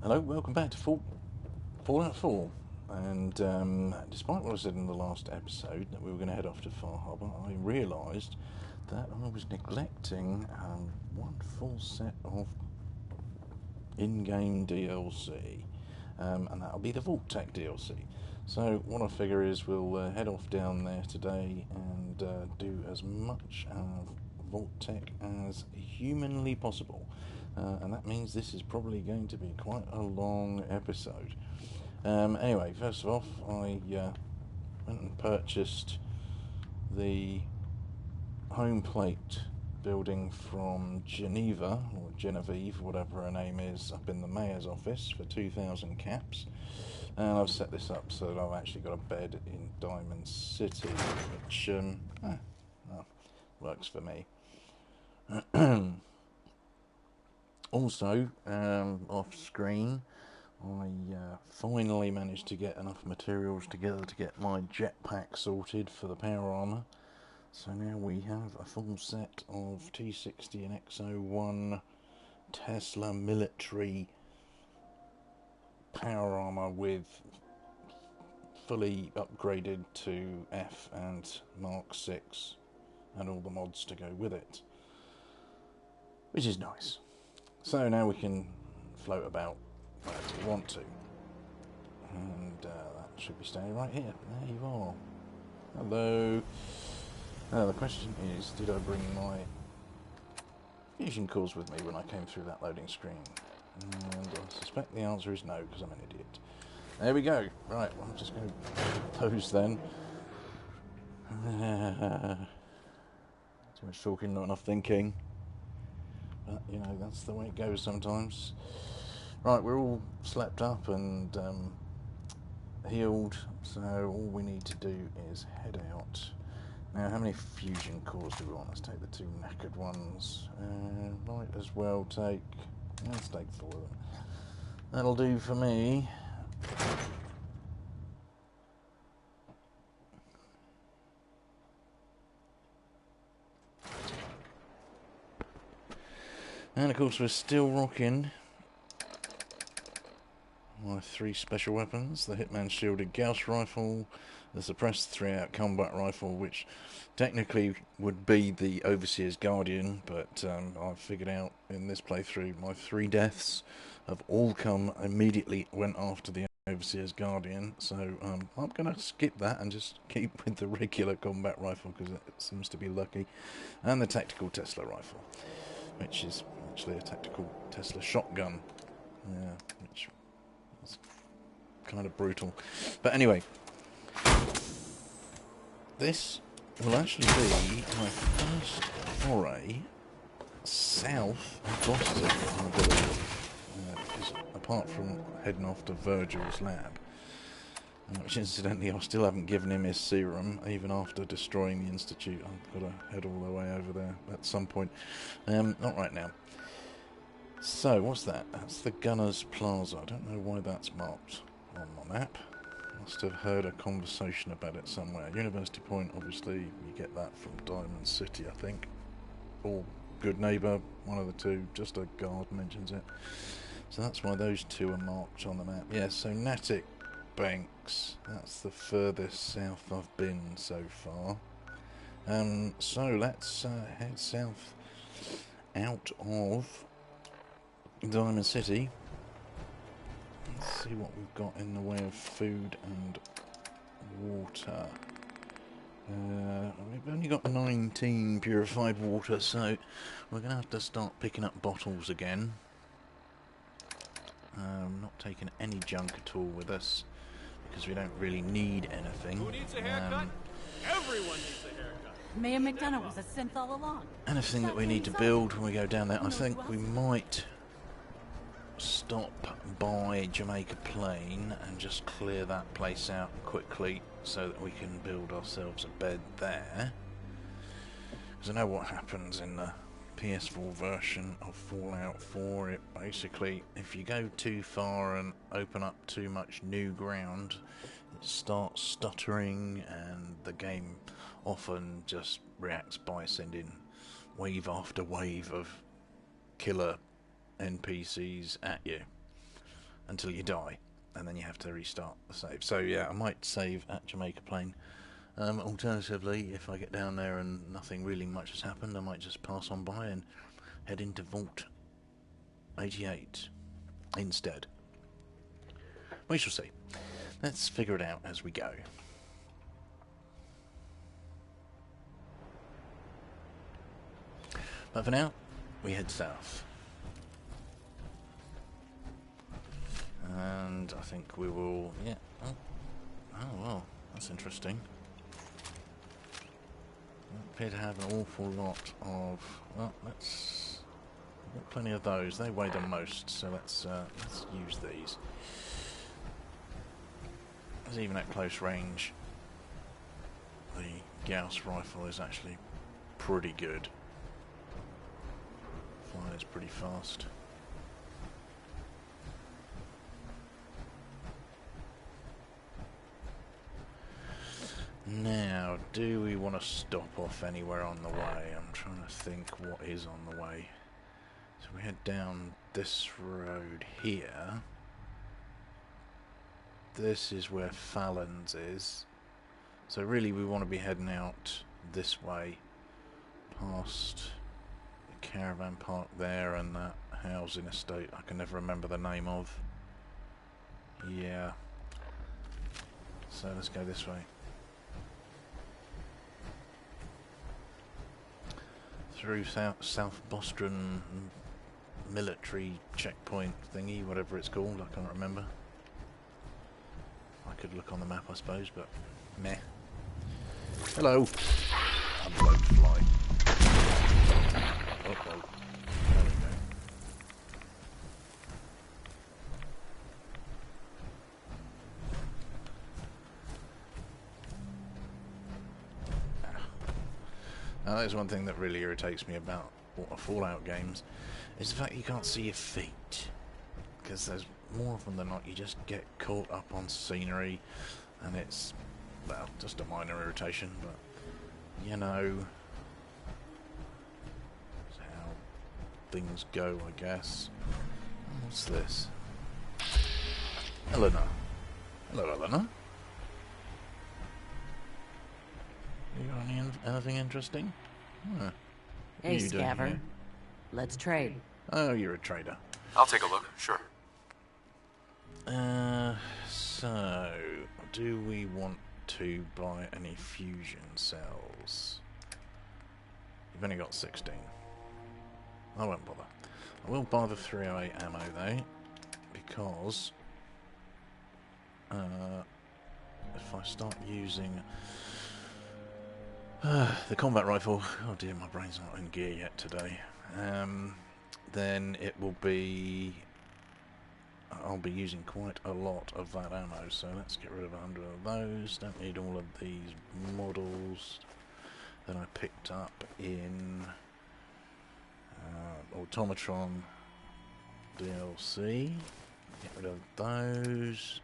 Hello, welcome back to Fallout 4. And despite what I said in the last episode that we were going to head off to Far Harbour, I realised that I was neglecting one full set of in-game DLC, and that'll be the Vault Tech DLC. So what I figure is we'll head off down there today and do as much Vault Tech as humanly possible. And that means this is probably going to be quite a long episode. Anyway, first of all, I went and purchased the home plate building from Geneva, or Genevieve, whatever her name is, up in the mayor's office for 2,000 caps. And I've set this up so that I've actually got a bed in Diamond City, which works for me. Also, off screen, I finally managed to get enough materials together to get my jetpack sorted for the power armour. So now we have a full set of T60 and X01 Tesla military power armour with fully upgraded to F and Mark 6 and all the mods to go with it, which is nice. So now we can float about wherever we want to. And that should be staying right here. There you are. Hello. Now the question is, did I bring my fusion cores with me when I came through that loading screen? And I suspect the answer is no, because I'm an idiot. There we go. Right, well, I'm just going to pose then. Too much talking, not enough thinking. But, you know, that's the way it goes sometimes. Right, we're all slept up and healed, so all we need to do is head out. Now, how many fusion cores do we want? Let's take the two knackered ones. Might as well take... Let's take 4 of them. That'll do for me. And of course we're still rocking my 3 special weapons, the Hitman Shielded Gauss Rifle, the Suppressed 3-Out Combat Rifle, which technically would be the Overseer's Guardian, but I've figured out in this playthrough my 3 deaths have all come immediately went after the Overseer's Guardian, so I'm going to skip that and just keep with the regular combat rifle because it seems to be lucky, and the Tactical Tesla Rifle, which is actually a tactical Tesla shotgun, which is kind of brutal. But anyway, this will actually be my first foray south of Boston, I believe, because apart from heading off to Virgil's lab, which incidentally I still haven't given him his serum, even after destroying the Institute. I've got to head all the way over there at some point. Not right now. So, what's that? That's the Gunners Plaza. I don't know why that's marked on my map. Must have heard a conversation about it somewhere. University Point, obviously, you get that from Diamond City, I think. Or Good Neighbour, one of the two. Just a guard mentions it. So that's why those 2 are marked on the map. Yeah, so Natick Banks, that's the furthest south I've been so far. So let's head south out of Diamond City. Let's see what we've got in the way of food and water. We've only got 19 purified water, so we're going to have to start picking up bottles again. Not taking any junk at all with us, because we don't really need anything. Who needs a haircut? Everyone needs a haircut. Mayor McDonough was a synth all along. Anything that we need to build when we go down there. I think we might stop by Jamaica Plain and just clear that place out quickly so that we can build ourselves a bed there. Because I know what happens in the PS4 version of Fallout 4. It basically, if you go too far and open up too much new ground, it starts stuttering, and the game often just reacts by sending wave after wave of killer NPCs at you. until you die, and then you have to restart the save. So yeah, I might save at Jamaica Plain. Alternatively, if I get down there and nothing really much has happened, I might just pass on by and head into Vault 88 instead. We shall see. Let's figure it out as we go. But for now, we head south. And I think we will... yeah. Oh well, that's interesting. We appear to have an awful lot of... well, let's... we've got plenty of those. They weigh the most, so let's use these. Because even at close range, the Gauss rifle is actually pretty good. Fires pretty fast. Now, do we want to stop off anywhere on the way? I'm trying to think what is on the way. So we head down this road here. This is where Fallon's is. So really we want to be heading out this way, past the caravan park there and that housing estate I can never remember the name of. Yeah. So let's go this way. Through South Boston military checkpoint thingy, whatever it's called, I can't remember. I could look on the map, I suppose, but meh. Hello. Unload fly. Uh-oh. There we go. Now, that's one thing that really irritates me about Fallout games, is the fact you can't see your feet. Because there's more often than not, you just get caught up on scenery, and it's, well, just a minor irritation, but, you know, that's how things go, I guess. What's this? Eleanor. Hello, Eleanor. You got anything interesting? Huh. Hey, You doing Scaver. here? Let's trade. Oh, you're a trader. I'll take a look, sure. So, do we want to buy any fusion cells? You've only got 16. I won't bother. I will buy the 308 ammo though, because if I start using the combat rifle, oh dear, my brain's not in gear yet today, then it will be, I'll be using quite a lot of that ammo, so let's get rid of 100 of those. Don't need all of these models that I picked up in Automatron DLC. Get rid of those.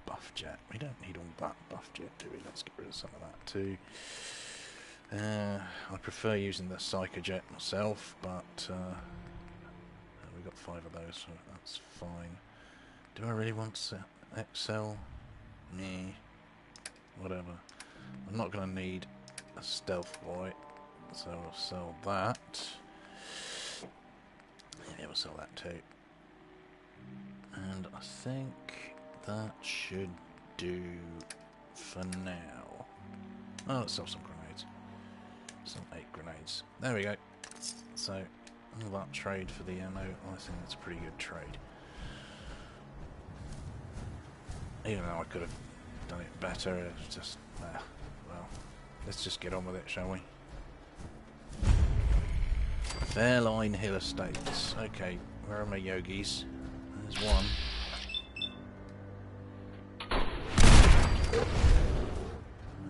Buff jet. We don't need all that buff jet, do we? Let's get rid of some of that too. I prefer using the Psycho jet myself, but we've got 5 of those, so that's fine. Do I really want to XL? Meh. Whatever. I'm not going to need a stealth boy, so we'll sell that. Yeah, we'll sell that too. And I think that should do for now. Oh, let's sell some grenades. Some 8 grenades. There we go. So, all that trade for the ammo, I think that's a pretty good trade. Even though I could have done it better, it's just, well, let's just get on with it, shall we? Fairline Hill Estates. Okay, where are my yogis? There's one.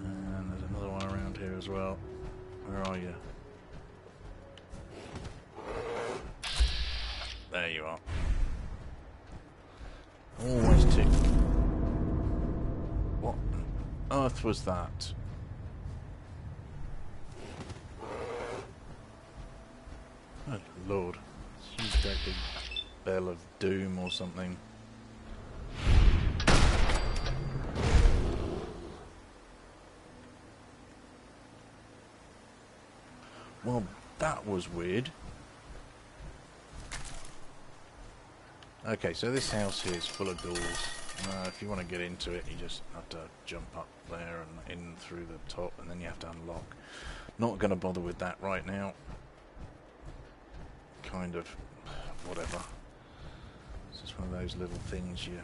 And there's another one around here as well. Where are you? There you are. Always tick. What on earth was that? Oh Lord. Huge great big spell of doom or something. Well, that was weird. Okay, so this house here is full of doors. If you want to get into it, you just have to jump up there and in through the top, and then you have to unlock. Not going to bother with that right now. Kind of, whatever. It's just one of those little things you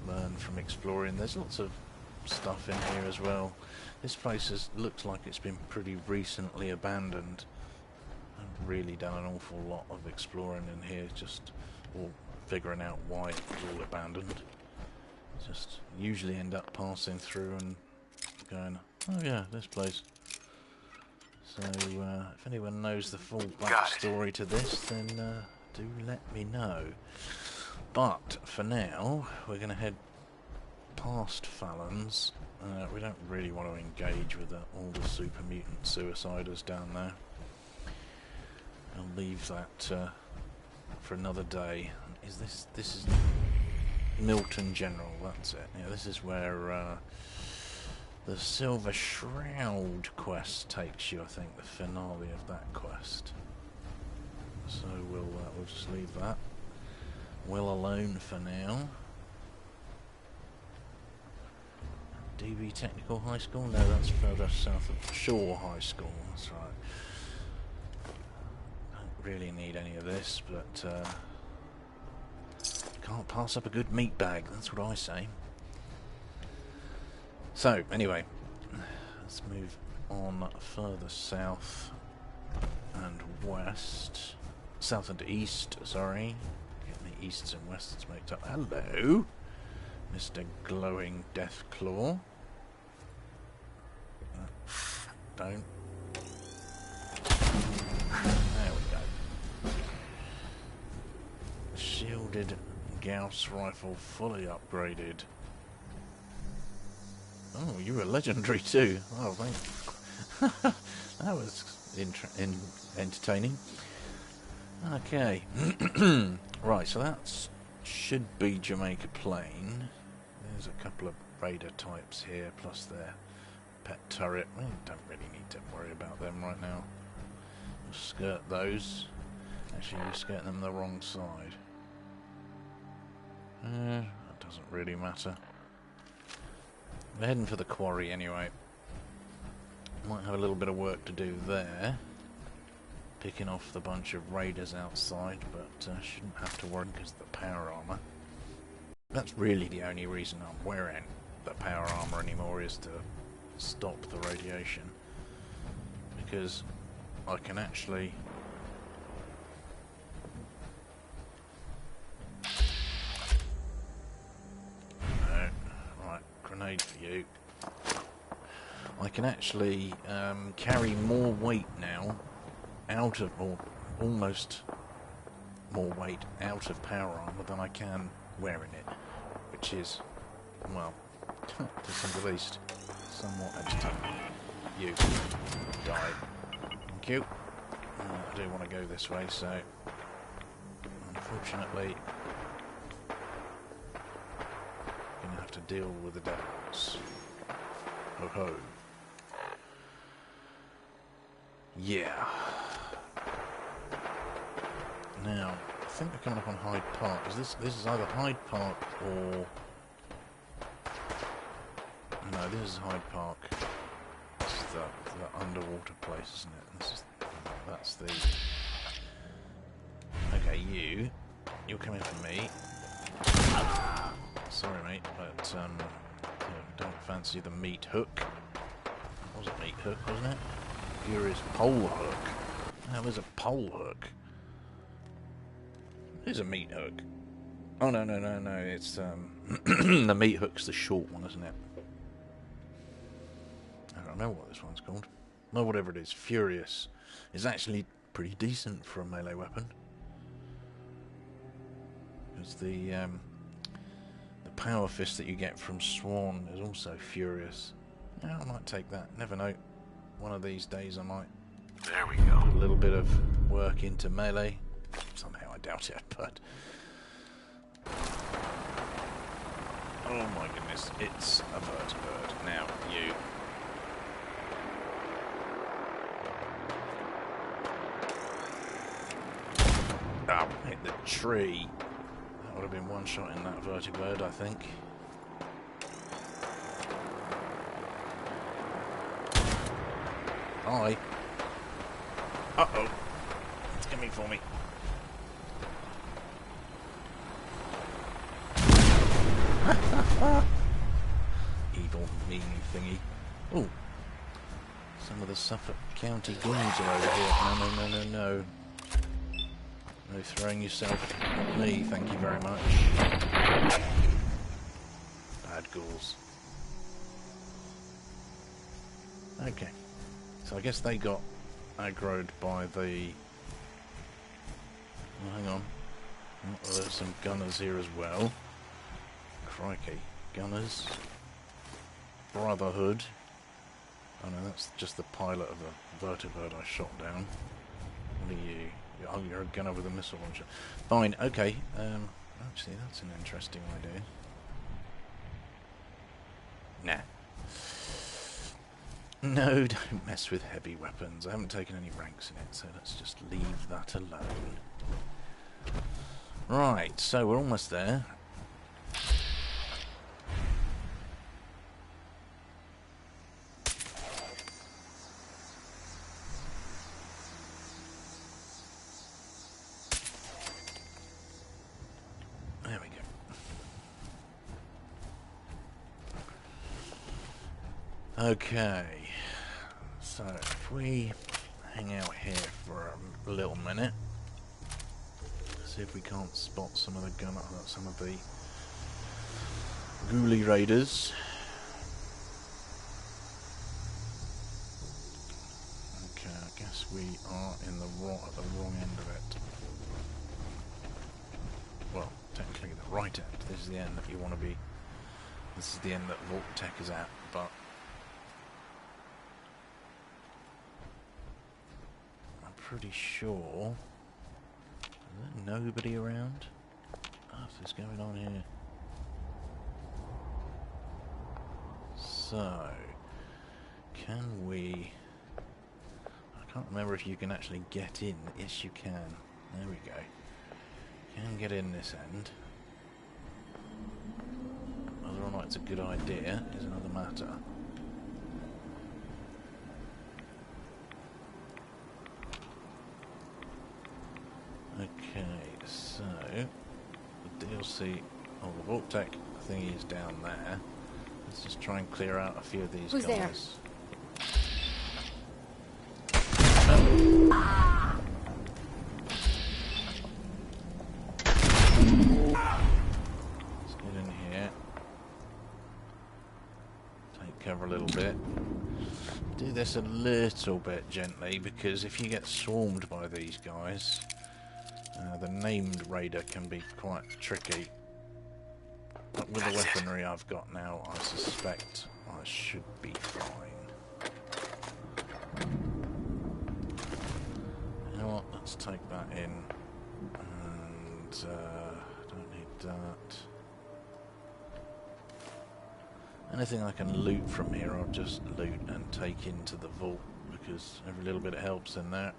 learn from exploring. There's lots of stuff in here as well. This place looks like it's been pretty recently abandoned. I've really done an awful lot of exploring in here, just all figuring out why it was all abandoned. Just usually end up passing through and going, oh yeah, this place. So if anyone knows the full backstory to this, then do let me know. But for now, we're going to head past Fallon's. We don't really want to engage with all the super mutant suiciders down there. I'll leave that for another day. This is Milton General, that's it. Yeah, this is where the Silver Shroud quest takes you, I think, the finale of that quest. So we'll just leave that well alone for now. DB Technical High School? No, that's further south of Shore High School, that's right. Don't really need any of this, but can't pass up a good meat bag, that's what I say. So, anyway, let's move on further south and west. South and east, sorry. Getting the easts and wests mixed up. Hello, Mr. Glowing Deathclaw. Don't. There we go. Shielded Gauss rifle fully upgraded. Oh, you were legendary too. Oh, thank. That was entertaining. Okay. Right, so that should be Jamaica Plain. There's a couple of raider types here, plus their pet turret. We don't really need to worry about them right now. We'll skirt those. Actually, you're skirting them the wrong side. That doesn't really matter. We're heading for the quarry anyway. Might have a little bit of work to do there. Picking off the bunch of raiders outside, but shouldn't have to worry because of the power armor. That's really the only reason I'm wearing the power armor anymore, is to stop the radiation. Because I can actually... Grenade for you. I can actually carry more weight now out of, or almost more weight out of power armor than I can wearing it, which is, well, to say the least, somewhat entertaining. You die. Thank you. I do want to go this way, so unfortunately gonna have to deal with the devils. Ho ho. Yeah. Now, I think we're coming up on Hyde Park. This is either Hyde Park or... No, this is Hyde Park. This is the underwater place, isn't it? That's the... Okay, you're coming for me. Sorry, mate, but don't fancy the meat hook. It was a meat hook, wasn't it? Furious pole hook. How is a pole hook? It is a meat hook. Oh no, it's the meat hook's the short one, isn't it? I don't know what this one's called. Well, whatever it is, Furious is actually pretty decent for a melee weapon. Because the power fist that you get from Swan is also Furious. Yeah, I might take that. Never know. One of these days I might. There we go. Put a little bit of work into melee. Somehow I doubt it, but Oh my goodness, it's a vertibird. Now, you. Oh, hit the tree. That would have been one shot in that vertibird, I think. Hi. Uh-oh. It's coming for me. Evil, mean thingy. Oh. Some of the Suffolk County goons are over here. No, no, no, no, no. No throwing yourself at me, thank you very much. Bad ghouls. Okay. So I guess they got aggroed by the... Oh, hang on. Oh, there's some gunners here as well. Crikey. Gunners. Brotherhood. Oh no, that's just the pilot of the vertibird I shot down. What are you? Oh, you're a gunner with a missile launcher. Fine, okay. Actually, that's an interesting idea. Nah. No, don't mess with heavy weapons. I haven't taken any ranks in it, so let's just leave that alone. Right, so we're almost there. There we go. Okay. So, if we hang out here for a little minute, see if we can't spot some of the some of the ghoulie raiders. Okay, I guess we are in the at the wrong end of it. Well, technically the right end. This is the end that you want to be. This is the end that Vault Tech is at, but pretty sure there's nobody around. What's going on here? So, can we... I can't remember if you can actually get in. Yes, you can. There we go. Can get in this end. Whether or not it's a good idea is another matter. Okay, so the DLC, the Vault Tech thingy is down there. Let's just try and clear out a few of these guys. There? Let's get in here. Take cover a little bit. Do this a little bit gently, because if you get swarmed by these guys, the named raider can be quite tricky. But with the weaponry I've got now, I suspect I should be fine. You know what, let's take that in. And, don't need that. Anything I can loot from here, I'll just loot and take into the vault, because every little bit helps in that.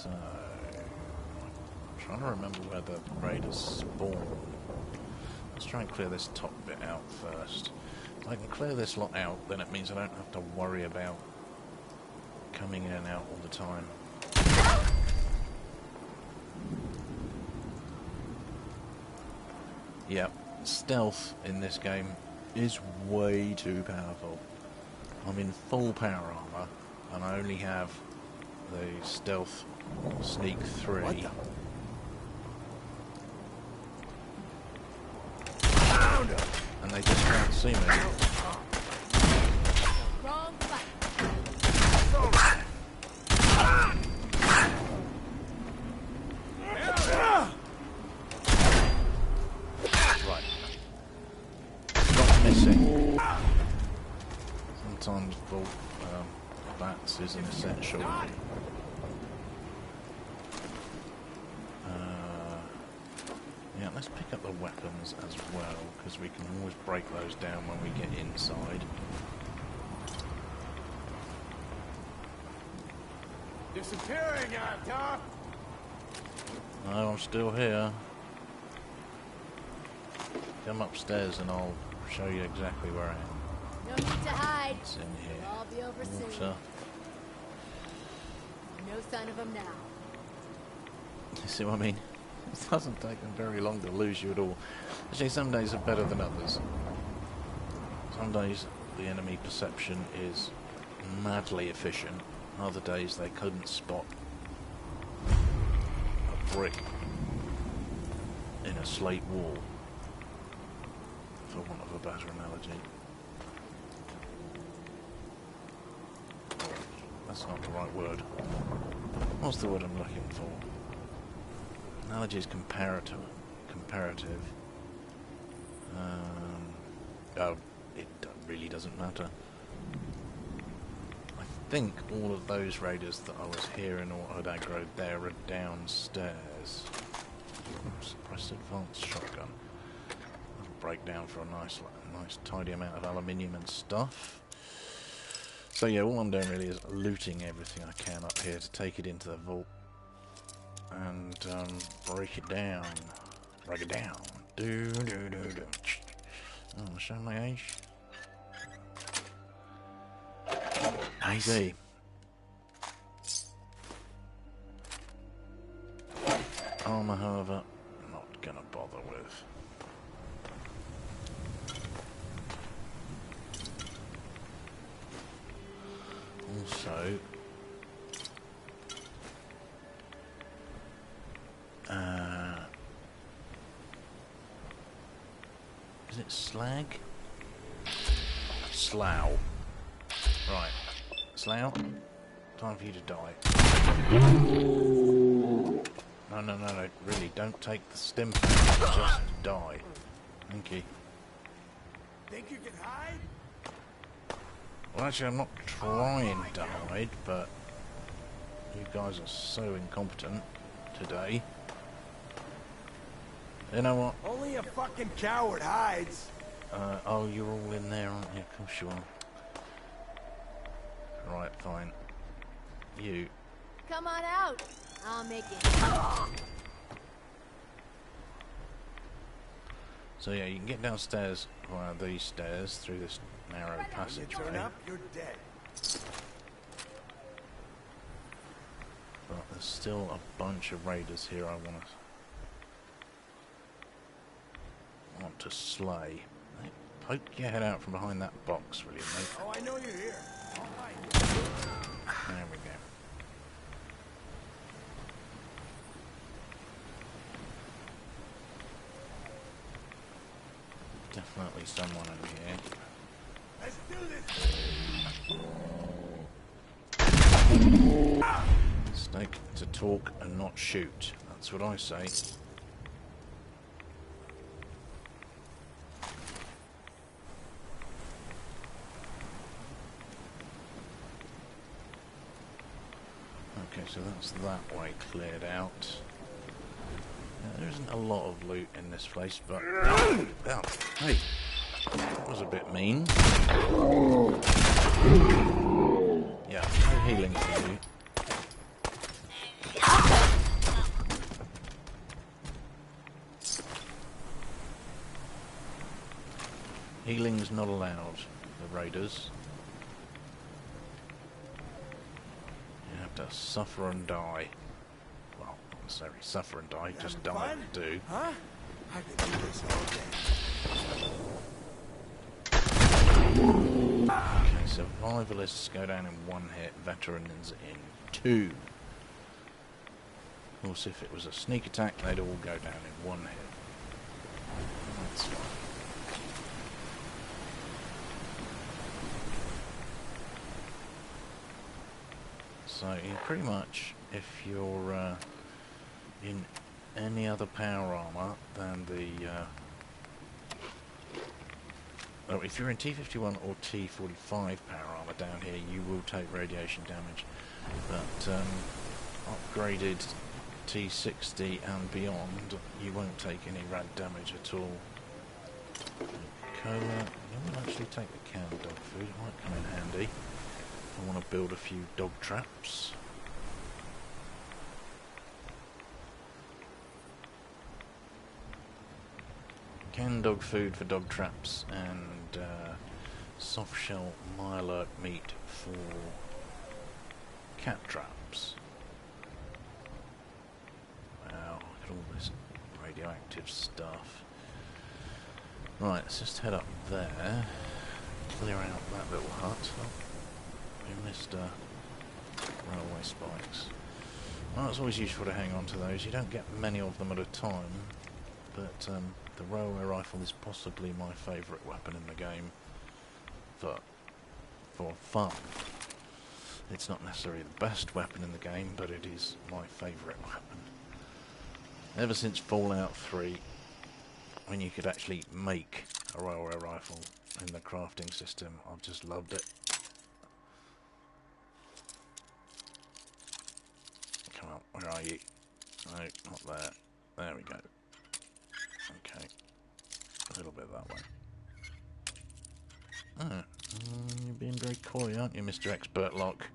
So, I'm trying to remember where the raiders spawn. Let's try and clear this top bit out first. If I can clear this lot out, then it means I don't have to worry about coming in and out all the time. Yep, stealth in this game is way too powerful. I'm in full power armor, and I only have the stealth sneak 3. And they just can't see me. Wrong button. Right. Stop missing. Sometimes vault bats is an essential. let's pick up the weapons as well, because we can always break those down when we get inside. Disappearing, Doc. No, I'm still here. Come upstairs and I'll show you exactly where I am. No need to hide. It's in here. It'll all be over soon. Water. No sign of them now. You see what I mean? It doesn't take them very long to lose you at all. Actually, some days are better than others. Some days the enemy perception is madly efficient. Other days they couldn't spot a brick in a slate wall, for want of a better analogy. That's not the right word. What's the word I'm looking for? Analogy is comparative. Oh, it really doesn't matter. I think all of those raiders that I was hearing or had aggroed there are downstairs. Oops, press advanced shotgun. That'll break down for a nice tidy amount of aluminium and stuff. So yeah, all I'm doing really is looting everything I can up here to take it into the vault and break it down. Break it down. Do. Oh, show my age. Easy. Armour, however, not gonna bother with. Also, is it slag? Slough. Right. Slough, time for you to die. No, really, don't take the stim pack, just die. Thank you. Think you can hide? Well, actually, I'm not trying to hide, but you guys are so incompetent today. You know what? Only a fucking coward hides. Oh, you're all in there, aren't you? Of course you are. Right, fine. You. Come on out. I'll make it. So yeah, you can get downstairs via these stairs through this narrow You passageway. turn up, you're dead. But there's still a bunch of raiders here I want to slay. Hey, poke your head out from behind that box, will you, mate? Oh, I know you're here. All right. There we go. Definitely someone in here. Let's do this. Mistake to talk and not shoot. That's what I say. Okay, so that's that way cleared out. There isn't a lot of loot in this place, but... Oh, hey! That was a bit mean. Yeah, no healing for you. Healing's not allowed, the raiders. You have to suffer and die. Well, not necessarily suffer and die, just die fun? and do. Huh? I could do this all day. Okay, survivalists go down in one hit, veterans in two. Of course, if it was a sneak attack, they'd all go down in one hit. That's fine. So, you pretty much, if you're in any other power armor than the... oh, if you're in T51 or T45 power armor down here, you will take radiation damage. But upgraded T60 and beyond, you won't take any rad damage at all. Cola, you won't actually take the canned dog food, it might come in handy. I want to build a few dog traps. Canned dog food for dog traps and soft shell mylar meat for cat traps. Wow, look at all this radioactive stuff. Right, let's just head up there, clear out that little hut. Oh, we missed railway spikes. Well, it's always useful to hang on to those. You don't get many of them at a time, but the railway rifle is possibly my favourite weapon in the game for fun. It's not necessarily the best weapon in the game, but it is my favourite weapon. Ever since Fallout 3, when you could actually make a railway rifle in the crafting system, I've just loved it. Come on, where are you? No, not there. There we go. Okay. A little bit that way. Oh, you're being very coy, aren't you, Mr. Expert Lock?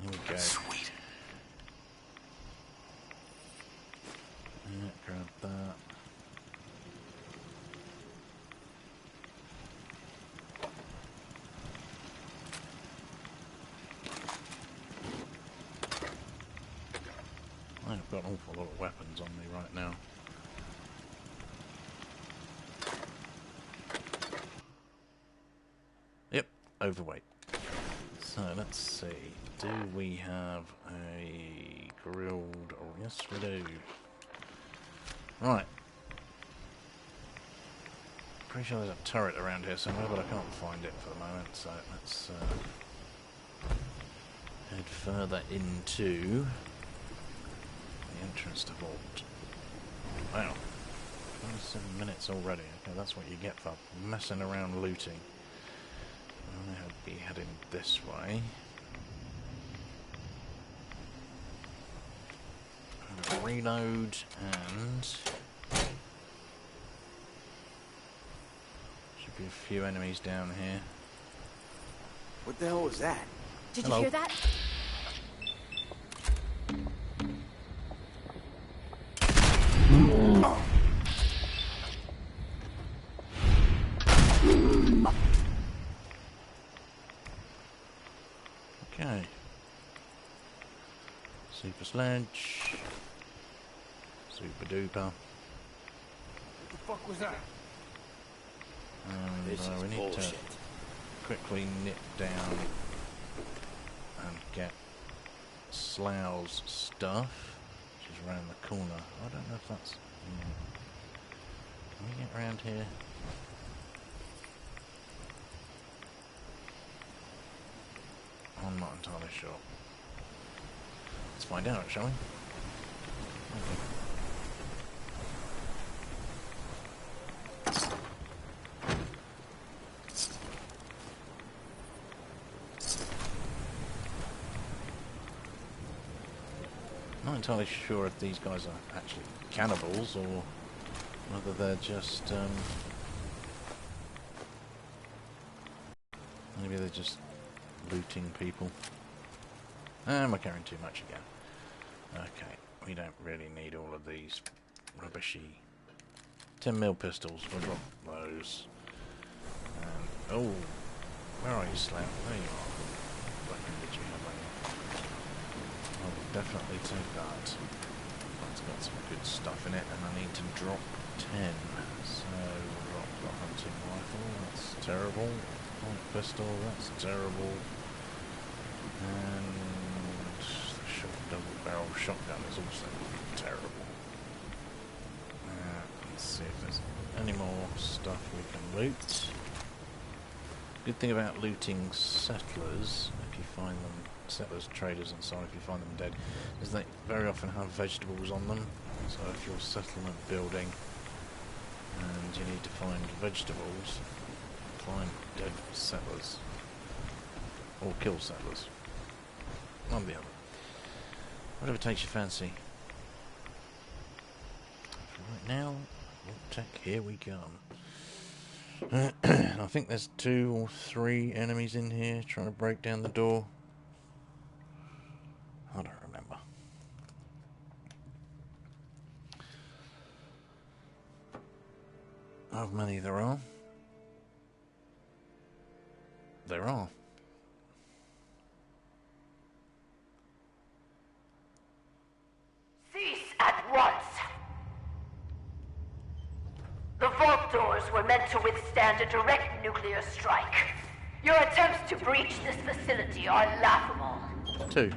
Here we go. Sweet. Yeah, grab that. I've got an awful lot of weapons on me right now. Yep, overweight. So let's see. Do we have a grilled? Oh yes, we do. Right. Pretty sure there's a turret around here somewhere, but I can't find it for the moment. So let's head further into the entrance to vault. Wow. 27 minutes already. Okay, that's what you get for messing around looting. I'll be heading this way. Reload and should be a few enemies down here. What the hell was that? Did Hello. you hear that? Okay. Super sledge. Super duper. What the fuck was that? And This is we need bullshit. to quickly nip down and get Slough's stuff, which is around the corner. I don't know if that's... Can we get around here? I'm not entirely sure. Let's find out, shall we? Okay. Not entirely sure if these guys are actually cannibals or whether they're just maybe they're just looting people. Am I carrying too much again? Okay, we don't really need all of these rubbishy 10mm pistols. We'll drop those. Oh, where are you, Slam? There you are. What weapon did you have on you? I will definitely take that. That's got some good stuff in it, and I need to drop 10. So we'll drop the hunting rifle. That's terrible. Point pistol. That's terrible. And the short double-barrel shotgun is also terrible. Let's see if there's any more stuff we can loot. Good thing about looting settlers, if you find them, settlers, traders and so on, if you find them dead, is they very often have vegetables on them. So if you're settlement building and you need to find vegetables, find dead settlers. Or kill settlers. One or the other. Whatever takes your fancy. For right now, tech, here we come. I think there's 2 or 3 enemies in here trying to break down the door. I don't remember. How many there are? There are. Cease at once! The vault doors were meant to withstand a direct nuclear strike. Your attempts to breach this facility are laughable. 2.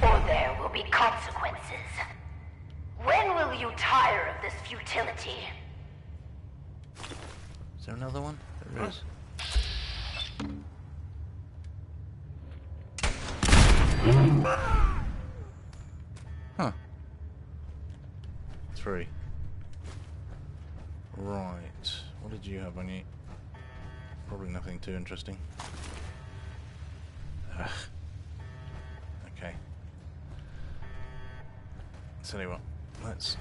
Or there will be consequences. When will you tire of this futility? Is there another one? There is. Huh. 3. Right. What did you have on you? Probably nothing too interesting. Ugh. Okay. Tell you what, let's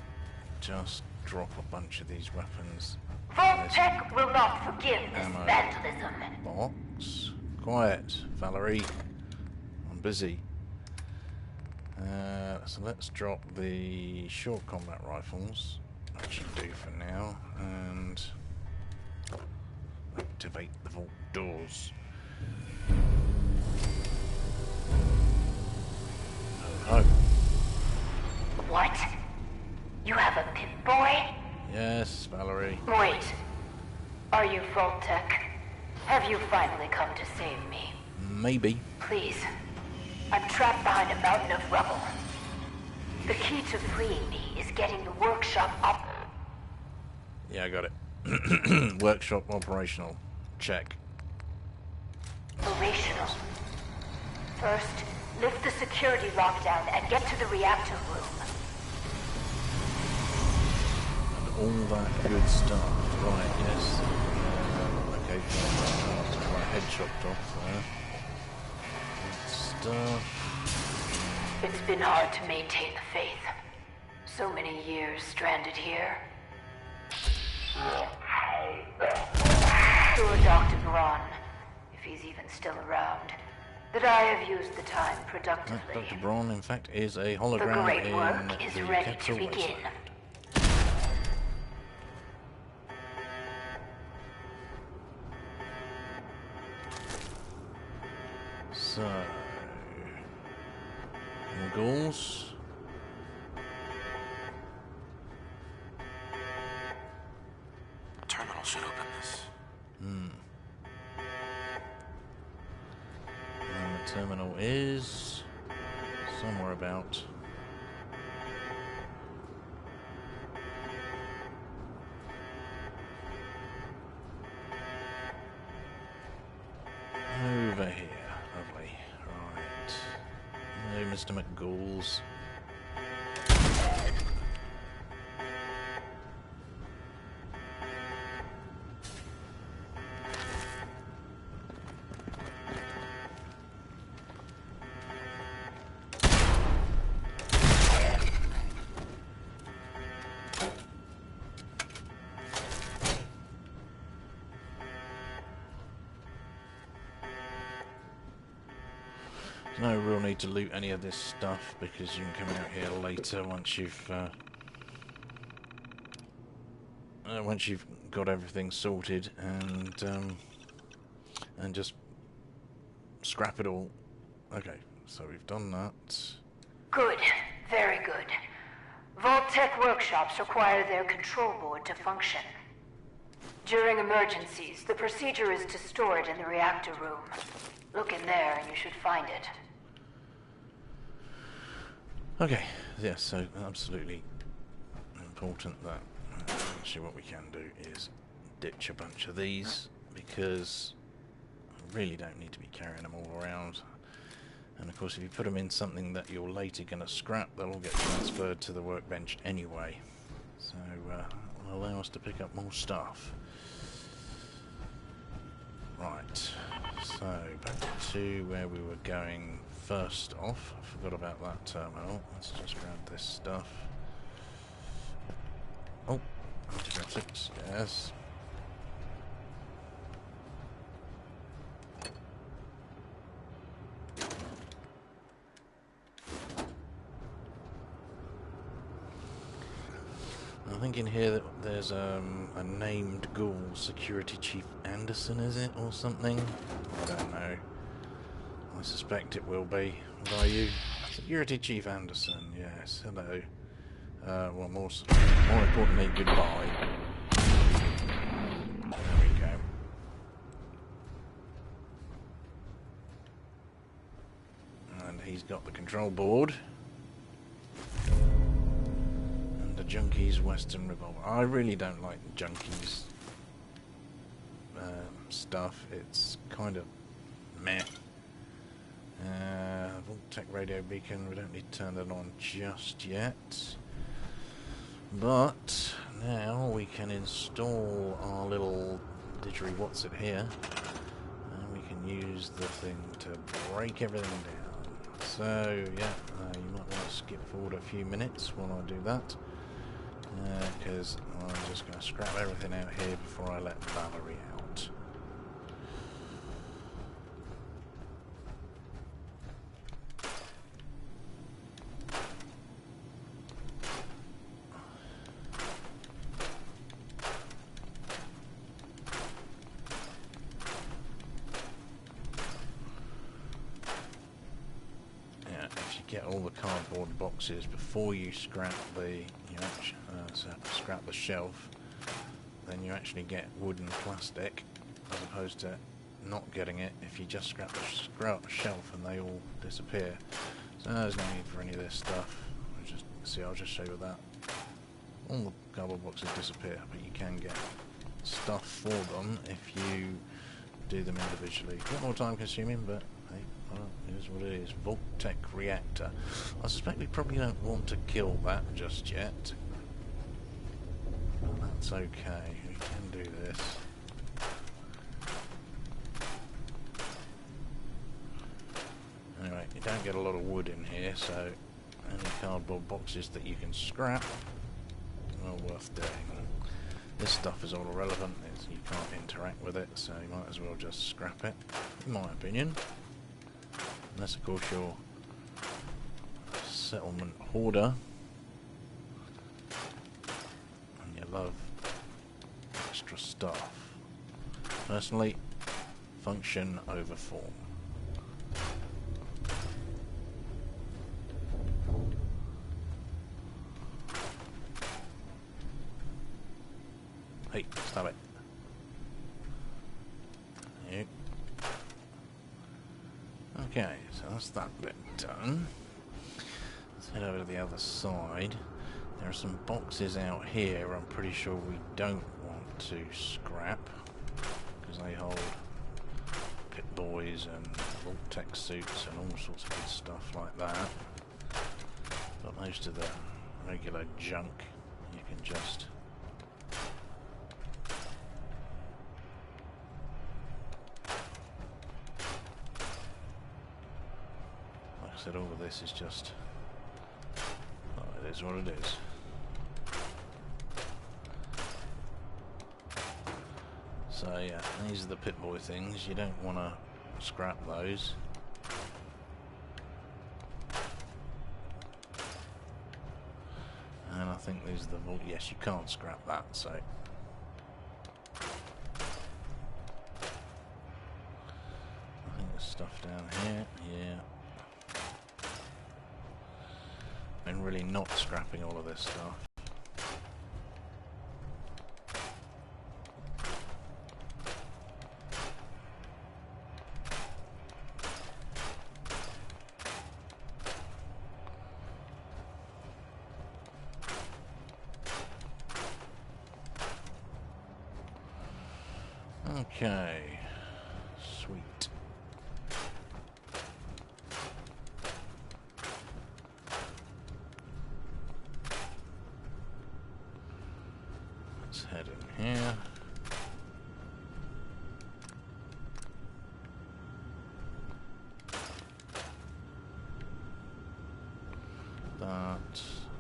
just drop a bunch of these weapons. Vault Tech will not forgive this Ammo. vandalism. Box. Quiet, Valerie. I'm busy. So let's drop the short combat rifles. That should do for now. And activate the vault doors. Oh. What? You have a Pip-Boy? Yes, Valerie. Wait. Are you Vault Tech? Have you finally come to save me? Maybe. Please. I'm trapped behind a mountain of rubble. The key to freeing me is getting the workshop up. Yeah, I got it. Workshop operational. Check. Operational. First, lift the security lockdown and get to the reactor room. And all that good stuff. Right, yes. Okay, my head chopped off there. Good stuff. It's been hard to maintain the faith. So many years stranded here. To Dr. Braun, if he's even still around, that I have used the time productively. Dr. Braun, in fact, is a The hologram great in work is the ready to Capsule begin. Wasteland. So, more ghouls. A terminal should open this. And the terminal is somewhere about. Over here. Lovely. Right. No, Mr. McGauls. No real need to loot any of this stuff because you can come out here later once you've got everything sorted and just scrap it all. Okay, so we've done that. Good. Very good. Vault Tech workshops require their control board to function. During emergencies, the procedure is to store it in the reactor room. Look in there and you should find it. Okay, yes, so absolutely important that actually what we can do is ditch a bunch of these because I really don't need to be carrying them all around. And of course if you put them in something that you're later going to scrap, they'll all get transferred to the workbench anyway. So will allow us to pick up more stuff. Right. So, back to where we were going first off. I forgot about that terminal. Let's just grab this stuff. Oh, antibiotics, yes. I think in here that there's a named ghoul, Security Chief Anderson, is it, or something? I don't know. I suspect it will be. What are you? Security Chief Anderson, yes, hello. Well, more importantly, goodbye. There we go. And he's got the control board. Junkie's Western Revolver. I really don't like Junkie's stuff. It's kind of meh. Vault-Tec radio beacon. We don't need to turn that on just yet. But now we can install our little didgeridoo here, and we can use the thing to break everything down. So yeah, you might want to skip forward a few minutes while I do that. Because I'm just going to scrap everything out here before I let Valerie out. Yeah, if you get all the cardboard boxes before you scrap scrap the shelf, then you actually get wood and plastic, as opposed to not getting it if you just scrap the shelf and they all disappear. So there's no need for any of this stuff. I'll just show you that. All the cardboard boxes disappear, but you can get stuff for them if you do them individually. A bit more time consuming, but hey, well, it is what it is. Vault-Tec reactor. I suspect we probably don't want to kill that just yet. That's okay, we can do this. Anyway, you don't get a lot of wood in here, so any cardboard boxes that you can scrap are worth doing. This stuff is all irrelevant, you can't interact with it, so you might as well just scrap it, in my opinion. Unless of course you're a settlement hoarder and you love extra stuff. Personally, function over form. Hey, stop it. Yep. Okay, so that's that bit done. Let's head over to the other side. There are some boxes out here I'm pretty sure we don't want to scrap, because they hold pit boys and Vault-Tec suits and all sorts of good stuff like that. But most of the regular junk you can just said, all of this is just, oh, it is what it is. So yeah, these are the pit boy things. You don't want to scrap those. And I think these are the vault. Yes, you can't scrap that. So I think there's stuff down here. Yeah. And really not scrapping all of this stuff. Okay, sweet. Let's head in here.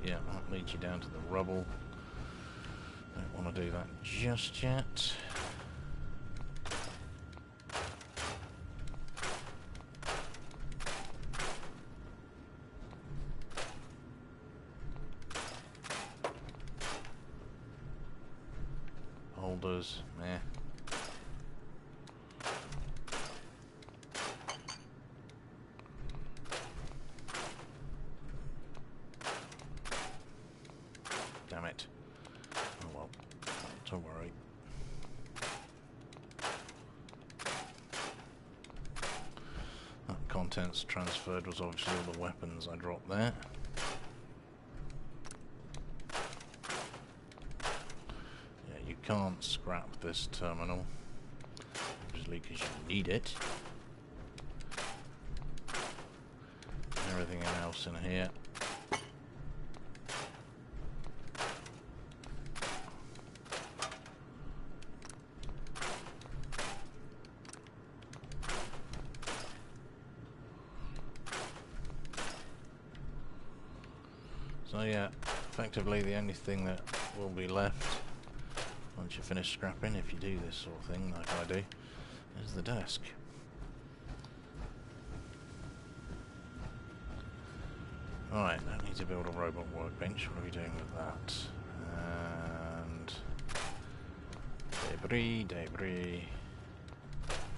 Yeah, that leads you down to the rubble. Don't want to do that just yet. Holders, meh. Damn it. Oh well, not to worry. That contents transferred was obviously all the weapons I dropped there. Yeah, you can't scrap this terminal, obviously because you need it. Everything else in here. So yeah, effectively the only thing that will be left once you finish scrapping, if you do this sort of thing like I do, is the desk. Right, I need to build a robot workbench. What are we doing with that? And debris,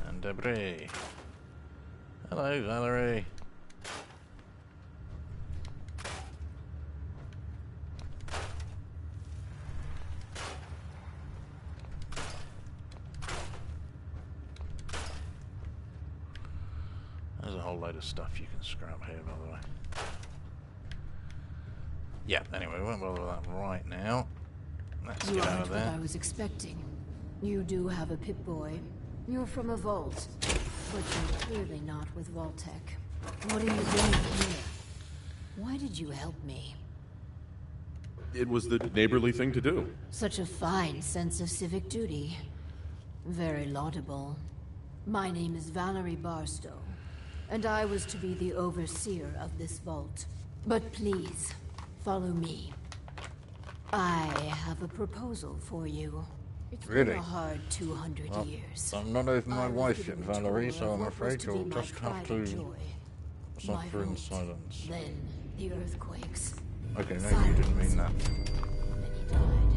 and debris. Hello, Valerie. There's a whole load of stuff you can scrap here, by the way. Yeah, anyway, we won't bother with that right now. Let's You get out aren't of what there. I was expecting. You do have a Pip-Boy. You're from a vault. But you're clearly not with Vault-Tec. What are you doing here? Why did you help me? It was the neighborly thing to do. Such a fine sense of civic duty. Very laudable. My name is Valerie Barstow, and I was to be the overseer of this vault. But please, follow me. I have a proposal for you. It's been Really? a hard 200 years. I'm not over my I was wife yet, given a Valerie, tour so of I'm what was afraid to be you'll my just have private to joy. My suffer in vault. silence. Then the earthquakes. Okay, no, you didn't mean that. Then he died.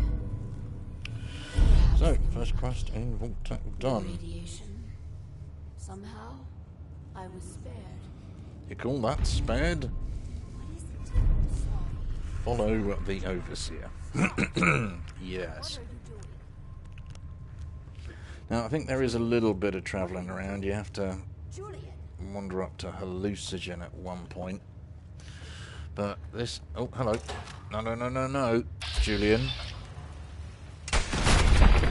So, first quest in Vault-Tec done. Radiation. Somehow, I was spared. You call that spared? What is it? Sorry. Follow the overseer. Yes. What are you doing? Now, I think there is a little bit of travelling around. You have to Julian. wander up to Hallucinogen at one point. But this... Oh, hello. No, Julian.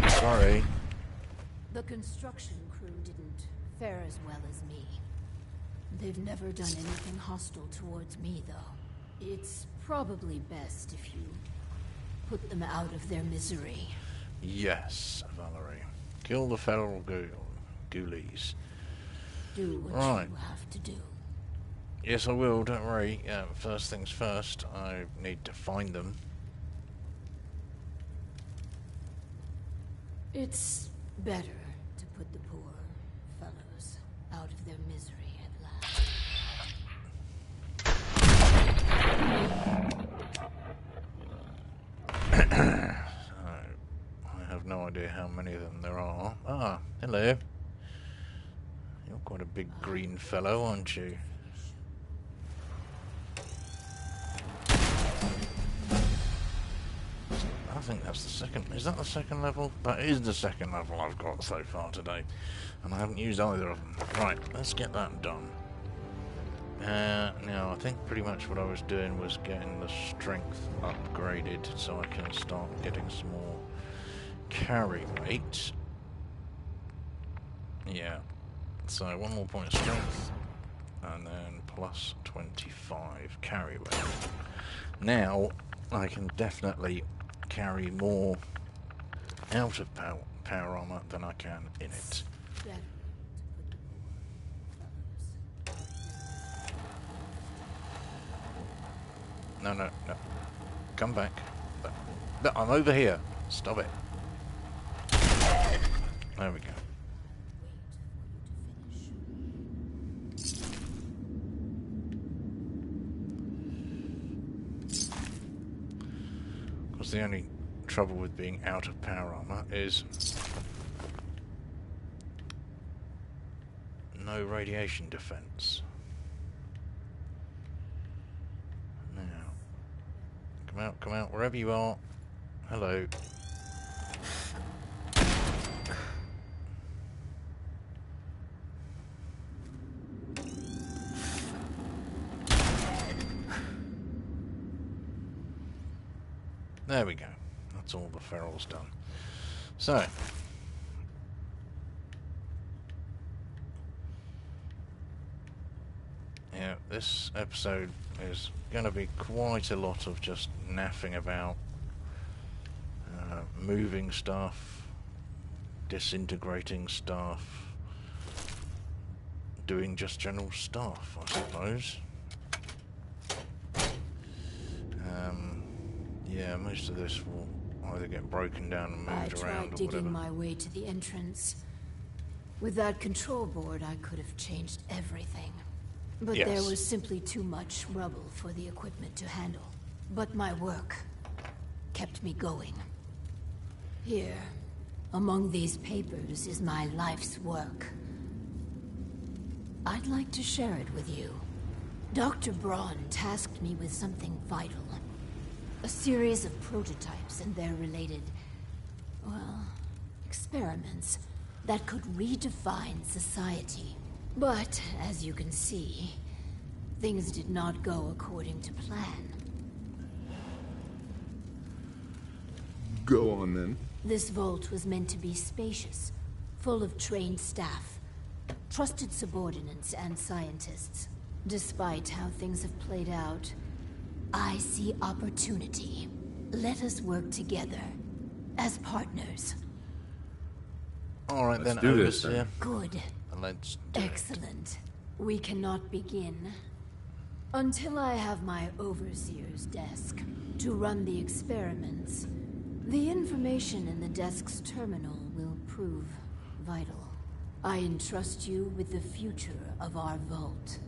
Sorry. The construction crew didn't fare as well as me. They've never done anything hostile towards me, though. It's probably best if you put them out of their misery. Yes, Valerie. Kill the feral ghoulies. Do what Right. you have to do. Yes, I will, don't worry. First things first, I need to find them. It's better to put the poor fellows out of their misery at last. I have no idea how many of them there are. Ah, hello. You're quite a big green fellow, aren't you? I think that's the second... Is that the second level? That is the second level I've got so far today. And I haven't used either of them. Right, let's get that done. Now, I think pretty much what I was doing was getting the strength upgraded so I can start getting some more carry weight. Yeah. So, one more point of strength. And then plus 25 carry weight. Now, I can definitely carry more out of power armor than I can in it. Better to put the poor fellows. No. come back. Look, I'm over here. Stop it. There we go. Because the only trouble with being out of power armor is no radiation defense. Now, come out, wherever you are. Hello. There we go. That's all the feral's done. So. Yeah, this episode is going to be quite a lot of just naffing about, moving stuff, disintegrating stuff, doing just general stuff, I suppose. Yeah, most of this will either get broken down and moved around or I tried digging whatever. my way to the entrance. With that control board, I could have changed everything. But Yes. there was simply too much rubble for the equipment to handle. But my work kept me going. Here, among these papers, is my life's work. I'd like to share it with you. Dr. Braun tasked me with something vital. A series of prototypes and their related, well, experiments that could redefine society. But, as you can see, things did not go according to plan. Go on then. This vault was meant to be spacious, full of trained staff, trusted subordinates and scientists. Despite how things have played out, I see opportunity. Let us work together as partners. Alright then, Let's do this, Overseer. Good. Let's do it. Excellent. We cannot begin until I have my overseer's desk to run the experiments. The information in the desk's terminal will prove vital. I entrust you with the future of our vault.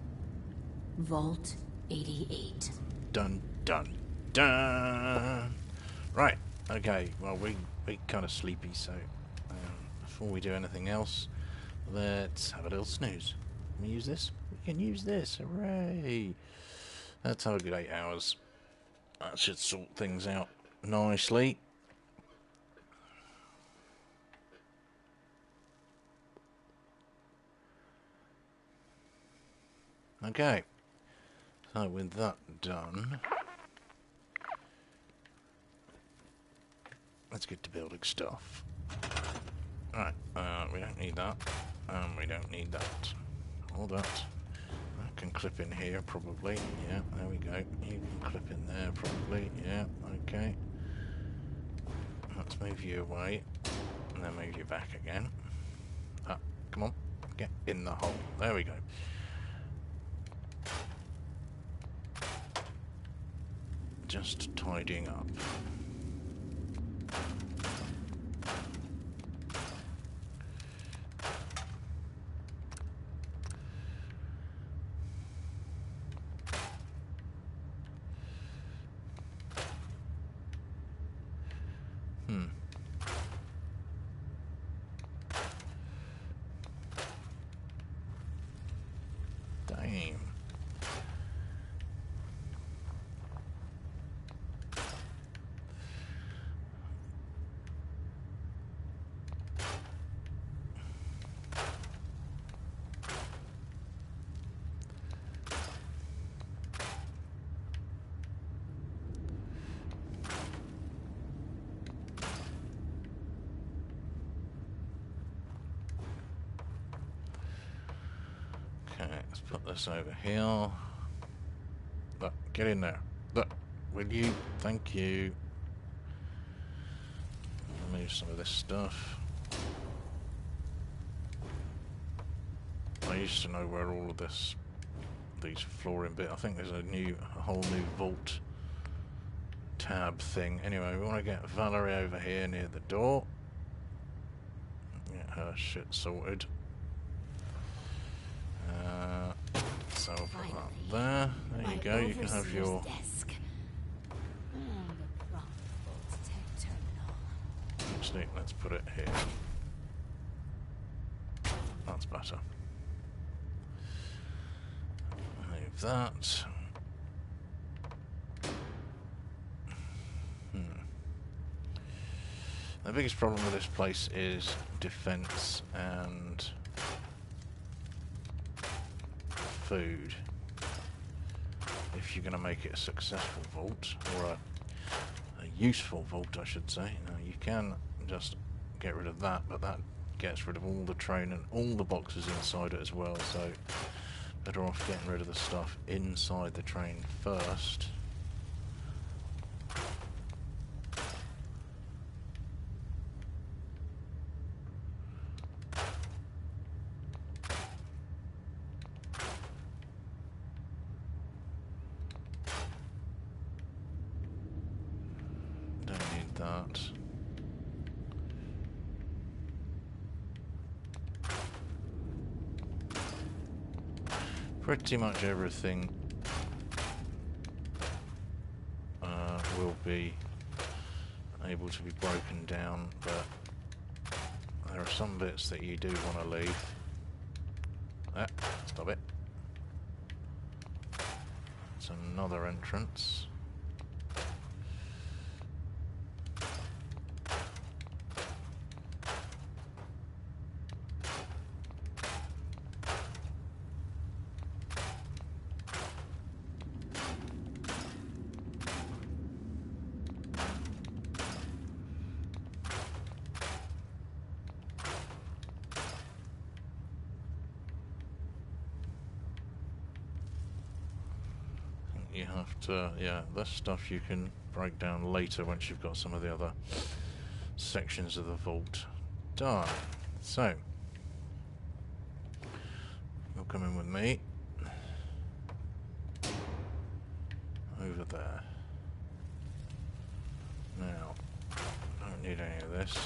Vault 88. Dun dun dun. Right. Okay. Well, we kind of sleepy, so before we do anything else, let's have a little snooze. Can we use this? We can use this. Hooray! Let's have a good 8 hours. That should sort things out nicely. Okay. So with that done, let's get to building stuff. Right, we don't need that, and we don't need that. All that. I can clip in here, probably. Yeah, there we go. You can clip in there, probably. Yeah, okay. Let's move you away, and then move you back again. Ah, come on. Get in the hole. There we go. Just tidying up. Damn. Okay, let's put this over here. Look, get in there. Look, will you? Thank you. Remove some of this stuff. I used to know where all of these flooring bit. I think there's a whole new vault tab thing. Anyway, we want to get Valerie over here near the door. Get her shit sorted. So I'll put that there. There you go. You can have your... Desk. And the Vault Tech terminal. Actually, let's put it here. That's better. Move that. The biggest problem with this place is defense and food. If you're going to make it a successful vault, or a useful vault, I should say. Now, you can just get rid of that, but that gets rid of all the train and all the boxes inside it as well, so better off getting rid of the stuff inside the train first. Don't need that. Pretty much everything will be able to be broken down, but there are some bits that you do want to leave. Stop it. It's another entrance. You have to, yeah, this stuff you can break down later once you've got some of the other sections of the vault done. So, you'll come in with me. Over there. Now, don't need any of this.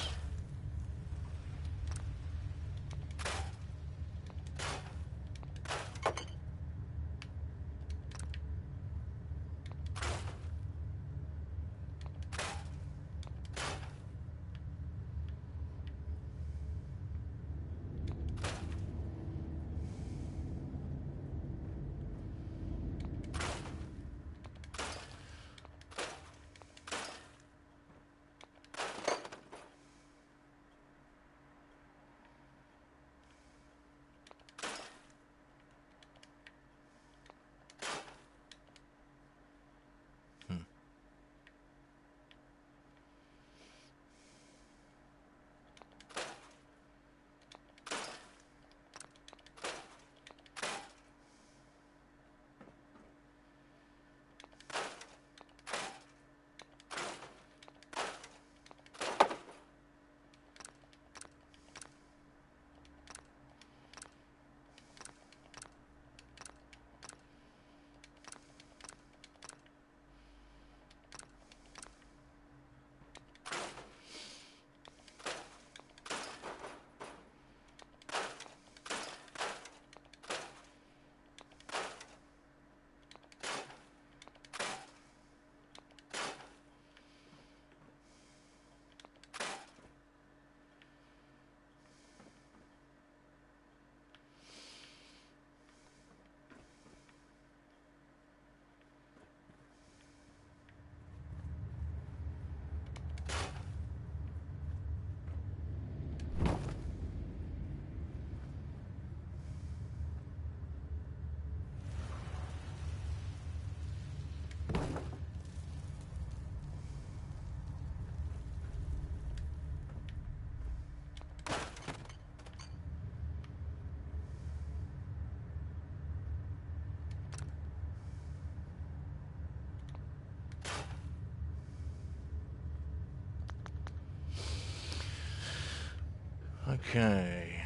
Okay,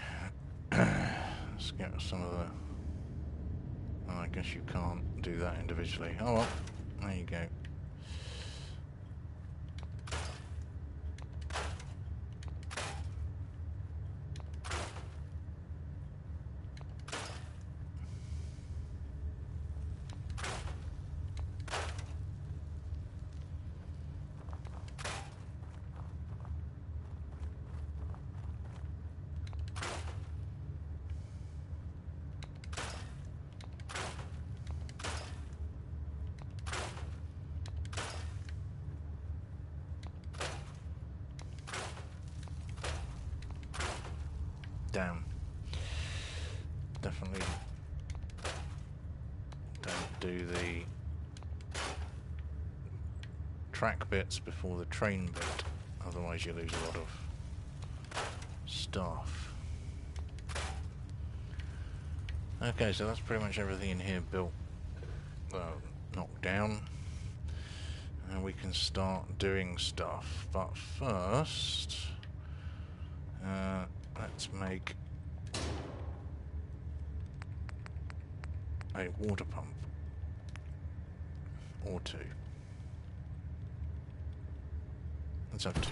let's get some of the... Oh, I guess you can't do that individually. Oh well, there you go. Damn. Definitely don't do the track bits before the train bit, otherwise you lose a lot of stuff. Okay, so that's pretty much everything in here built, knocked down, and we can start doing stuff. But first, let's make a water pump or two. Let's have two.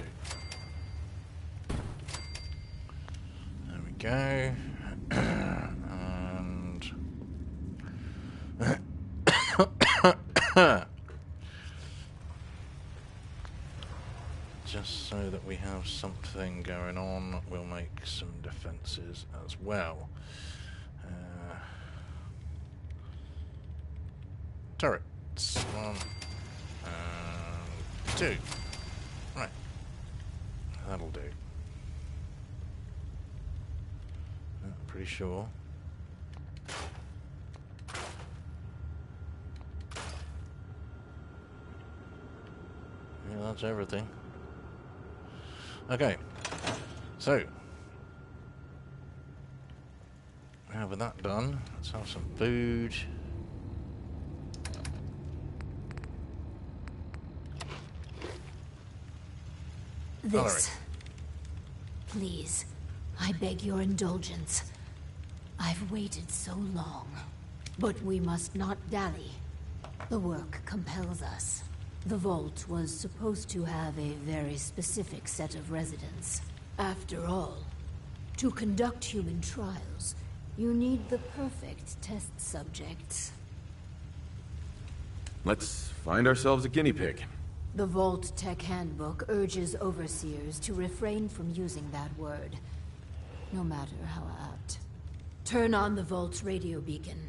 There we go. And just so that we have something going on, we'll make some defences as well. Turrets. 1 and 2. Right. That'll do. I'm pretty sure. Yeah, that's everything. Okay. So. Now with that done, let's have some food. This. Please, I beg your indulgence. I've waited so long. But we must not dally. The work compels us. The vault was supposed to have a very specific set of residents. After all, to conduct human trials, you need the perfect test subjects. Let's find ourselves a guinea pig. The Vault Tech Handbook urges overseers to refrain from using that word, no matter how apt. Turn on the Vault's radio beacon.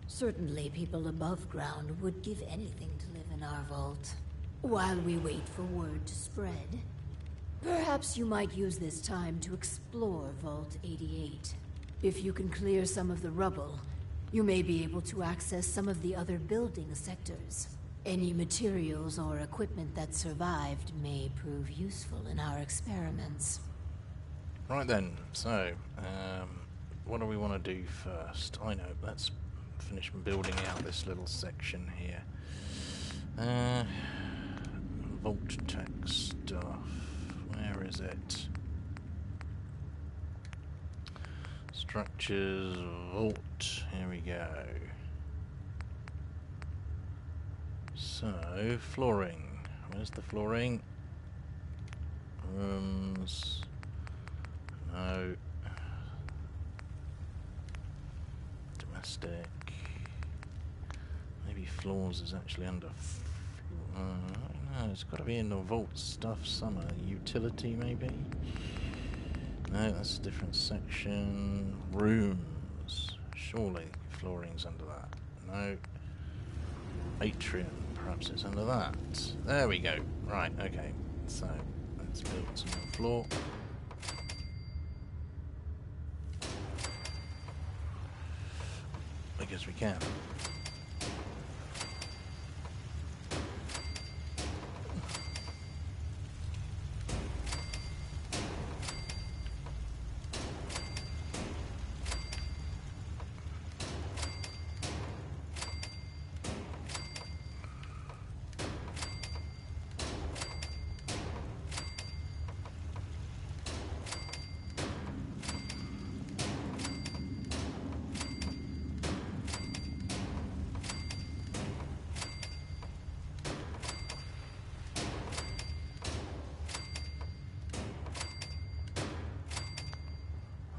Certainly people above ground would give anything to live in our vault. While we wait for word to spread, perhaps you might use this time to explore Vault 88. If you can clear some of the rubble, you may be able to access some of the other building sectors. Any materials or equipment that survived may prove useful in our experiments. Right then, so, what do we want to do first? I know, let's finish building out this little section here. Vault Tech stuff. Where is it? Structures, Vault, here we go. So, flooring. Where's the flooring? Rooms. No. Domestic. Maybe floors is actually under. No, it's got to be in the vault stuff somewhere. Utility, maybe? No, that's a different section. Rooms. Surely flooring's under that. No. Atrium. Perhaps it's under that. There we go. Right, okay. So, let's build some more floor. I guess we can.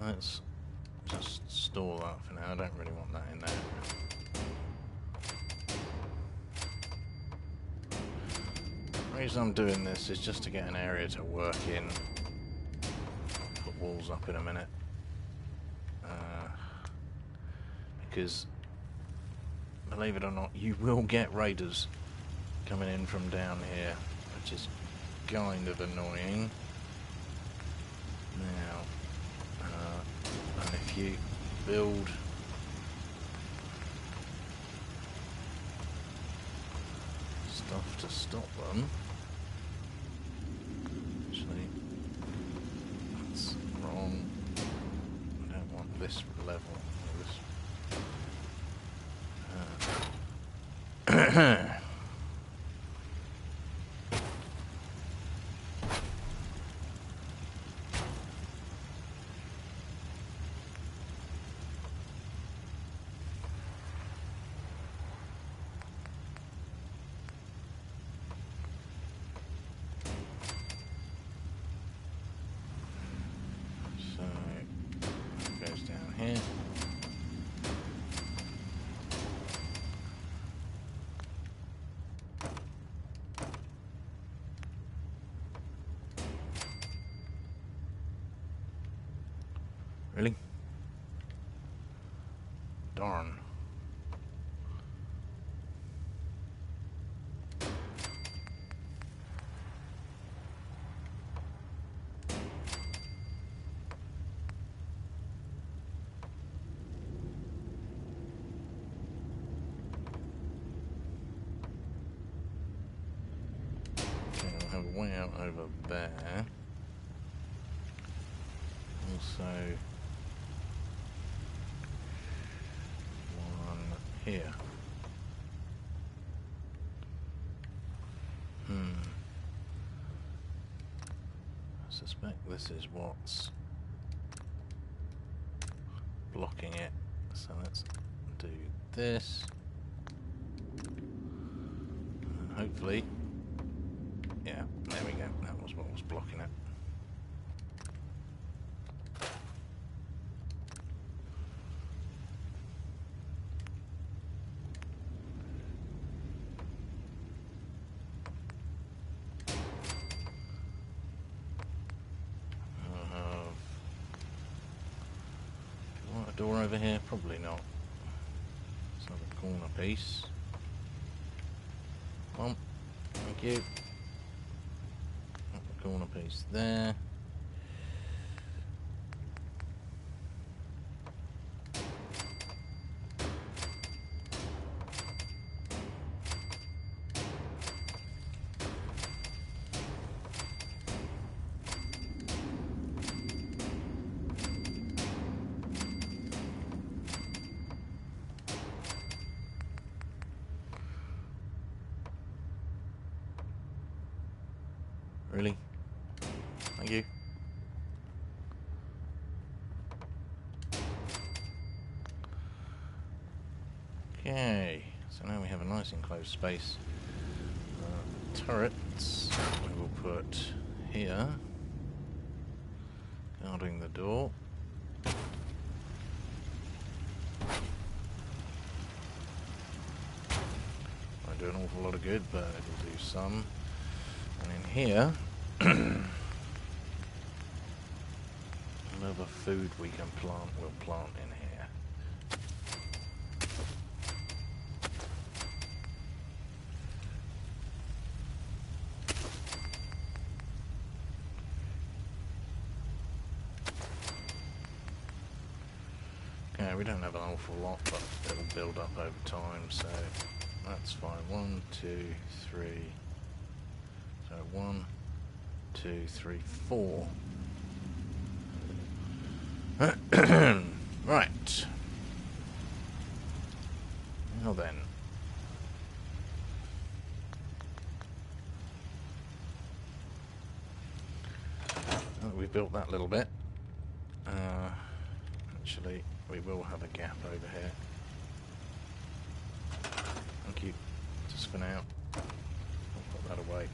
Let's just store that for now. I don't really want that in there. The reason I'm doing this is just to get an area to work in. I'll put walls up in a minute. Because, believe it or not, you will get raiders coming in from down here, which is kind of annoying. Now, Thank you. Build. Stuff to stop them. Actually, that's wrong. I don't want this level. So, it goes down here. Really? Darn. Okay, we'll have a way out over there. Also, one here. I suspect this is what's blocking it. So let's do this. And hopefully, yeah, there we go. That was what was blocking it. Door over here? Probably not. Let's have a corner piece. Come on. Thank you. Have a corner piece there. Really? Thank you. Okay, so now we have a nice enclosed space. Turrets we will put here, guarding the door. Won't do an awful lot of good, but it'll do some. And in here, whatever food we can plant, we'll plant in here. Okay, we don't have an awful lot, but it'll build up over time, so that's fine. 1, 2, 3. So 1, 2, 3, 4. Right. Now then. Now that we've built that little bit, actually we will have a gap over here. Thank you. Just for now. I'll put that away.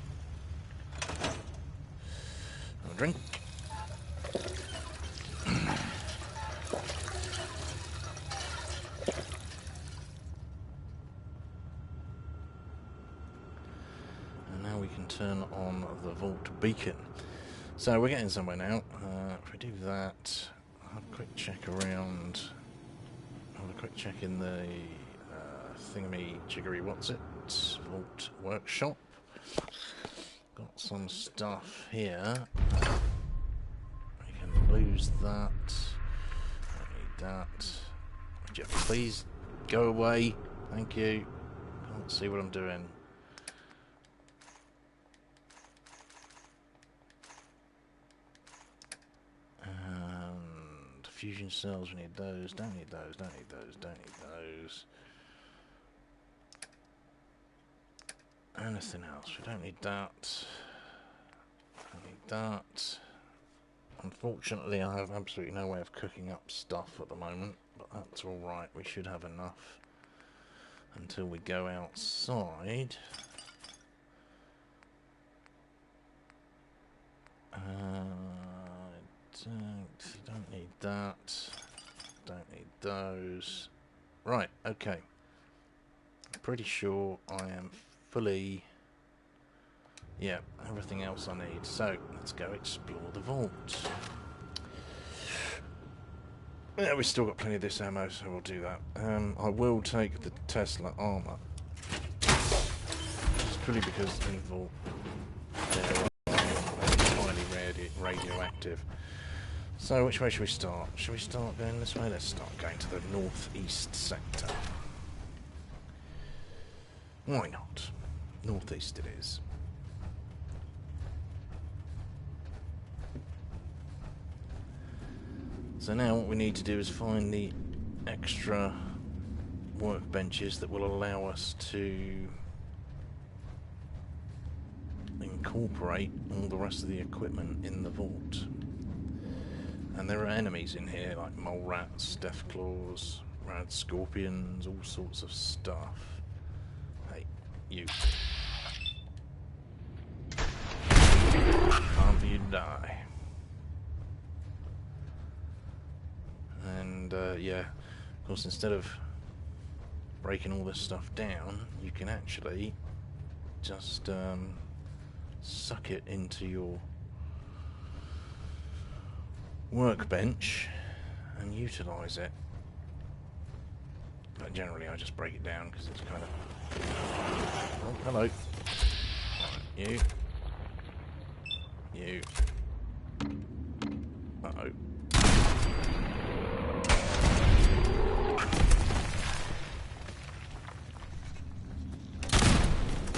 Have a drink. And now we can turn on the vault beacon. So we're getting somewhere now. If we do that, I'll have a quick check around. I'll have a quick check in the thingammy jiggery what's it vault workshop. Got some stuff here. We can lose that. Don't need that. Would you please go away? Thank you. Can't see what I'm doing. And fusion cells, we need those. Don't need those, don't need those, don't need those. Anything else? We don't need that. Don't need that. Unfortunately, I have absolutely no way of cooking up stuff at the moment, but that's alright. We should have enough until we go outside. Don't need that. Don't need those. Right, okay. I'm pretty sure I am fully... Yeah, everything else I need. So, let's go explore the vault. Yeah, we've still got plenty of this ammo, so we'll do that. I will take the Tesla armor. Just purely because in the vault they're highly radioactive. So, which way should we start? Should we start going this way? Let's start going to the northeast sector. Why not? Northeast it is. So now what we need to do is find the extra workbenches that will allow us to incorporate all the rest of the equipment in the vault. And there are enemies in here like mole rats, death claws, rad scorpions, all sorts of stuff. Hey, you. Time for you to die. And yeah, of course, instead of breaking all this stuff down, you can actually just suck it into your workbench and utilize it. But generally I just break it down because it's kind of... Oh, hello. Right, you. Uh-oh.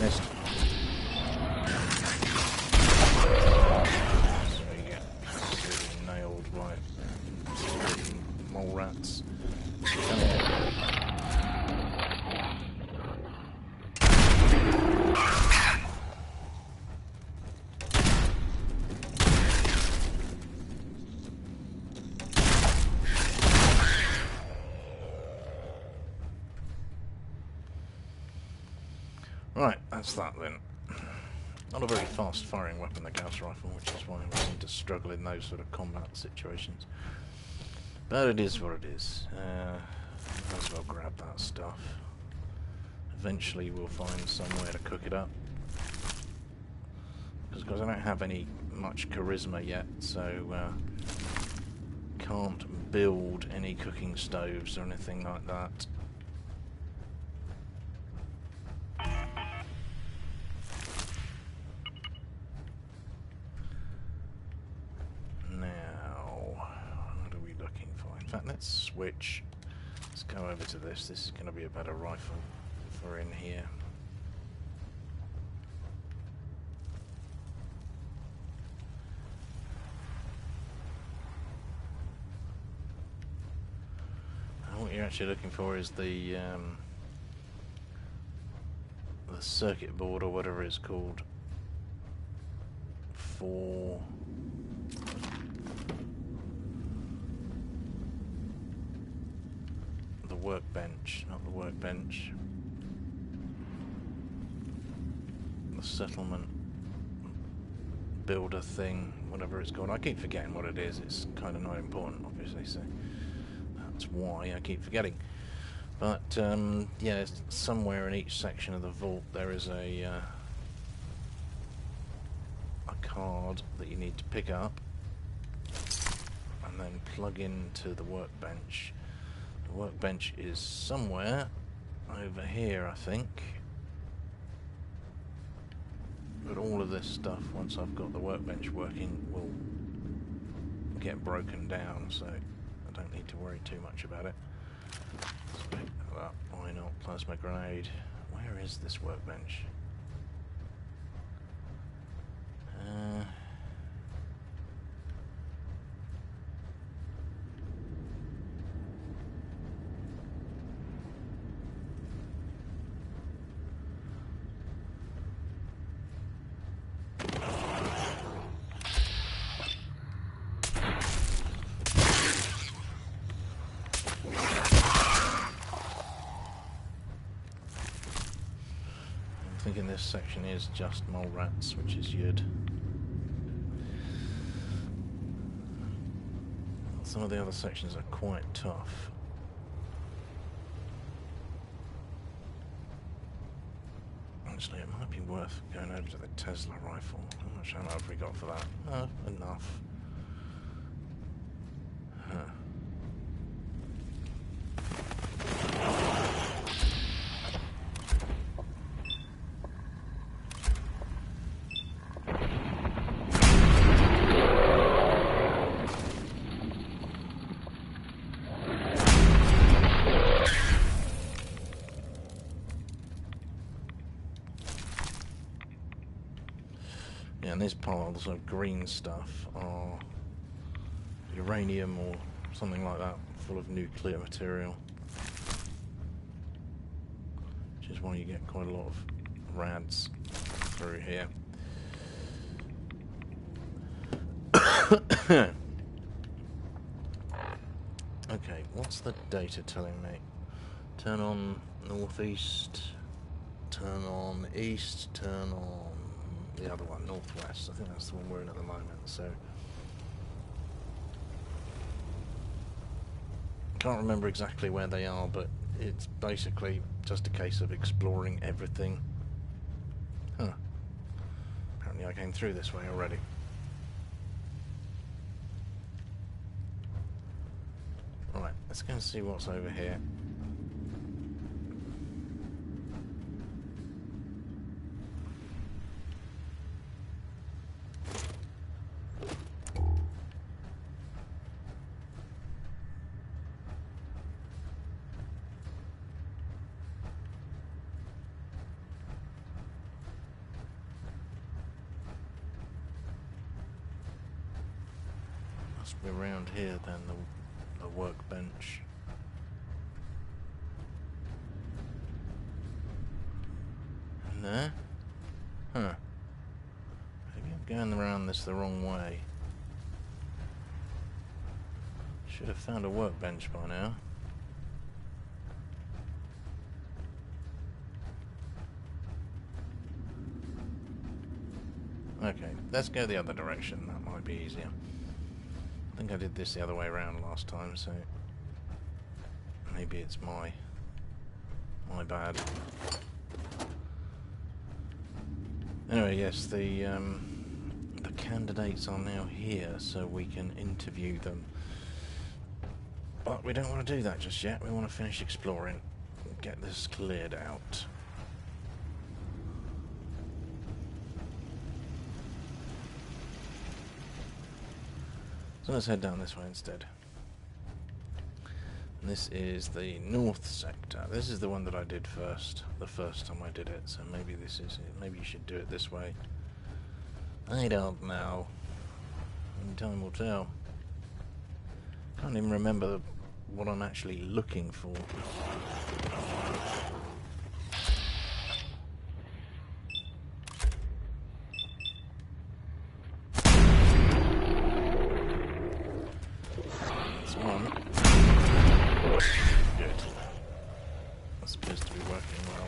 Missed. So you get absolutely nailed by mole rats. Right, that's that then. Not a very fast firing weapon, the Gauss rifle, which is why we seem to struggle in those sort of combat situations. But it is what it is. Might as well grab that stuff. Eventually we'll find somewhere to cook it up. Because I don't have much charisma yet, so can't build any cooking stoves or anything like that. Let's switch. Let's go over to this. This is going to be a better rifle if we're in here. And what you're actually looking for is the circuit board or whatever it's called for workbench, not the workbench. The settlement builder thing, whatever it's called. I keep forgetting what it is. It's kind of not important, obviously, so that's why I keep forgetting. But yeah, somewhere in each section of the vault there is a card that you need to pick up and then plug into the workbench. The workbench is somewhere over here, I think. But all of this stuff, once I've got the workbench working, will get broken down, so I don't need to worry too much about it. Let's pick that up. Why not? Plasma grenade. Where is this workbench? I'm thinking this section is just mole rats, which is good. Some of the other sections are quite tough. Actually, it might be worth going over to the Tesla rifle. How much ammo have we got for that? No, enough. Huh. Yeah, and these piles of green stuff are uranium or something like that, full of nuclear material. Which is why you get quite a lot of rads through here. Okay, what's the data telling me? Turn on northeast, turn on east, turn on the other one, northwest. I think that's the one we're in at the moment, so can't remember exactly where they are, but it's basically just a case of exploring everything. Huh. Apparently I came through this way already. Right, let's go and see what's over here. Must be around here then, the workbench. And there? Huh. Maybe I'm going around this the wrong way. Should have found a workbench by now. Okay, let's go the other direction, that might be easier. I think I did this the other way around last time, so maybe it's my bad. Anyway, yes, the candidates are now here, so we can interview them. But we don't want to do that just yet. We want to finish exploring and get this cleared out. So let's head down this way instead. And this is the north sector. This is the one that I did first, the first time I did it, so maybe this is it. Maybe you should do it this way. I don't know. Only time will tell. Can't even remember what I'm actually looking for. That's one. Good. That's supposed to be working well.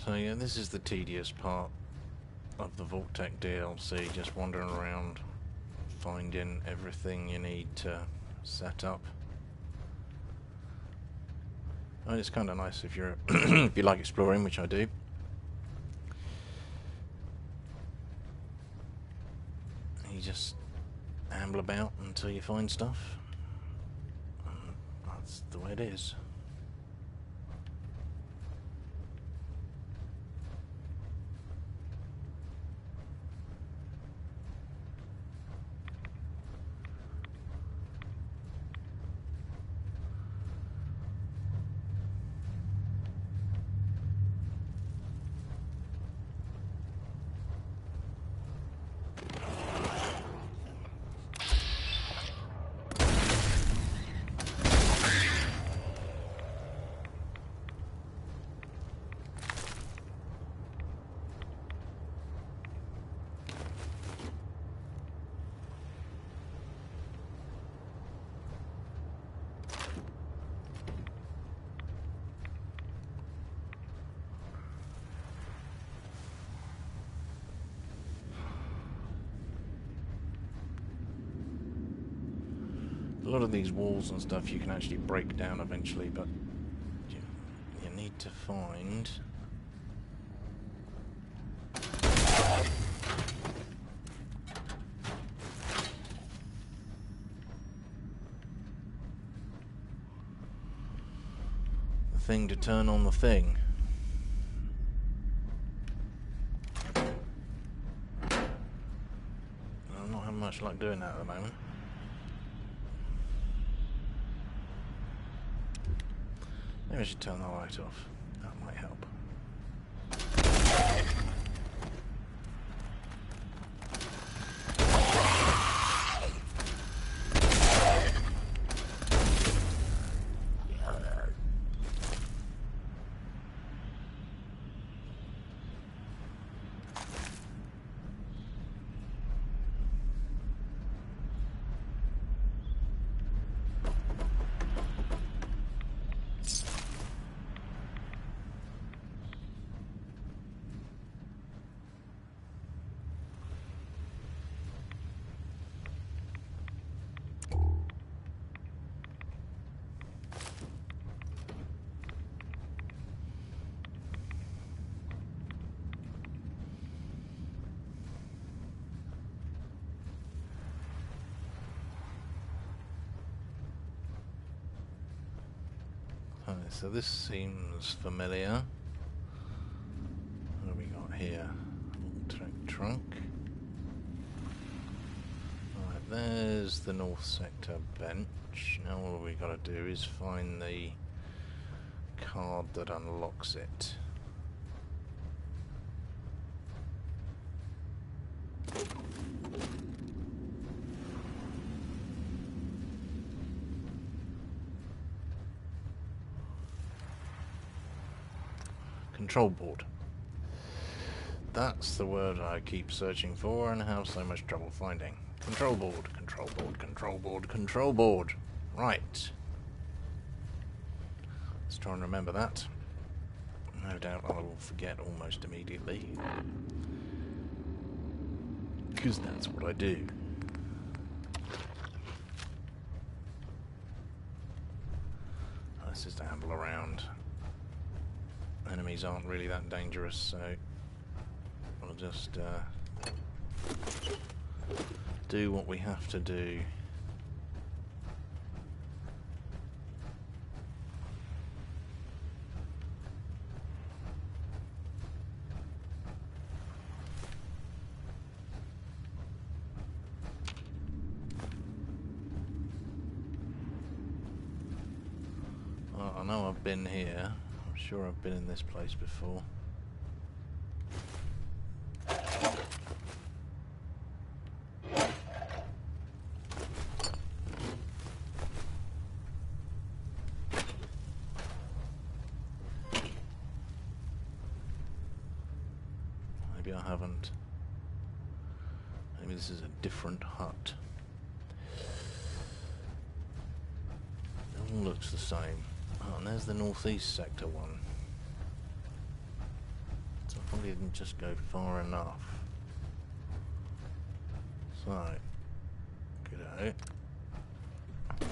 So yeah, this is the tedious part of the Vault-Tec DLC, just wandering around finding everything you need to set up. And it's kind of nice if you're if you like exploring, which I do. You just amble about until you find stuff. And that's the way it is. A lot of these walls and stuff you can actually break down eventually, but you need to find the thing to turn on the thing. I'm not having much luck doing that at the moment. Maybe I should turn the light off. That might help. So this seems familiar. What have we got here? Trunk. Alright, there's the North Sector bench. Now all we got to do is find the card that unlocks it. Control board. That's the word I keep searching for and have so much trouble finding. Control board, control board, control board, control board. Right. Let's try and remember that. No doubt I will forget almost immediately. Because that's what I do. Let's just amble around. Enemies aren't really that dangerous, so we'll just do what we have to do. Well, I know I've been here. I'm sure I've been in this place before. Maybe I haven't. Maybe this is a different hut. It all looks the same. Oh, and there's the northeast sector one. probably didn't just go far enough. So, good. We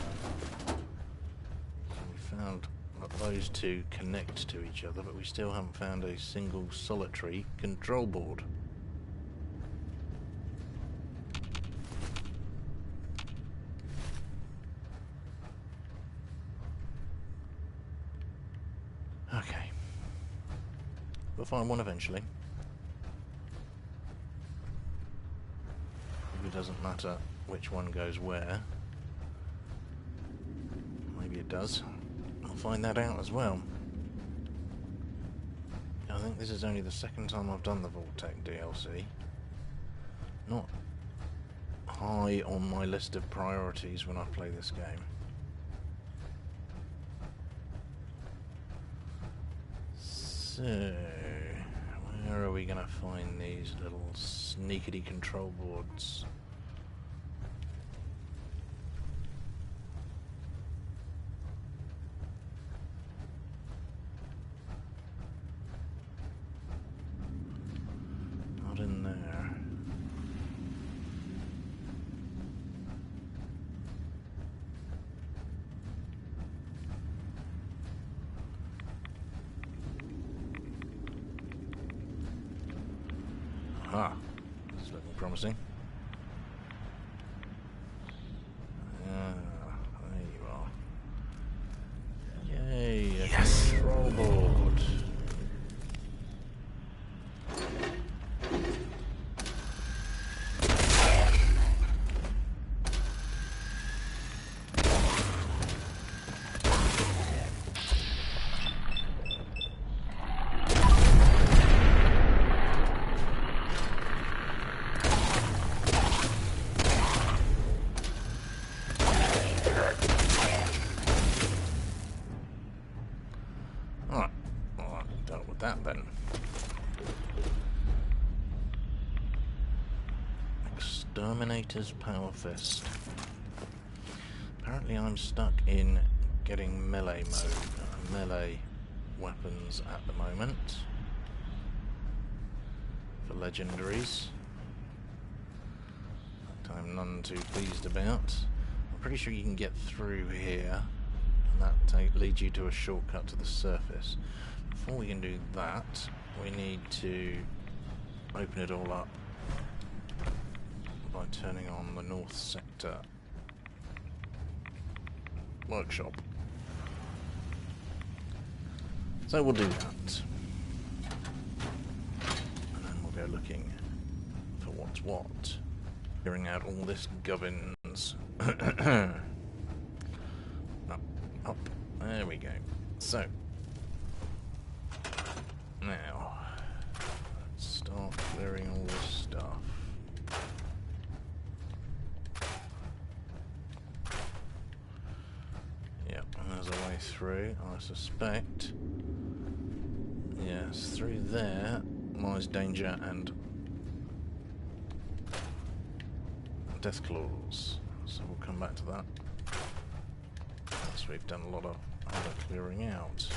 found that those two connect to each other, but we still haven't found a single solitary control board. Okay. We'll find one eventually. It doesn't matter which one goes where. Maybe it does. I'll find that out as well. I think this is only the second time I've done the Vault-Tec DLC. Not high on my list of priorities when I play this game. So, where are we going to find these little sneakity control boards? Not in there. Ah, this is looking promising. Ah, there you are. Yay, a control board. That then. Exterminator's Power Fist. Apparently I'm stuck in getting melee mode, melee weapons at the moment for legendaries. That I'm none too pleased about. I'm pretty sure you can get through here and that leads you to a shortcut to the surface. Before we can do that, we need to open it all up by turning on the North Sector workshop. So we'll do that. And then we'll go looking for what's what. Clearing out all this gubbins. Up. There we go. So, now, let's start clearing all this stuff. Yep, and there's a way through, I suspect. Yes, through there lies danger and death claws. So we'll come back to that once we've done a lot of other clearing out.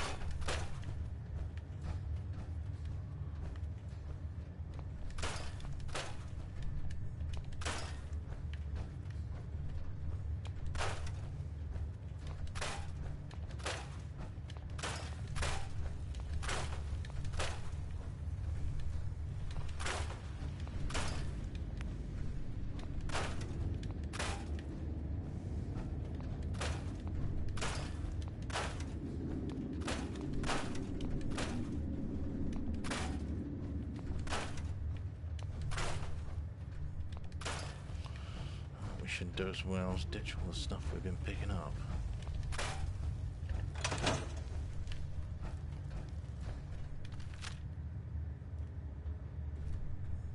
Should do as well as ditch all the stuff we've been picking up.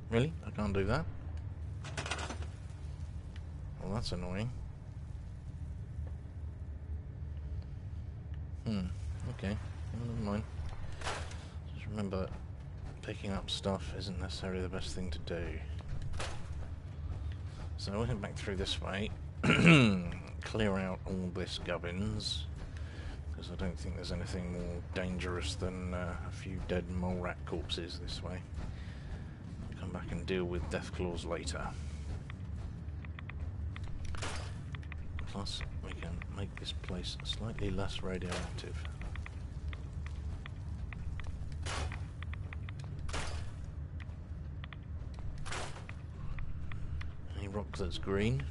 Really? I can't do that? Well, that's annoying. Okay. Never mind. Just remember that picking up stuff isn't necessarily the best thing to do. So we'll head back through this way, clear out all this gubbins, because I don't think there's anything more dangerous than a few dead mole rat corpses this way. I'll come back and deal with deathclaws later. Plus, we can make this place slightly less radioactive. Any rock that's green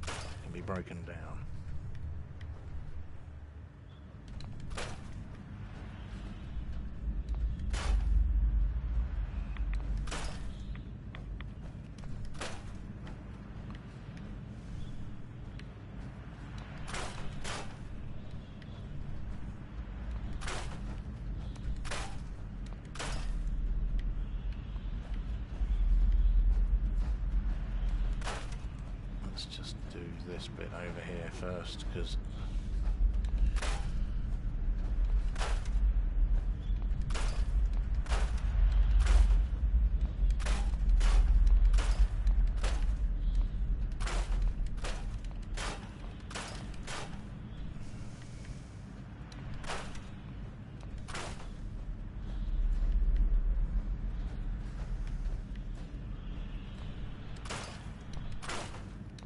can be broken down. Let's just do this bit over here first, because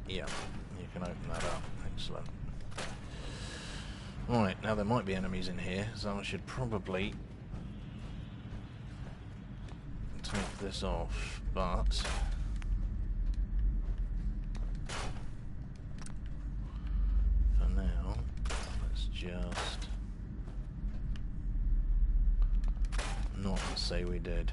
yeah, you can open that up. Excellent. Right, now there might be enemies in here, so I should probably take this off, but for now, let's just not say we did.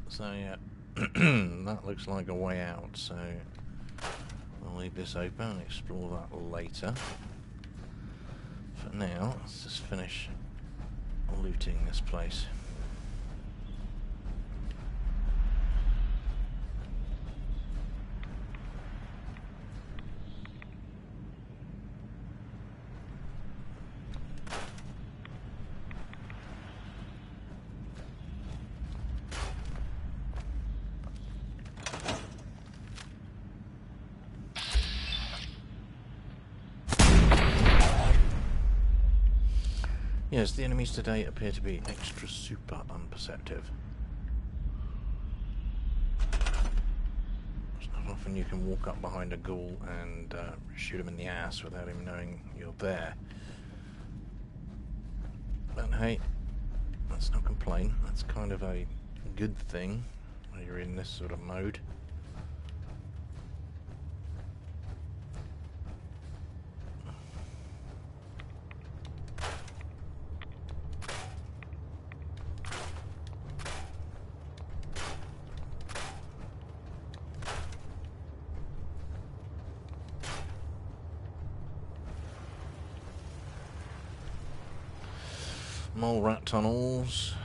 So yeah, that looks like a way out, so I'll leave this open and explore that later. For now, let's just finish looting this place. Yes, the enemies today appear to be extra super unperceptive. It's not often you can walk up behind a ghoul and shoot him in the ass without him knowing you're there. But hey, let's not complain. That's kind of a good thing when you're in this sort of mode. Mole rat tunnels,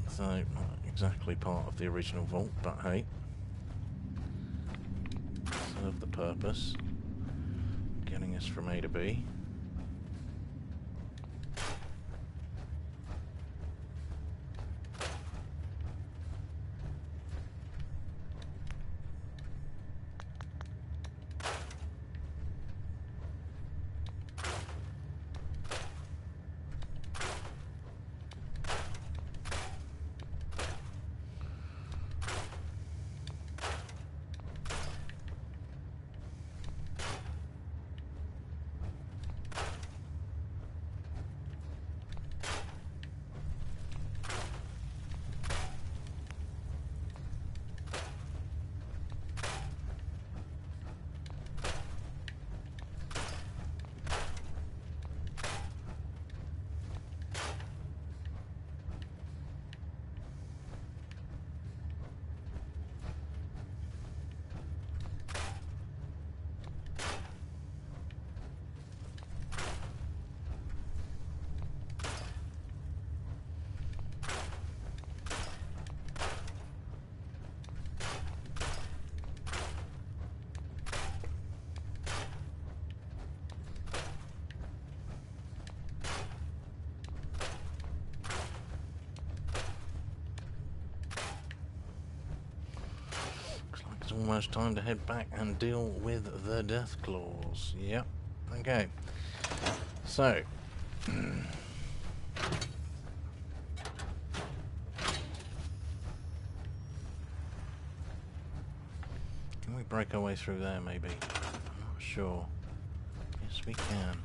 so not exactly part of the original vault, but hey. serve the purpose, getting us from A to B. It's almost time to head back and deal with the death claws. Yep. Okay. So. Can we break our way through there, maybe? I'm not sure. Yes, we can.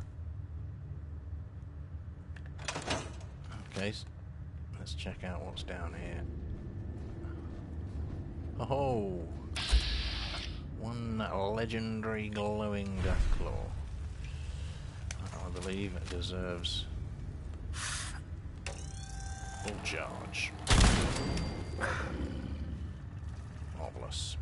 Okay. Let's check out what's down here. Oh! One legendary glowing deathclaw. I believe it deserves full charge. Marvelous.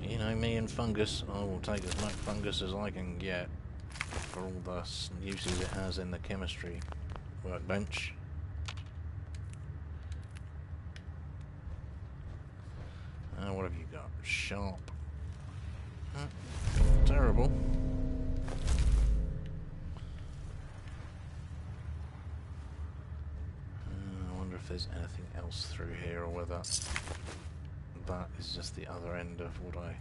You know, me and fungus, I will take as much fungus as I can get for all the uses it has in the chemistry workbench. What have you got? Sharp. Terrible. I wonder if there's anything else through here, or whether that is just the other end of what I...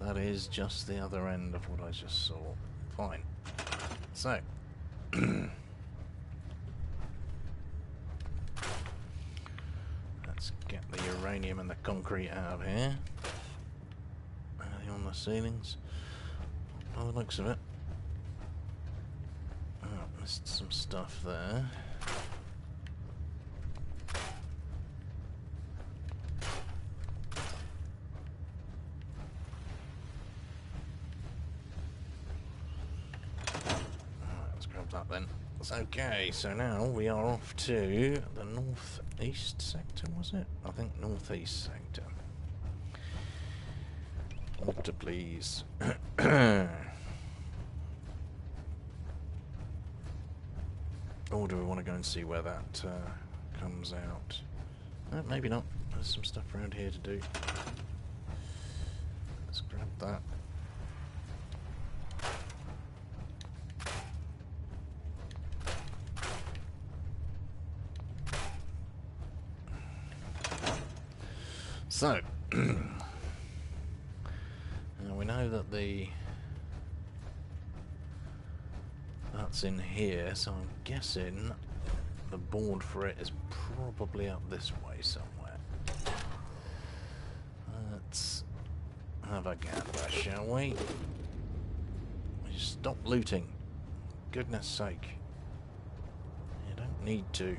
That is just the other end of what I just saw. Fine. So. Let's get the uranium and the concrete out of here. Anything on the ceilings? By the looks of it. Oh, missed some stuff there. Okay, so now we are off to the northeast sector, was it? I think northeast sector. Water, please. Or do we want to go and see where that comes out? No, maybe not. There's some stuff around here to do. Let's grab that. So, now we know that that's in here, so I'm guessing the board for it is probably up this way somewhere. Let's have a gander, shall we? Stop looting. Goodness sake. You don't need to.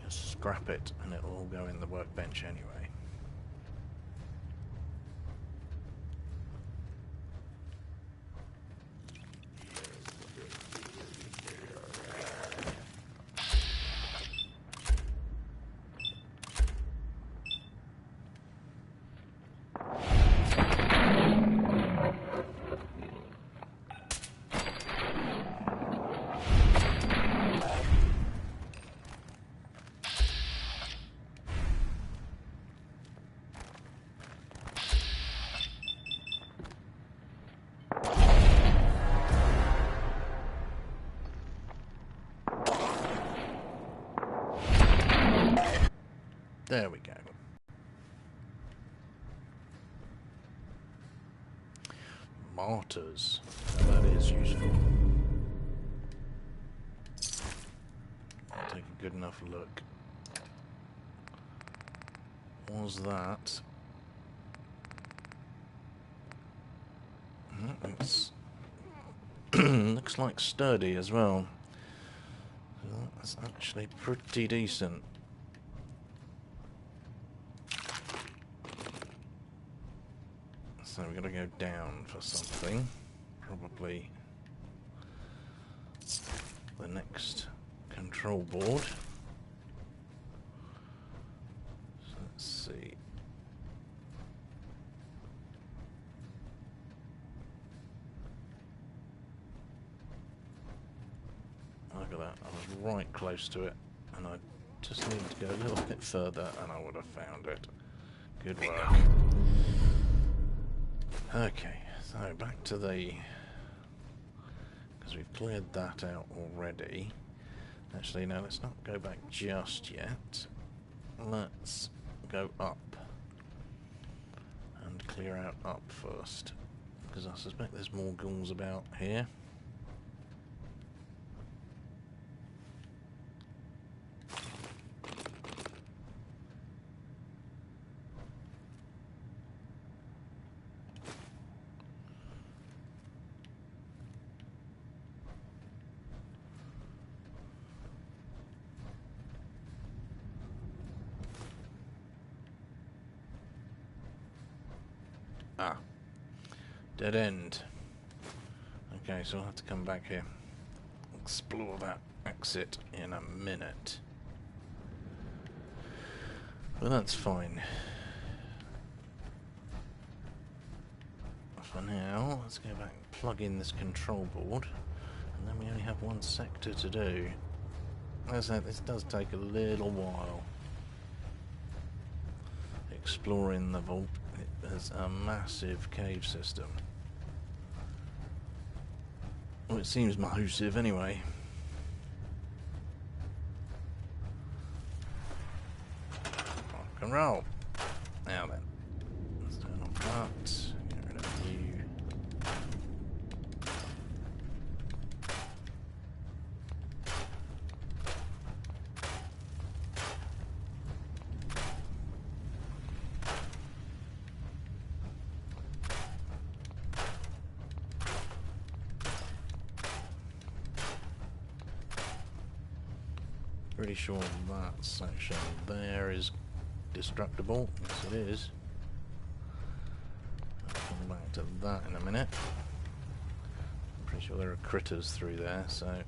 Scrap it and it'll all go in the workbench anyway. There we go. Martyrs. Now that is useful. I'll take a good enough look. Was that? It's looks like sturdy as well. That's actually pretty decent. So we're going to go down for something. Probably the next control board. So let's see. Look at that. I was right close to it, and I just needed to go a little bit further and I would have found it. Good work. Okay, so back to the... because we've cleared that out already. Actually, no, let's not go back just yet. Let's go up. And clear out up first. Because I suspect there's more ghouls about here. Ah, dead end. Okay, so I'll have to come back here. Explore that exit in a minute. But that's fine. For now, let's go back and plug in this control board. And then we only have one sector to do. As I said, this does take a little while. Exploring the vault. There's a massive cave system. Well, it seems massive anyway. Rock and roll. Now then, let's turn off that. Get rid of you. Pretty sure that section there is destructible. Yes, it is. I'll come back to that in a minute. I'm pretty sure there are critters through there, so...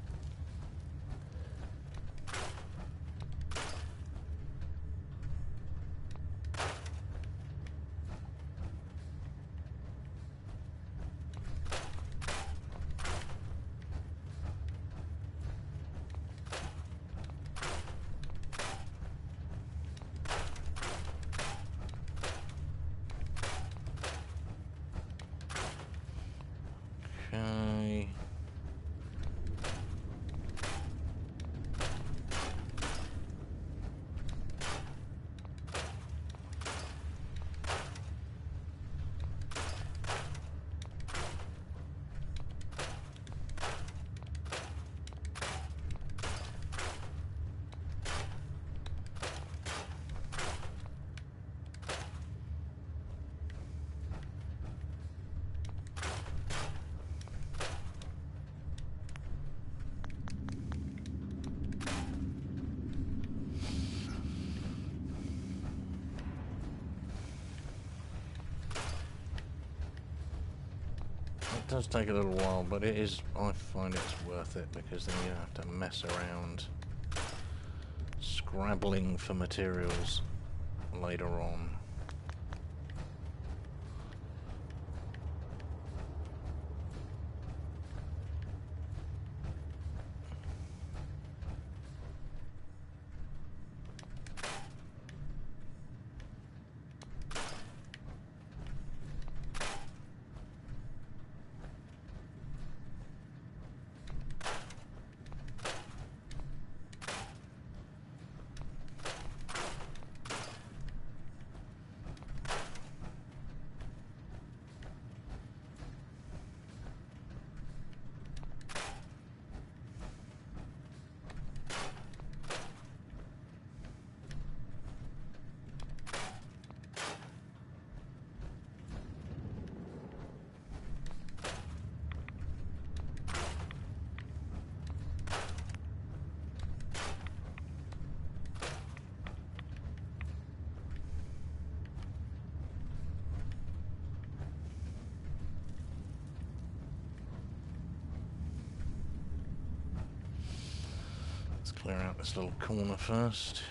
Okay. It does take a little while, but it is, I find it's worth it, because then you don't have to mess around scrabbling for materials later on. Clear out this little corner first.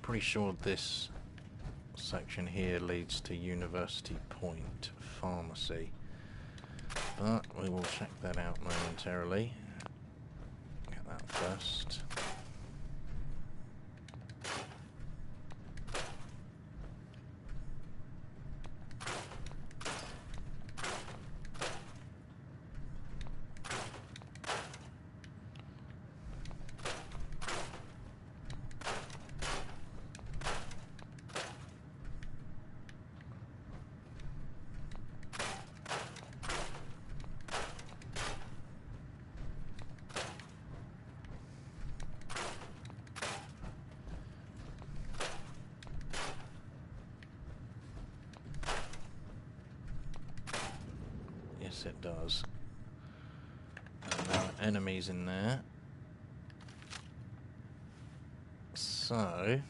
Pretty sure this section here leads to University Point Pharmacy, but we will check that out momentarily. Get that first. Yes, it does. And there are enemies in there. So,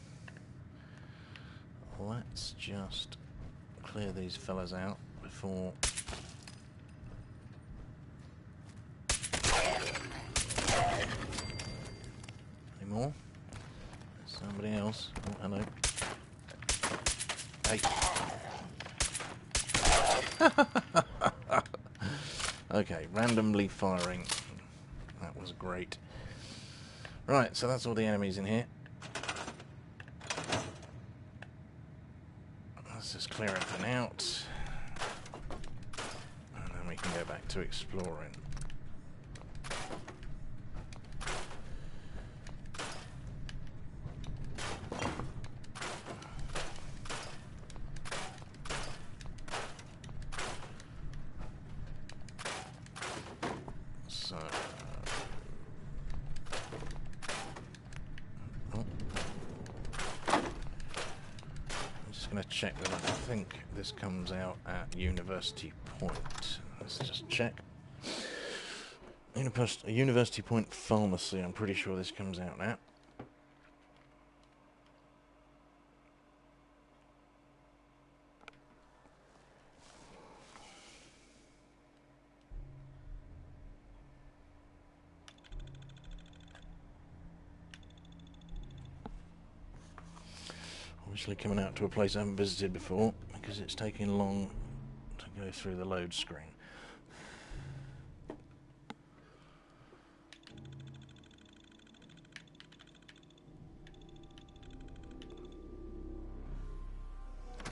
let's just clear these fellas out before... Any more? Somebody else. Oh, hello. Hey. Okay, randomly firing. That was great. Right, so that's all the enemies in here. Let's just clear everything out. And then we can go back to exploring. So... oh. I'm just going to check that I think this comes out at University Point. Let's just check. University Point Pharmacy, I'm pretty sure this comes out at. Obviously coming out to a place I haven't visited before because it's taking long to go through the load screen.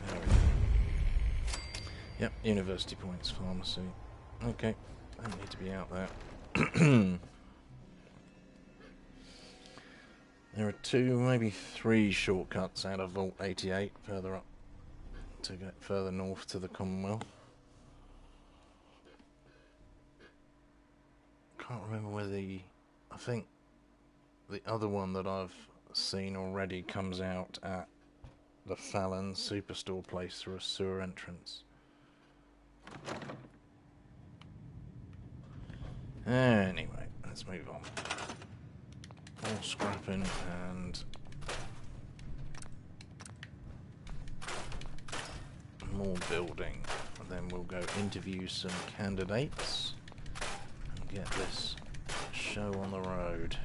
There we go. Yep, University Point's Pharmacy. Okay, I don't need to be out there. There are 2, maybe 3 shortcuts out of Vault 88 further up to get further north to the Commonwealth. Can't remember where I think the other one that I've seen already comes out at the Fallon Superstore place through a sewer entrance. Anyway, let's move on. More scrapping and more building, and then we'll go interview some candidates and get this show on the road.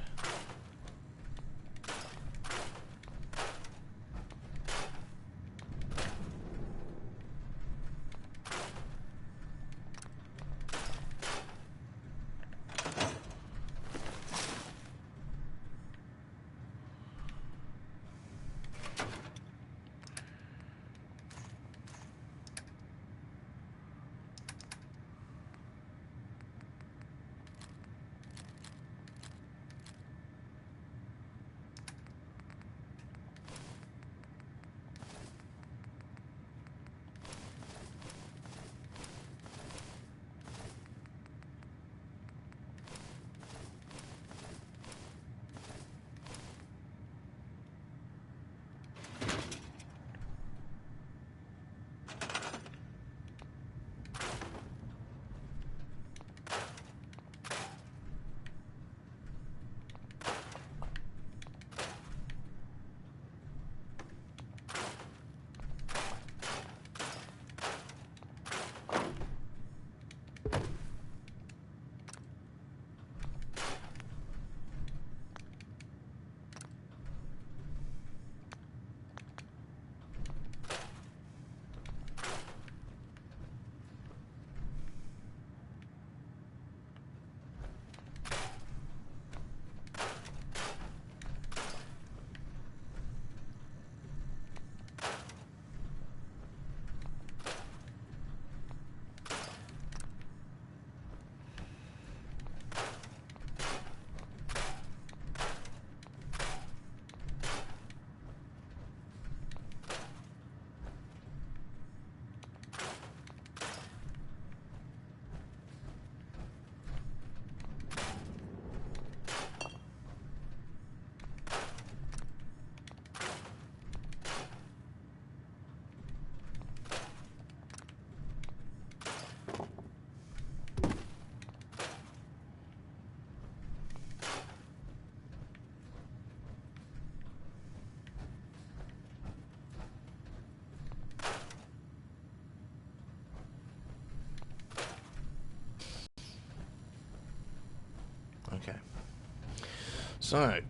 So,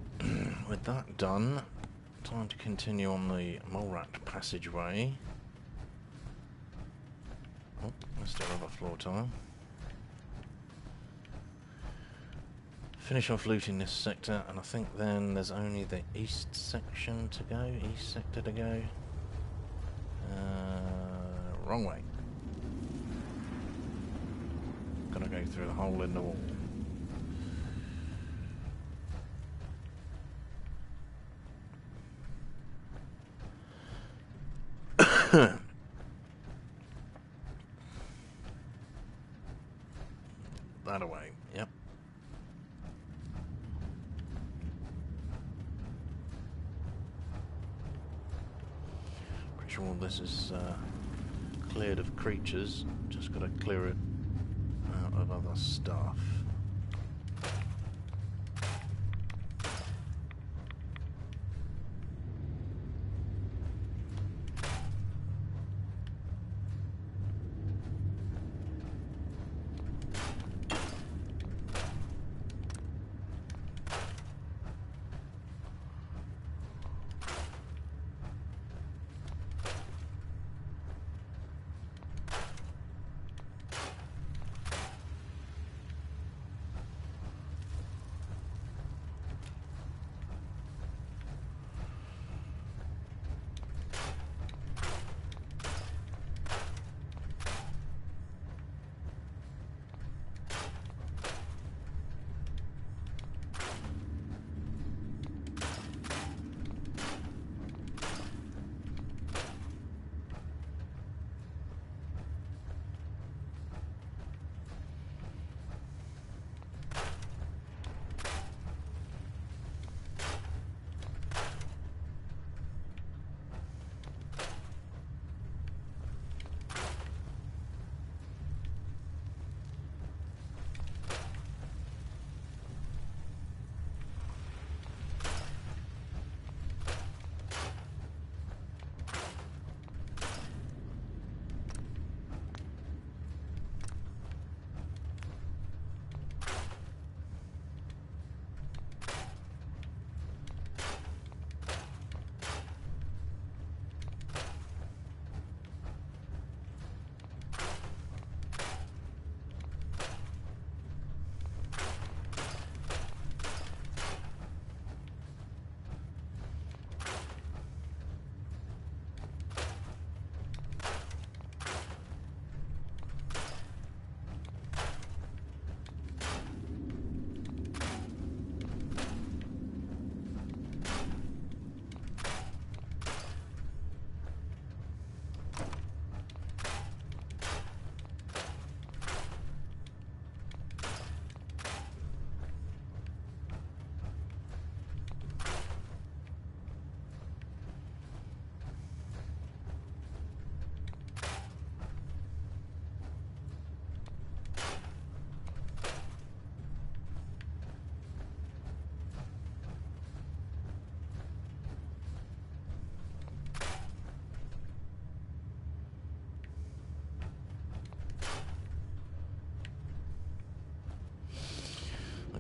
with that done, time to continue on the mole rat passageway. Oh, let's do another floor time. Finish off looting this sector, and I think then there's only the east section to go, east sector to go. Wrong way. Gonna go through the hole in the wall. That away, yep. Pretty sure all this is cleared of creatures, just gotta clear it out of other stuff.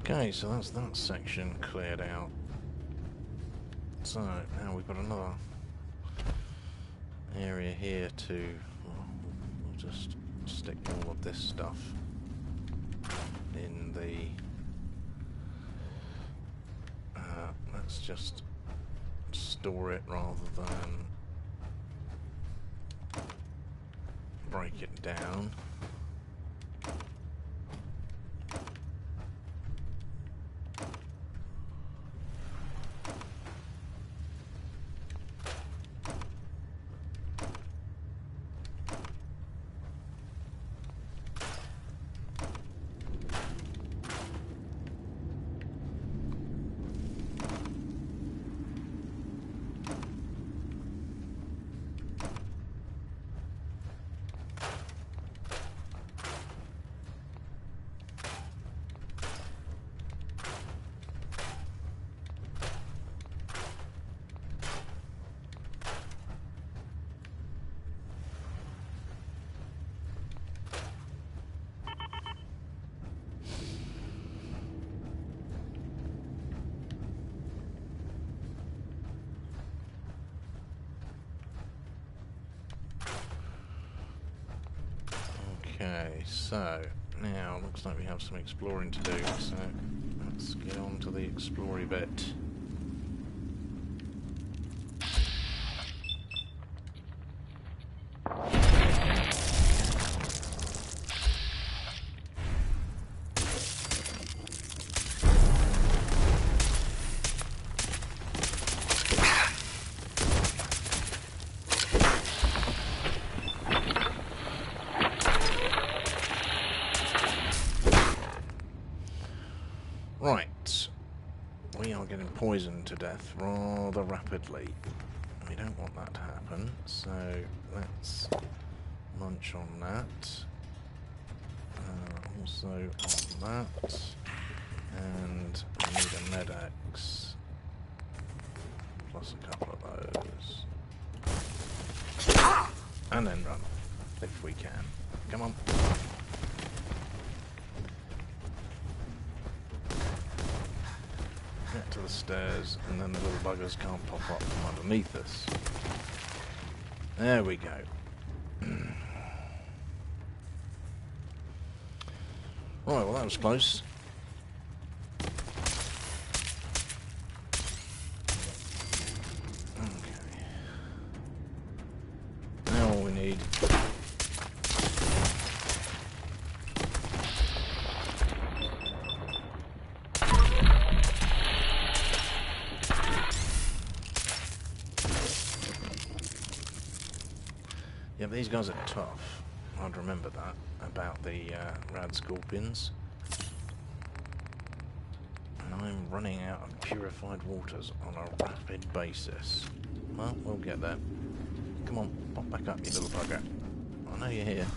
Okay, so that's that section cleared out. So now we've got another area here to, well, we'll just stick all of this stuff in the, let's just store it rather than break it down. Okay, so now looks like we have some exploring to do, so let's get on to the exploring bit. Right, we are getting poisoned to death rather rapidly. We don't want that to happen, so let's munch on that. Also on that. And we need a med-X. Plus a couple of those. And then run, if we can. Come on. Get to the stairs, and then the little buggers can't pop up from underneath us. There we go. Right, well that was close. Okay. Now all we need... Yeah, these guys are tough. I'd remember that about the rad scorpions. And I'm running out of purified waters on a rapid basis. Well, we'll get there. Come on, pop back up, you little bugger. I know you're here.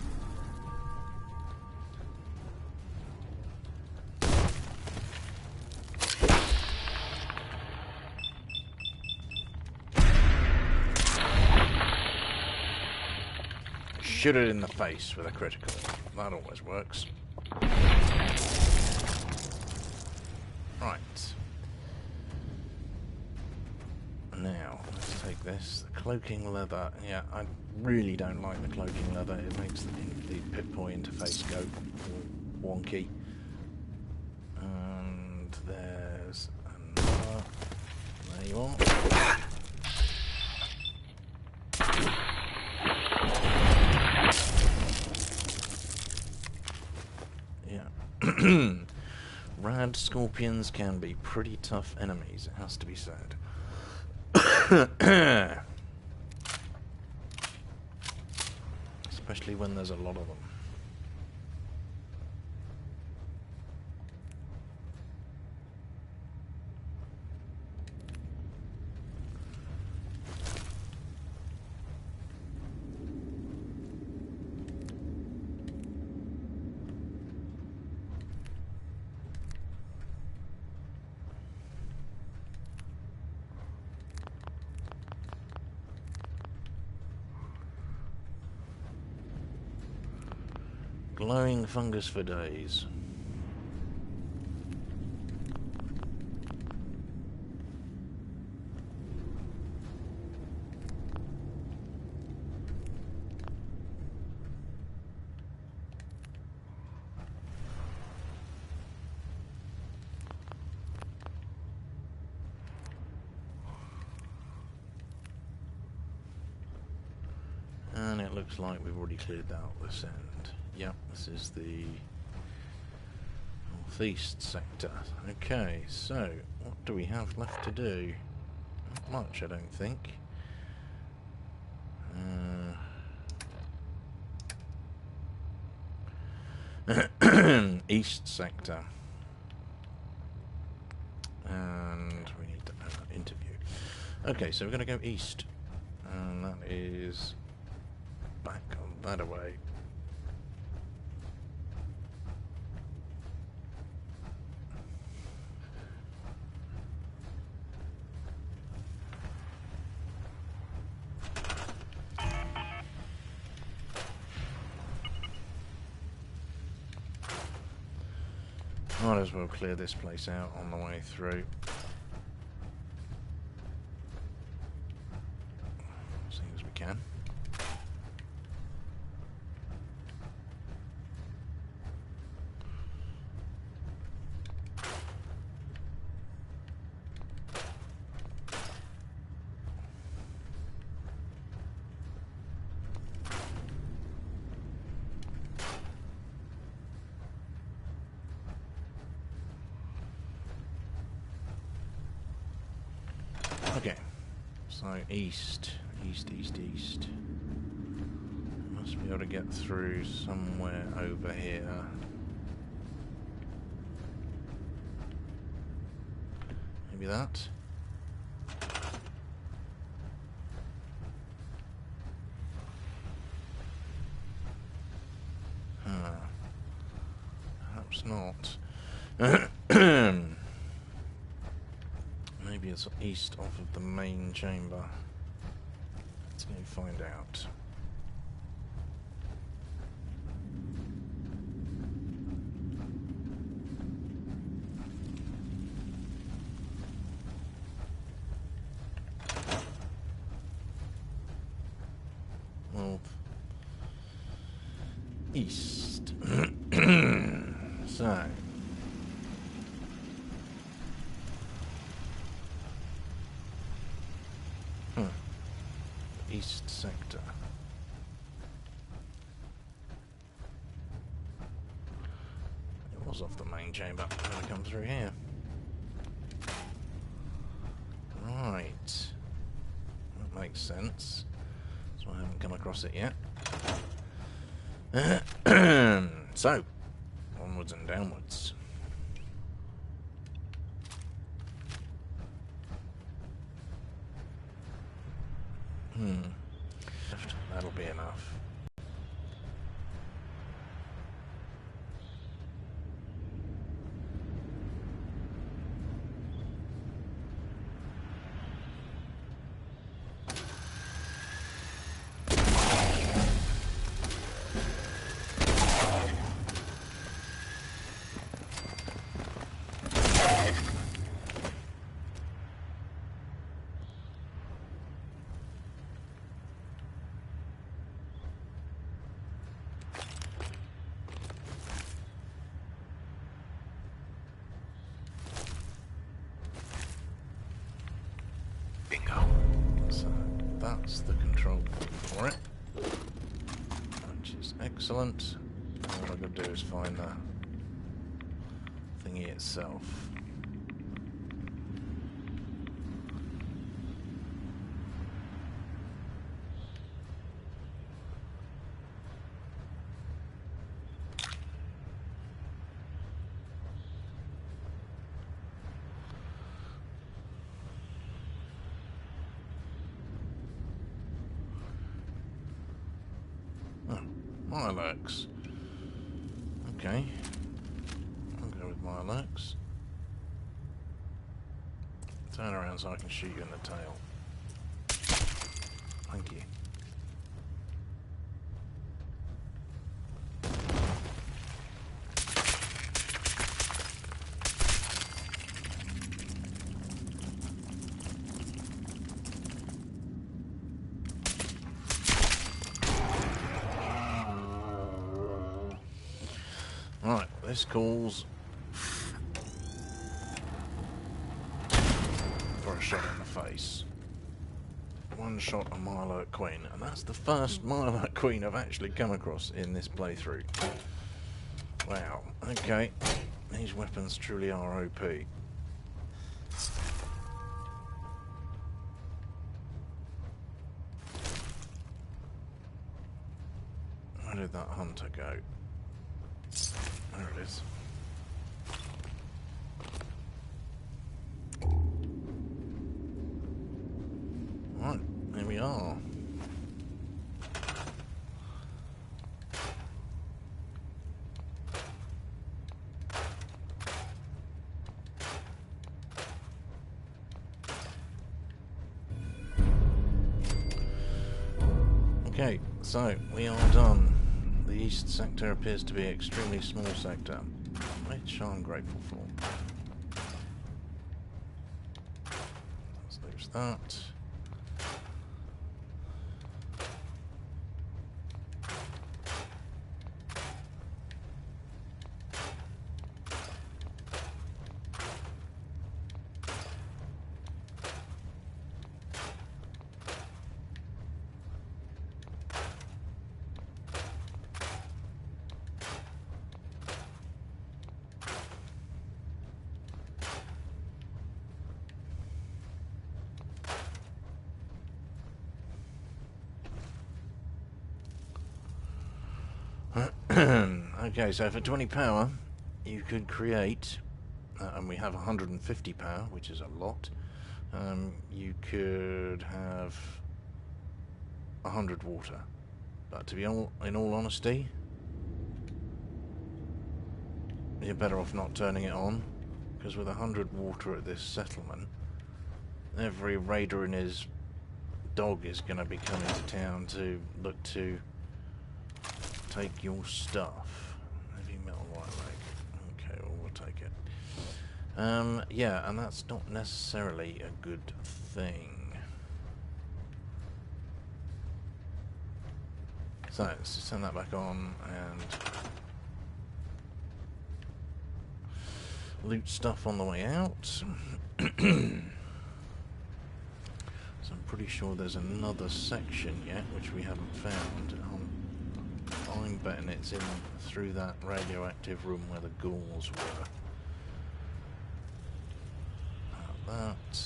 Shoot it in the face with a critical. That always works. Right. Now, let's take this. The cloaking leather. Yeah, I really don't like the cloaking leather. It makes the Pip-Boy interface go wonky. And there's another. There you are. Rad scorpions can be pretty tough enemies, it has to be said. Especially when there's a lot of them. Glowing fungus for days. And it looks like we've already cleared out this end. Yep, this is the northeast sector. Okay, so what do we have left to do? Not much, I don't think. East sector. And we need to interview. Okay, so we're going to go east. And that is back on that away. Might as well clear this place out on the way through. As soon as we can. So east. Must be able to get through somewhere over here. Maybe that? Perhaps not. Maybe it's east off of the main chamber. Let's go find out. Well, east. So. East sector. It was off the main chamber. I'm gonna come through here. Right. That makes sense. So I haven't come across it yet. So, onwards and downwards. That'll be enough. So that's the control for it, which is excellent. All I've got to do is find the thingy itself. Mirelurks. Okay. I'll go with Mirelurks. Turn around so I can shoot you in the tail. Thank you. Right, this calls for a shot in the face. One shot a Mirelurk Queen, and that's the first Mirelurk Queen I've actually come across in this playthrough. Wow, okay. These weapons truly are OP. Where did that hunter go? There it is. Right, here we are. Okay, so we are done. The east sector appears to be an extremely small sector, which I'm grateful for. Let's lose that. Okay, so for 20 power, you could create, and we have 150 power, which is a lot. You could have 100 water. But to be in all honesty, you're better off not turning it on, because with 100 water at this settlement, every raider and his dog is going to be coming to town to look to take your stuff. Heavy metal white leg. Okay, well, we'll take it. Yeah, and that's not necessarily a good thing. So let's just turn that back on and loot stuff on the way out. So I'm pretty sure there's another section yet which we haven't found. I'm betting it's in through that radioactive room where the ghouls were. That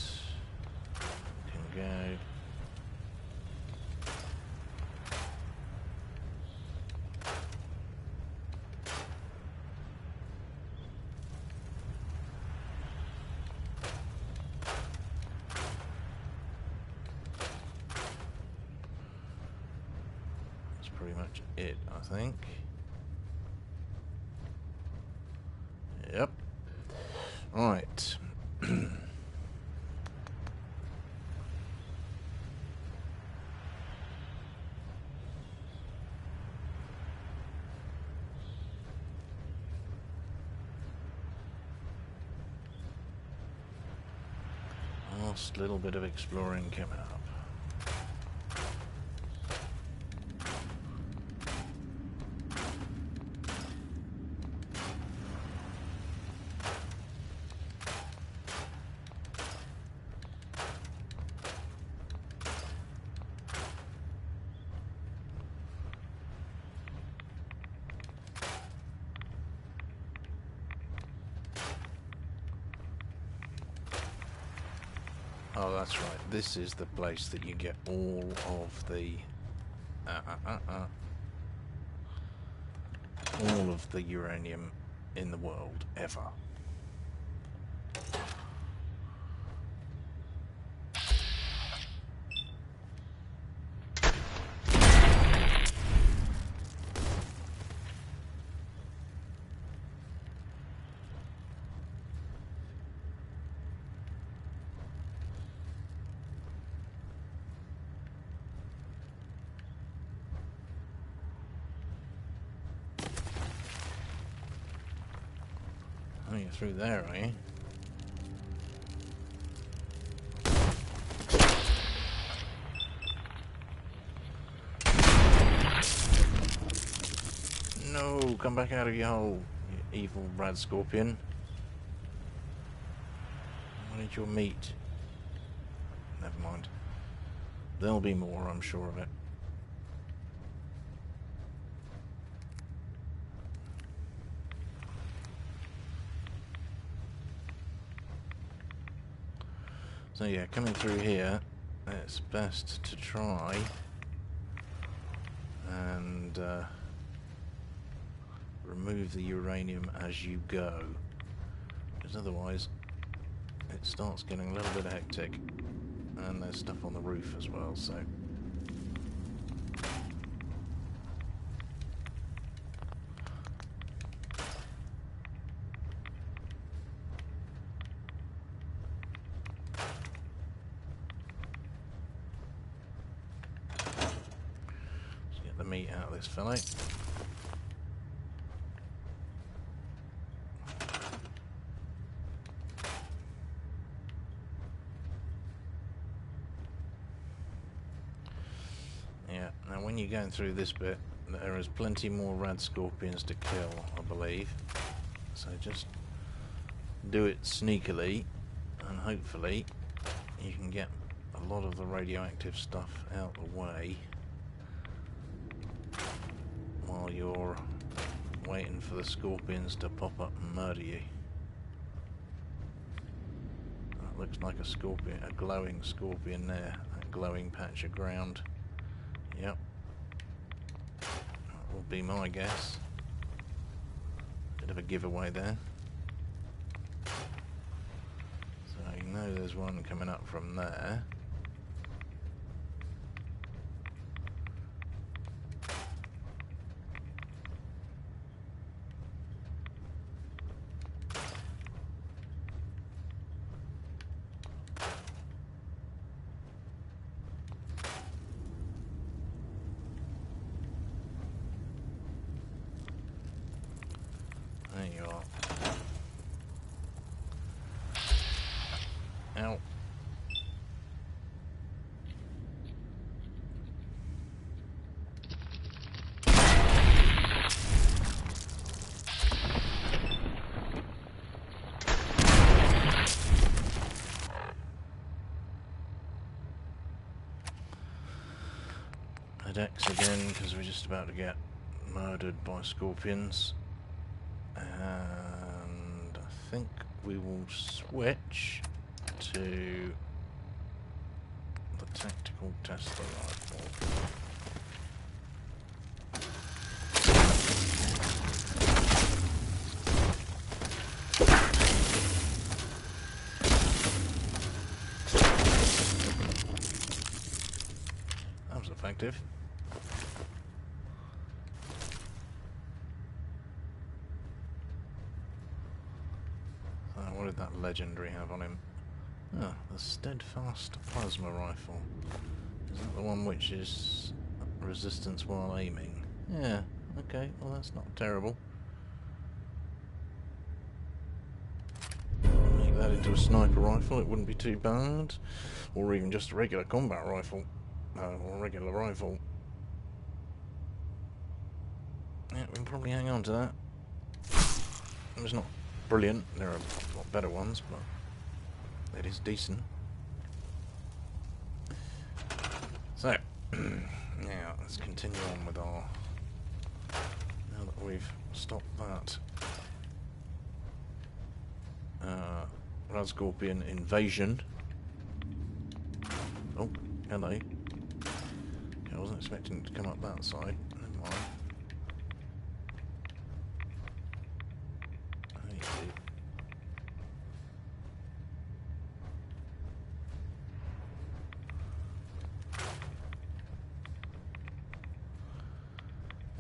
can go. Pretty much it, I think. Yep. Right. Last little bit of exploring coming up. Oh, that's right. This is the place that you get all of the all of the uranium in the world ever. Oh, you're through there, are you? No, come back out of your hole, you evil rad scorpion. I need your meat. Never mind. There'll be more, I'm sure of it. So yeah, coming through here, it's best to try and remove the uranium as you go, because otherwise it starts getting a little bit hectic, and there's stuff on the roof as well, so let's get the meat out of this fillet. Yeah, now when you're going through this bit, there is plenty more rad scorpions to kill, I believe. So just do it sneakily, and hopefully you can get a lot of the radioactive stuff out of the way while you're waiting for the scorpions to pop up and murder you. That looks like a scorpion, a glowing scorpion there, a glowing patch of ground. Yep. That will be my guess. Bit of a giveaway there. So you know there's one coming up from there. There you are. Ow. Head X again, because we're just about to get murdered by scorpions. And I think we will switch to the tactical Tesla rifle. That was effective. What did that legendary have on him? Oh, the steadfast plasma rifle. Is that the one which is resistance while aiming? Yeah, okay, well that's not terrible. Make that into a sniper rifle, it wouldn't be too bad. Or even just a regular combat rifle. Or a regular rifle. Yeah, we can probably hang on to that. It was not brilliant, there are a lot better ones, but it is decent. So, now let's continue on with our... Now that we've stopped that Rascorpion invasion. Oh, hello. Okay, I wasn't expecting it to come up that side. Never mind.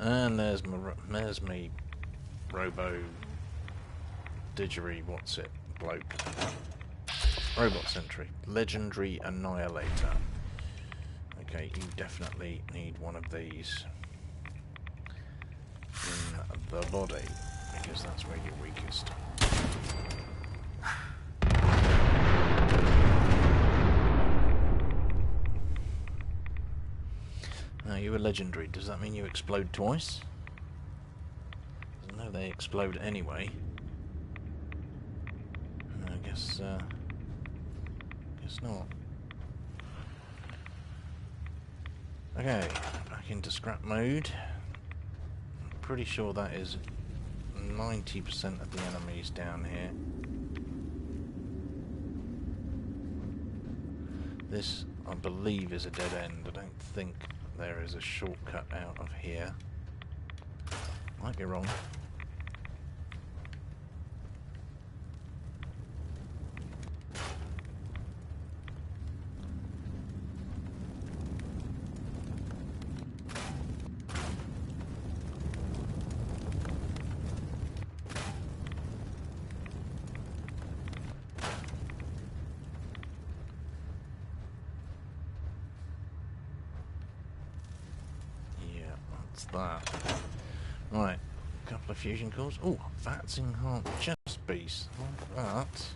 And there's me robo didgery, what's it, bloke. Robot sentry, legendary annihilator. Okay, you definitely need one of these in the body, because that's where you're weakest. Now, you were legendary. Does that mean you explode twice? No, they explode anyway. I guess not. Okay, back into scrap mode. I'm pretty sure that is 90% of the enemies down here. This, I believe, is a dead end. I don't think there is a shortcut out of here. Might be wrong. That. Right, a couple of fusion cores. Oh, that's enhanced chest piece. Like that.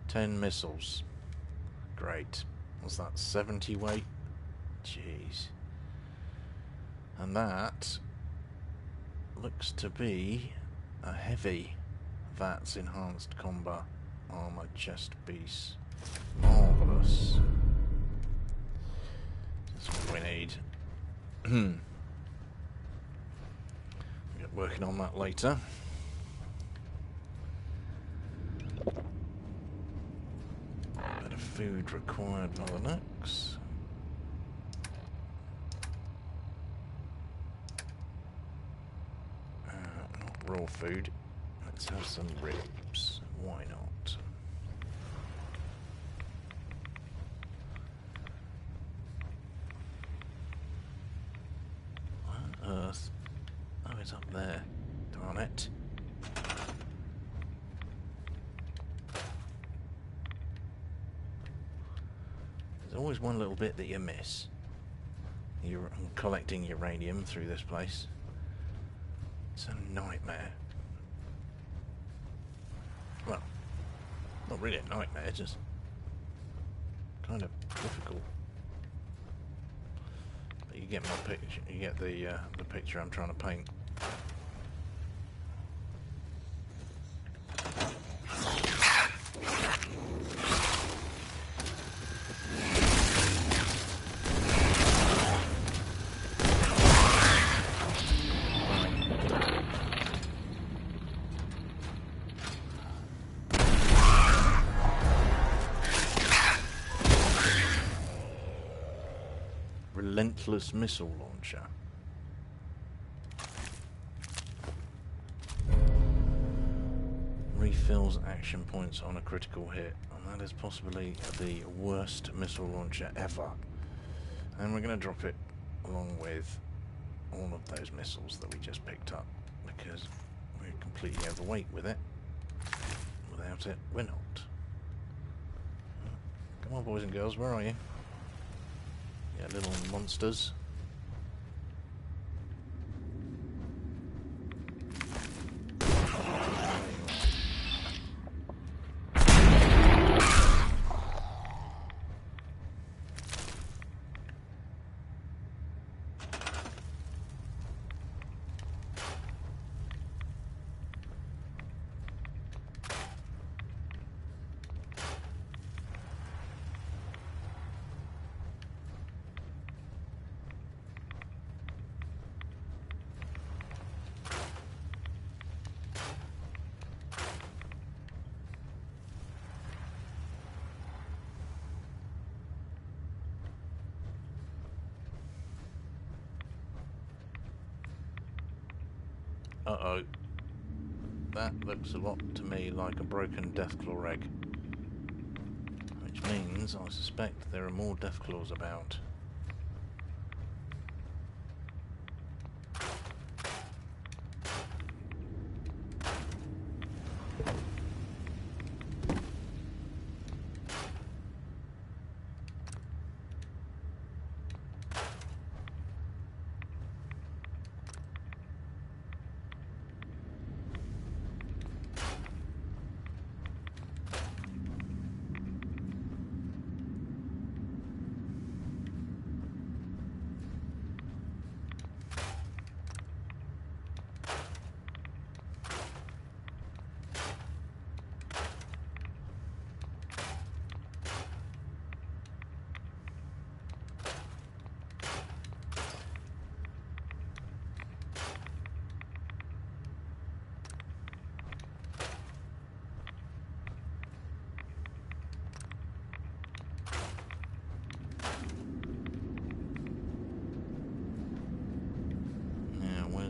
10 missiles. Great. What's that, 70 weight? Jeez. And that looks to be a heavy VATS enhanced combat armor chest piece. Marvellous. That's what we need. Get working on that later. Bit of food required by the looks. Not raw raw food. Let's have some ribs. Why not? What on earth? Oh, it's up there. Darn it. There's always one little bit that you miss. You're collecting uranium through this place. It's a nightmare. Well, not really a nightmare, just kind of difficult. But you get my picture. You get the picture I'm trying to paint. Relentless missile launcher. Refills action points on a critical hit, and that is possibly the worst missile launcher ever. And we're going to drop it along with all of those missiles that we just picked up, because we're completely overweight with it. Without it, we're not. Come on, boys and girls, where are you? Yeah, little monsters. Uh-oh. That looks a lot to me like a broken Deathclaw egg. Which means I suspect there are more Deathclaws about.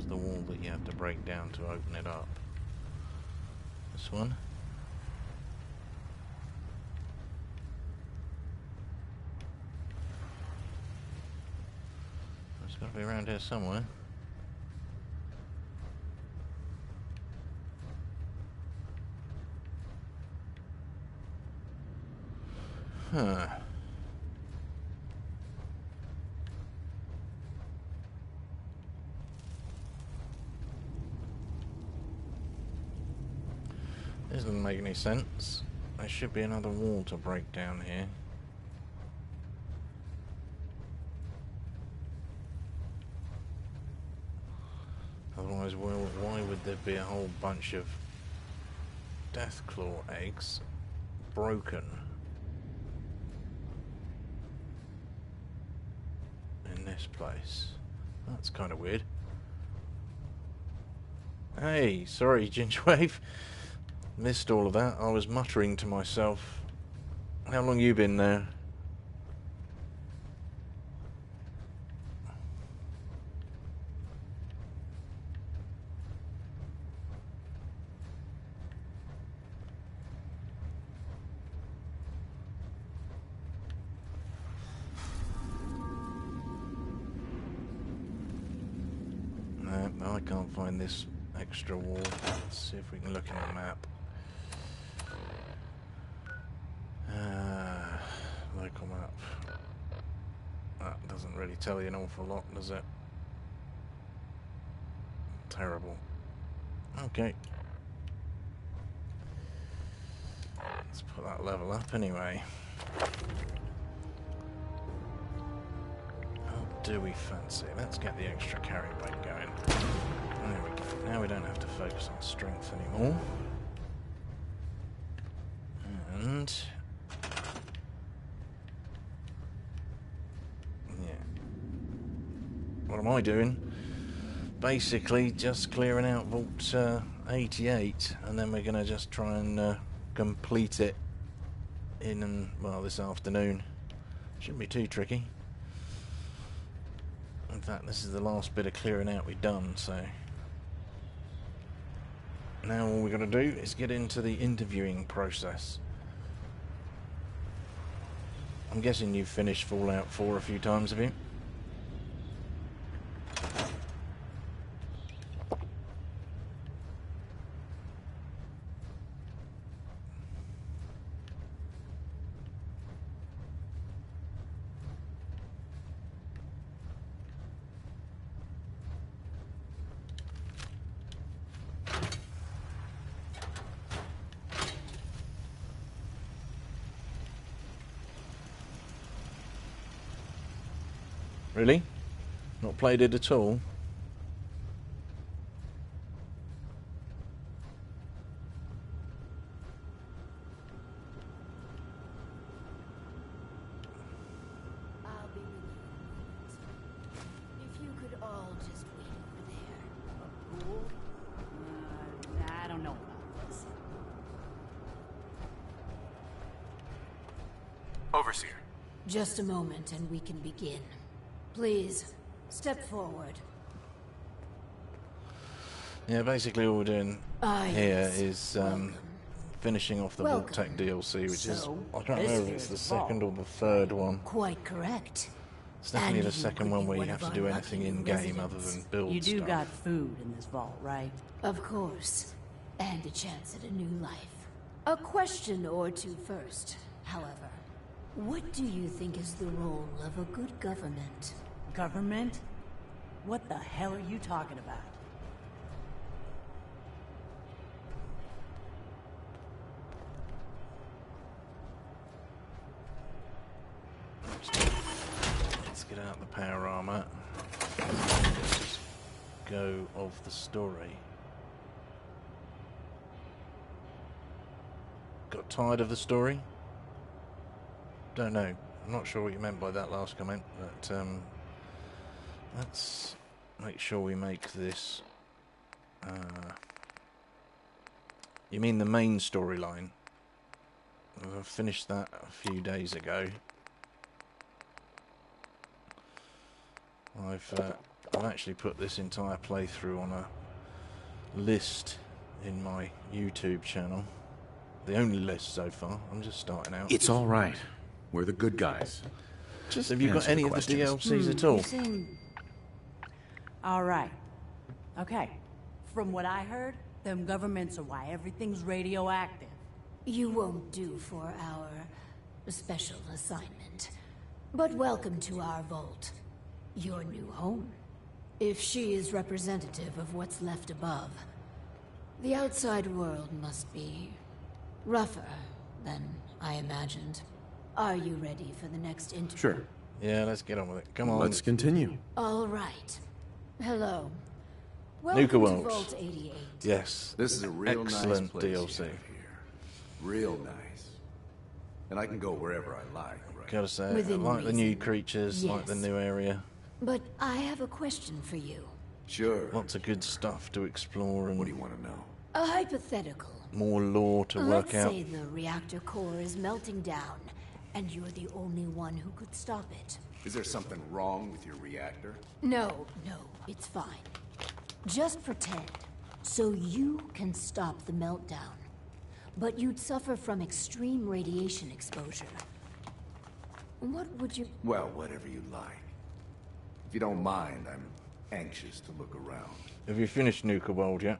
The wall that you have to break down to open it up. This one. It's got to be around here somewhere. Huh. This doesn't make any sense. There should be another wall to break down here. Otherwise, well, why would there be a whole bunch of Deathclaw eggs broken in this place? That's kind of weird. Hey, sorry, Gingerwave. Missed all of that. I was muttering to myself. How long you been there? I can't find this extra wall. Let's see if we can look in the map. Local map. That doesn't really tell you an awful lot, does it? Terrible. Okay. Let's put that level up anyway. How do we fancy? Let's get the extra carry weight going. There we go. Now we don't have to focus on strength anymore. And yeah. What am I doing? Basically just clearing out Vault 88, and then we're going to just try and complete it in, well, this afternoon. Shouldn't be too tricky. In fact, this is the last bit of clearing out we've done, so now all we've got to do is get into the interviewing process. I'm guessing you've finished Fallout 4 a few times, have you? Really? Not played it at all? I'll be with you. If you could all just wait over there. A pool? I don't know about this. Overseer. Just a moment and we can begin. Please, step forward. Yeah, basically all we're doing here yes. is Welcome. finishing off the Welcome. Vault-Tec DLC, which is, So, I can't this remember if it's is the the second or vault. the third one. Quite correct. It's definitely And the you second could one be where you one have of to do our anything lucky in-game other residents. than build You do stuff. got food in this vault, right? Of course. And a chance at a new life. A question or two first, however. What do you think is the role of a good government? Government? What the hell are you talking about? Let's get out the power armor. Let's go of the story. Got tired of the story? Don't know. I'm not sure what you meant by that last comment, but let's make sure we make this. You mean the main storyline? I finished that a few days ago. I've actually put this entire playthrough on a list in my YouTube channel. The only list so far. I'm just starting out. It's all right. We're the good guys. Just have you got answer any the of the questions. DLCs at all? You seem... All right. Okay. From what I heard, them governments are why everything's radioactive. You won't do for our special assignment. But welcome to our vault. Your new home. If she is representative of what's left above, the outside world must be rougher than I imagined. Are you ready for the next interview? Sure. Yeah, let's get on with it. Come on. Let's continue. All right. Hello. Nuka Welcome to Worlds. Vault 88. Yes. This is a real excellent nice place you DLC. have here. Real nice. And I can go wherever I like, right? Gotta say, I Within like the new reason. creatures, like the Yes. new area. But I have a question for you. Sure. Lots of good stuff to explore and What do you want to know? A hypothetical. more lore to work Let's out. say the reactor core is melting down, and you're the only one who could stop it. Is there something wrong with your reactor? No, it's fine. Just pretend, so you can stop the meltdown. But you'd suffer from extreme radiation exposure. What would you... Well, whatever you like. If you don't mind, I'm anxious to look around. Have you finished Nuka World yet?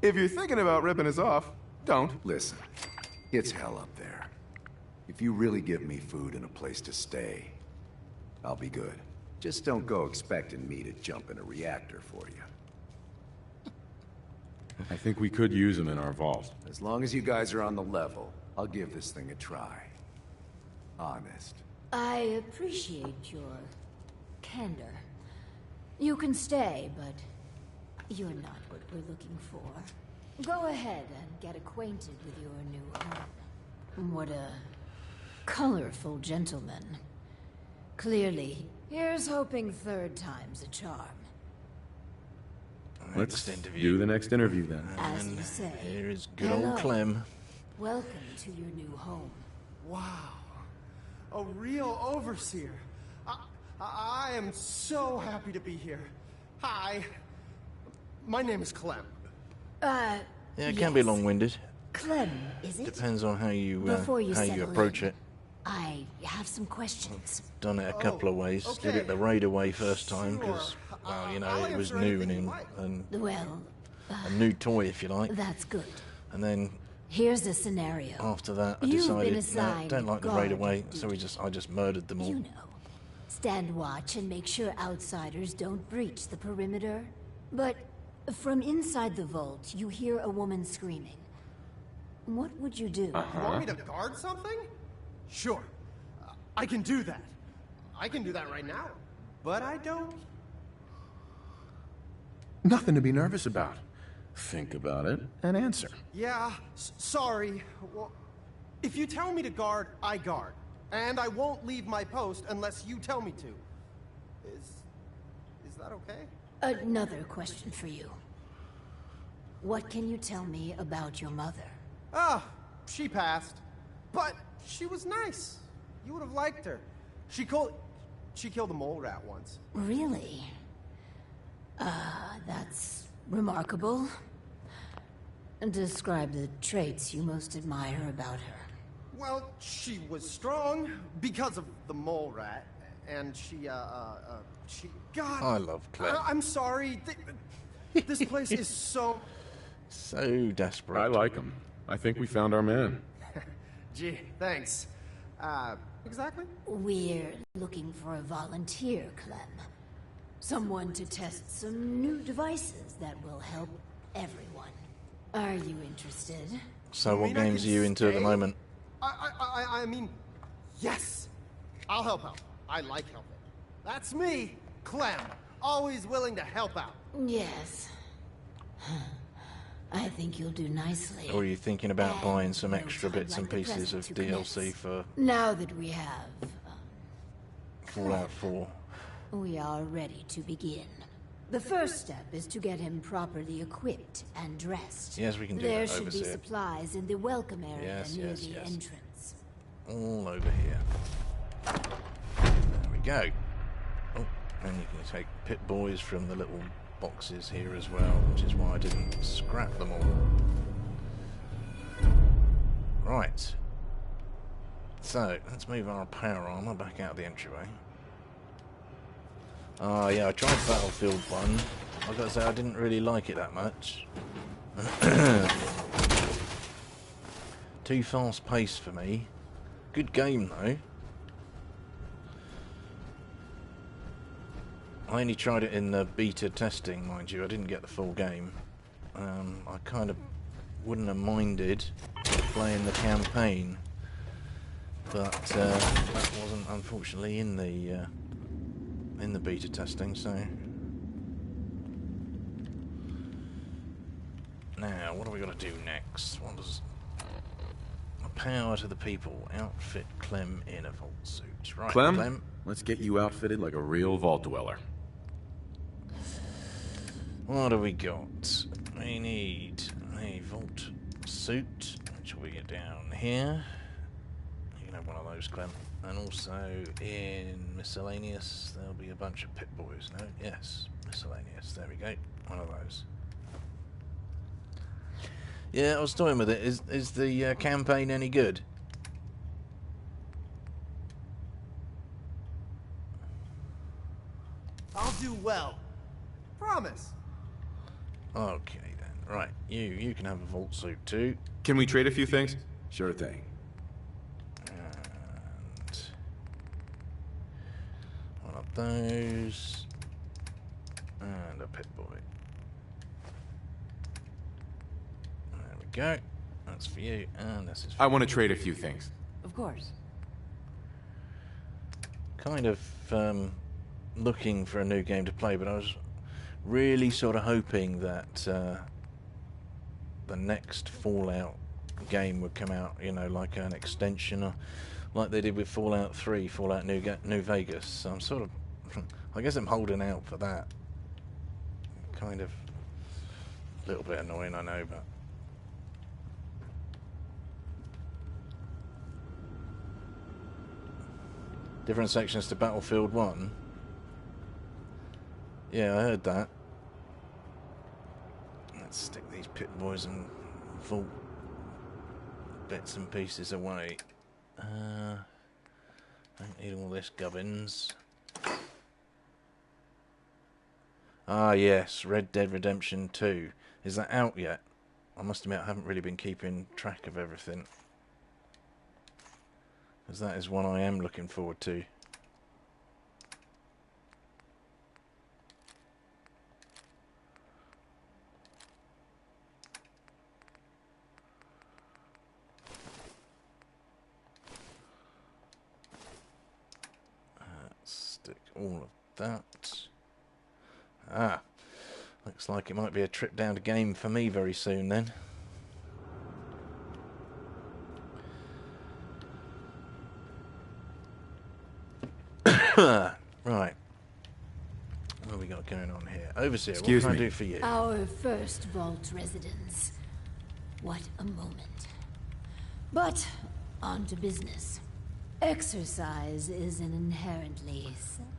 If you're thinking about ripping us off, don't. Listen, it's hell up there. If you really give me food and a place to stay, I'll be good. Just don't go expecting me to jump in a reactor for you. I think we could use them in our vault. As long as you guys are on the level, I'll give this thing a try. Honest. I appreciate your candor. You can stay, but you're not what we're looking for. Go ahead and get acquainted with your new home. What a colorful gentleman. Clearly, here's hoping third time's a charm. Let's do the next interview then. As you say. Here is good Hello. old Clem. Welcome to your new home. Wow. A real overseer. I am so happy to be here. Hi. My name is Clem. Yeah, it can be long-winded. Clem, is it? Depends on how you Before you how you settle approach in, it. I have some questions. Done it a couple of ways. Did it the Raider way first time because, well, you know, I'll it was answer new anything and, you like. Well, a new toy, if you like. that's good. And then Here's a scenario. after that, I You've been decided, no, assigned don't like the Raider guard way, so I just murdered them all. You know, stand watch and make sure outsiders don't breach the perimeter. But from inside the vault, you hear a woman screaming. What would you do? You want me to guard something? Sure. I can do that. I can do that right now. But I don't. Nothing to be nervous about. Think about it and answer. Yeah, sorry. Well, if you tell me to guard, I guard. And I won't leave my post unless you tell me to. Is that okay? Another question for you. What can you tell me about your mother? Ah, she passed. But she was nice. You would have liked her. She killed a mole rat once. Really? That's remarkable. Describe the traits you most admire about her. Well, she was strong because of the mole rat, and she. God. I love Clem. I'm sorry. This place is so. So desperate. I like them. I think we found our man. Gee, thanks. Exactly? We're looking for a volunteer, Clem. Someone to test some new devices that will help everyone. Are you interested? So what mean I games are can you into at the stay? moment? I mean, yes. I'll help out. I like helping. That's me, Clem. Always willing to help out. Yes. I think you'll do nicely. Or are you thinking about And buying some no extra time bits and like a pieces of present to DLC commence. for Now that we have, Fallout 4? we are ready to begin. The first step is to get him properly equipped and dressed. Yes, we can do there that, should be overseer. supplies in the welcome area Yes, near yes, the yes. entrance. All over here. There we go. Oh, and you can take Pit Boys from the little boxes here as well, which is why I didn't scrap them all. Right. So, let's move our power armor back out the entryway. Oh yeah, I tried Battlefield 1. I've got to say I didn't really like it that much. Too fast paced for me. Good game though. I only tried it in the beta testing, mind you. I didn't get the full game. I kind of wouldn't have minded playing the campaign, but that wasn't unfortunately in the beta testing. So now, what are we got to do next? What does power to the people? Outfit Clem in a vault suit. Right, Clem, let's get you outfitted like a real vault dweller. What do we got? We need a vault suit, which will be down here. You can have one of those, Clem. And also in miscellaneous, there'll be a bunch of Pit Boys. No, yes, miscellaneous. There we go. One of those. Yeah, I was toying with it. Is the campaign any good? I'll do well. Promise. Okay then. Right, you can have a vault suit too. Can we trade a few things? Sure thing. And one of those. And a pit boy. There we go. That's for you, and this is for I want to trade a few things. Of course. kind of looking for a new game to play, but I was really sort of hoping that the next Fallout game would come out, you know, like an extension, or like they did with Fallout 3, Fallout New Vegas. So I'm sort of, I guess I'm holding out for that. Kind of a little bit annoying, I know, but different sections to Battlefield 1. Yeah, I heard that. Let's stick these pit boys and vault bits and pieces away. Don't need all this gubbins. Ah yes, Red Dead Redemption 2. Is that out yet? I must admit I haven't really been keeping track of everything, because that is one I am looking forward to. Stick all of that. Ah, looks like it might be a trip down to game for me very soon then. Right. What have we got going on here? Overseer, Excuse what can me. I do for you? Our first vault residence. What a moment. But, on to business. Exercise is an inherently...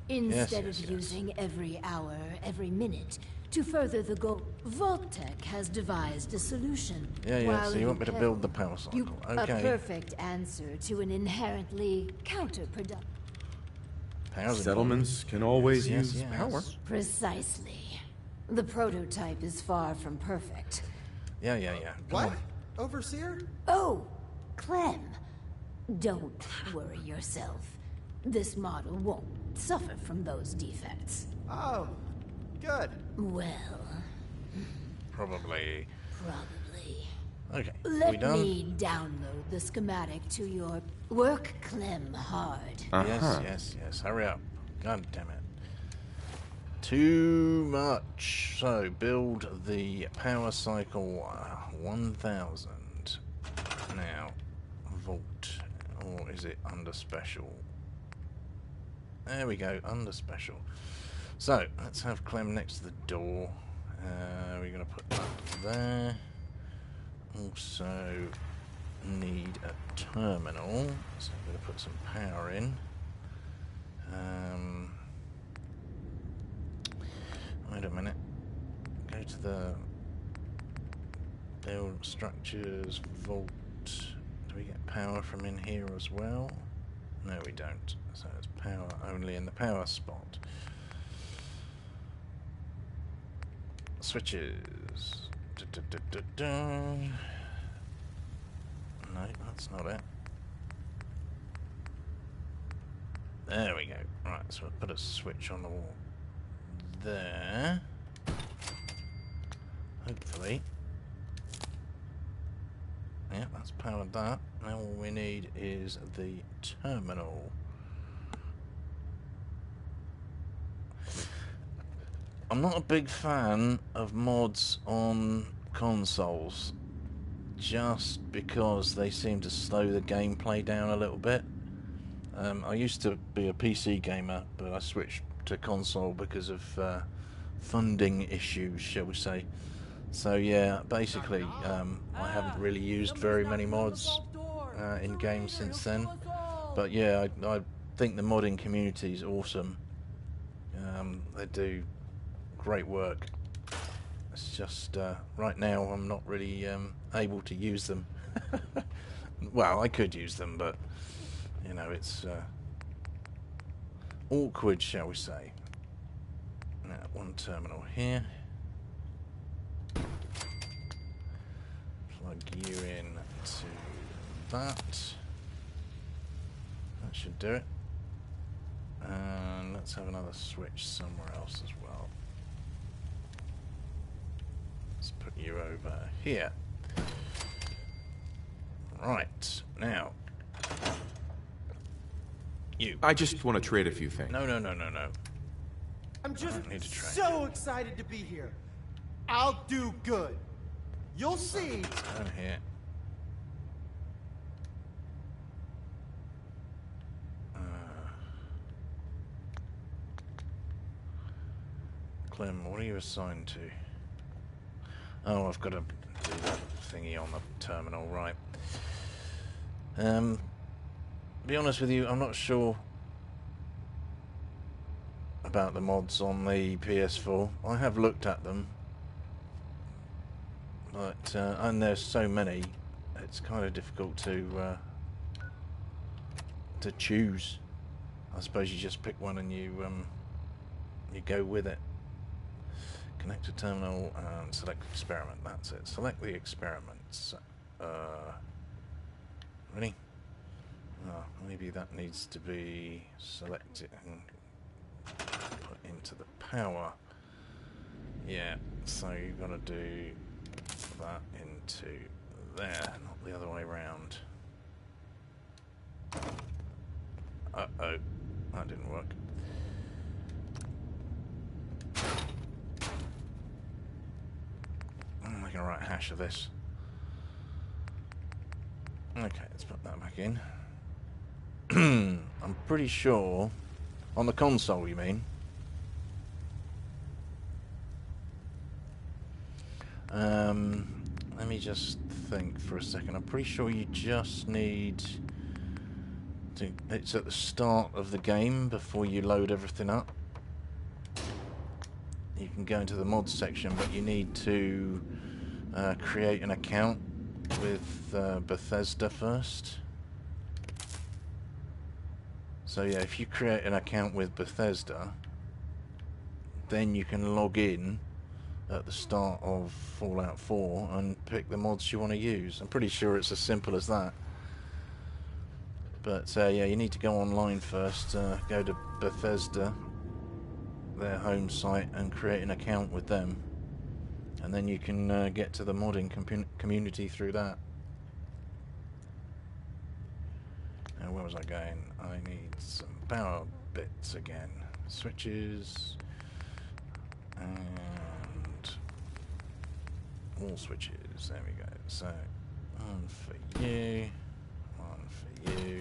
Instead yes, of using every hour, every minute, to further the goal, Vault-Tec has devised a solution. Yeah, while so you want me to build the impelled. power cycle. A Okay. perfect answer to an inherently counterproductive... Power's Settlements can always Yes, use yes. power. Precisely. The prototype is far from perfect. Yeah. Come What? on. Overseer? Oh, Clem. Don't worry yourself. This model won't suffer from those defects. Oh, good. Well, Probably. probably. Okay. we Let done? me download the schematic to your work, Clem, hard. Yes. Hurry up. God damn it. Too much. So, build the power cycle 1000. Now, vault. Or is it under special? There we go, under special. So, let's have Clem next to the door. We're going to put that there. Also, need a terminal. So, I'm going to put some power in. Wait a minute. Go to the build structures, vault. Do we get power from in here as well? No, we don't. So it's power only in the power spot. Switches. No, that's not it. There we go. Right, so we'll put a switch on the wall there. Hopefully. Yeah, that's powered that. Now all we need is the terminal. I'm not a big fan of mods on consoles, just because they seem to slow the gameplay down a little bit. I used to be a PC gamer, but I switched to console because of funding issues, shall we say. So yeah, basically, I haven't really used very many mods in games since then. But yeah, I think the modding community is awesome. They do great work. It's just right now I'm not really able to use them. Well, I could use them, but you know, it's awkward, shall we say. Now, one terminal here. Plug you in to that. That should do it. And let's have another switch somewhere else as well. Let's put you over here. Right, now. You. I just want to trade a few things. No. I'm just need to trade. so excited to be here. I'll do good. You'll see. Down here. Clem, what are you assigned to? Oh, I've got to do that thingy on the terminal, right. Be honest with you, I'm not sure about the mods on the PS4. I have looked at them, but and there's so many, it's kind of difficult to choose. I suppose you just pick one and you go with it. Connect to terminal and select experiment. That's it. Select the experiments. Ready? Oh, maybe that needs to be selected and put into the power. Yeah, so you've got to do that into there, not the other way around. Uh-oh, that didn't work. I'm making a right hash of this. Okay, let's put that back in. I'm pretty sure... On the console, you mean? Let me just think for a second. I'm pretty sure you just need... It's at the start of the game before you load everything up. You can go into the mods section, but you need to create an account with Bethesda first. So yeah, if you create an account with Bethesda, then you can log in at the start of Fallout 4 and pick the mods you want to use. I'm pretty sure it's as simple as that. But yeah, you need to go online first, go to Bethesda, their home site, and create an account with them. And then you can get to the modding community through that. Now, where was I going? I need some power bits again. Switches. And all switches. There we go. So, one for you. One for you.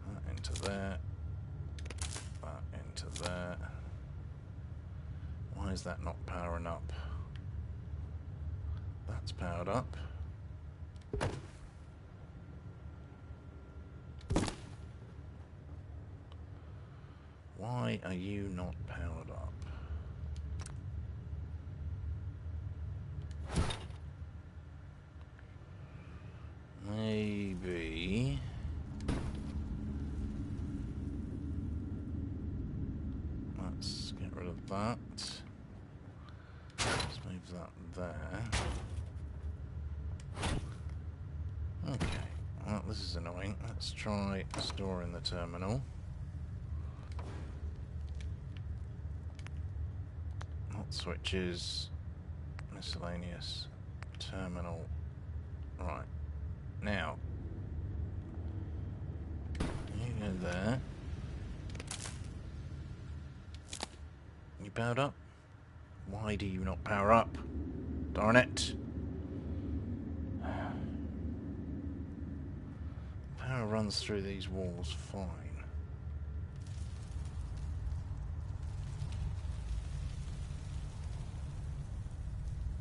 That into there. That into there. Why is that not powering up? That's powered up. Why are you not powered up? Maybe... Let's get rid of that. Let's move that there. Okay, well, this is annoying. Let's try storing the terminal. Not switches, miscellaneous, terminal. Right, now, you go there. You powered up? Why do you not power up? Darn it. Power runs through these walls fine.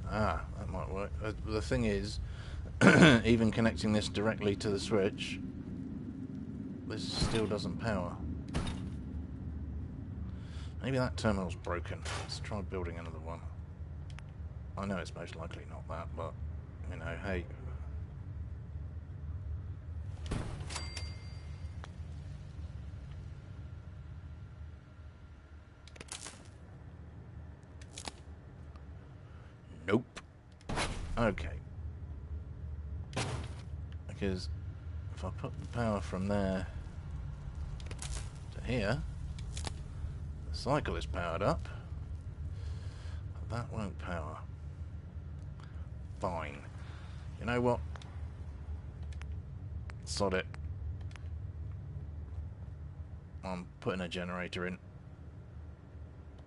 Ah, that might work. The thing is, even connecting this directly to the switch, this still doesn't power. Maybe that terminal's broken. Let's try building another one. I know it's most likely not that, but, you know, hey. Nope. Okay. Because if I put the power from there to here, the cycle is powered up, but that won't power. Fine. You know what? Sod it. I'm putting a generator in.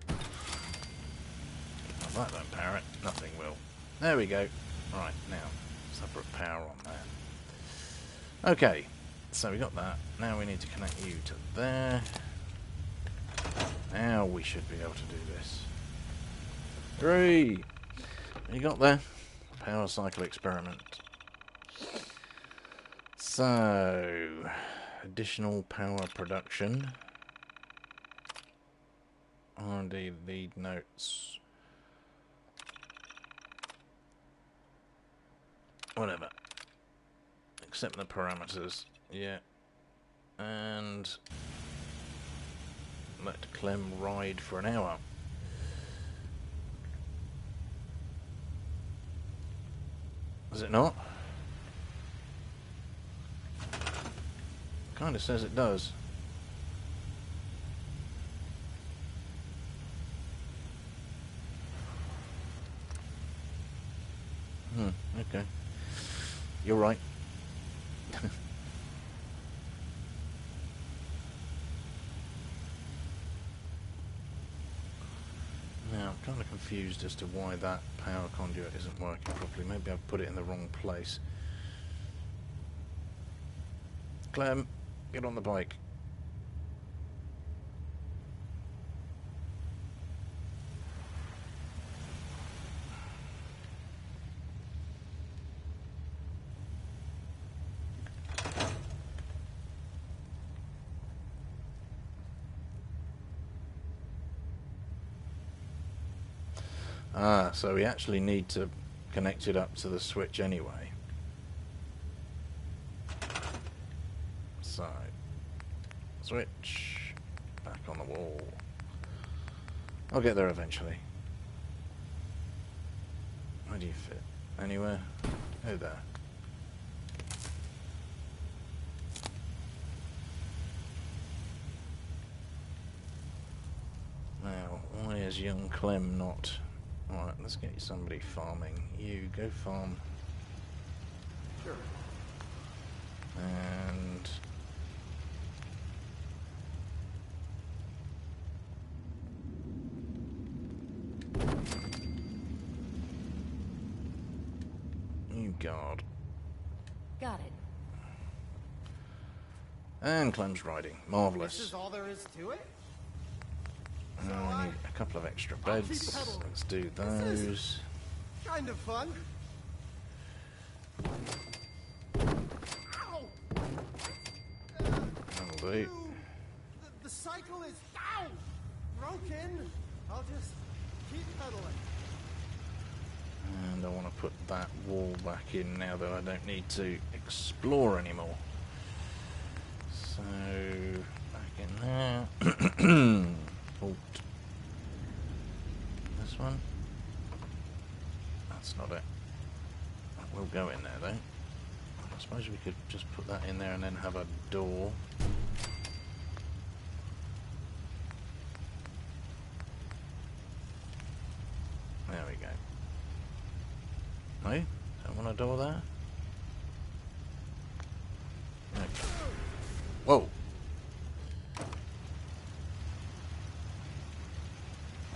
If that don't power it, nothing will. There we go. Right, now, separate power on that. Okay, so we got that. Now we need to connect you to there. Now we should be able to do this. Hooray! You got there? Power cycle experiment. So, additional power production. R&D lead notes. Whatever. Accept the parameters. Yeah. And let Clem ride for an hour. Does it not? Kind of says it does. Okay. You're right. Now, I'm kind of confused as to why that power conduit isn't working properly. Maybe I've put it in the wrong place. Clem, get on the bike. Ah, so we actually need to connect it up to the switch anyway. So, switch, back on the wall. I'll get there eventually. Where do you fit? Anywhere? Oh, there. Now, why is young Clem not... Alright, let's get you somebody farming. You go farm. Sure. And... you guard. Got it. And Clem's riding. Marvellous. This is all there is to it? Now we need a couple of extra beds. Let's do those. Kind of fun. Ow! That'll do. The cycle is broken. I'll just keep pedaling. And I want to put that wall back in now that I don't need to explore anymore. So, back in there. Port. This one? That's not it. That will go in there though. I suppose we could just put that in there and then have a door. There we go. No? Don't want a door there? Okay. Whoa!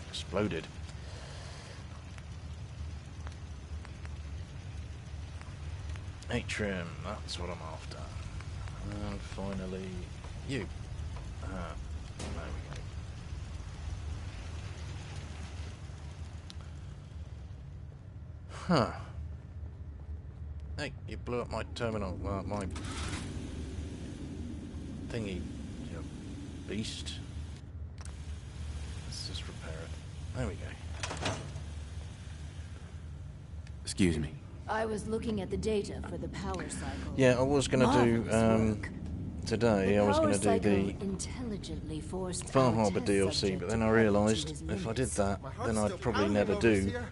Exploded. Atrium, that's what I'm after. And finally, you. There we go. Huh. Hey, you blew up my terminal, my thingy, you beast. Let's There we go. Excuse me. I was looking at the data for the power cycle. Yeah, I was going to do Marvelous work. today. I was going to do the intelligently forced Far our Harbour test DLC, subject but to then I play to realised his if I did limits. that, My heart's then I'd still probably pounding, never do Overseer.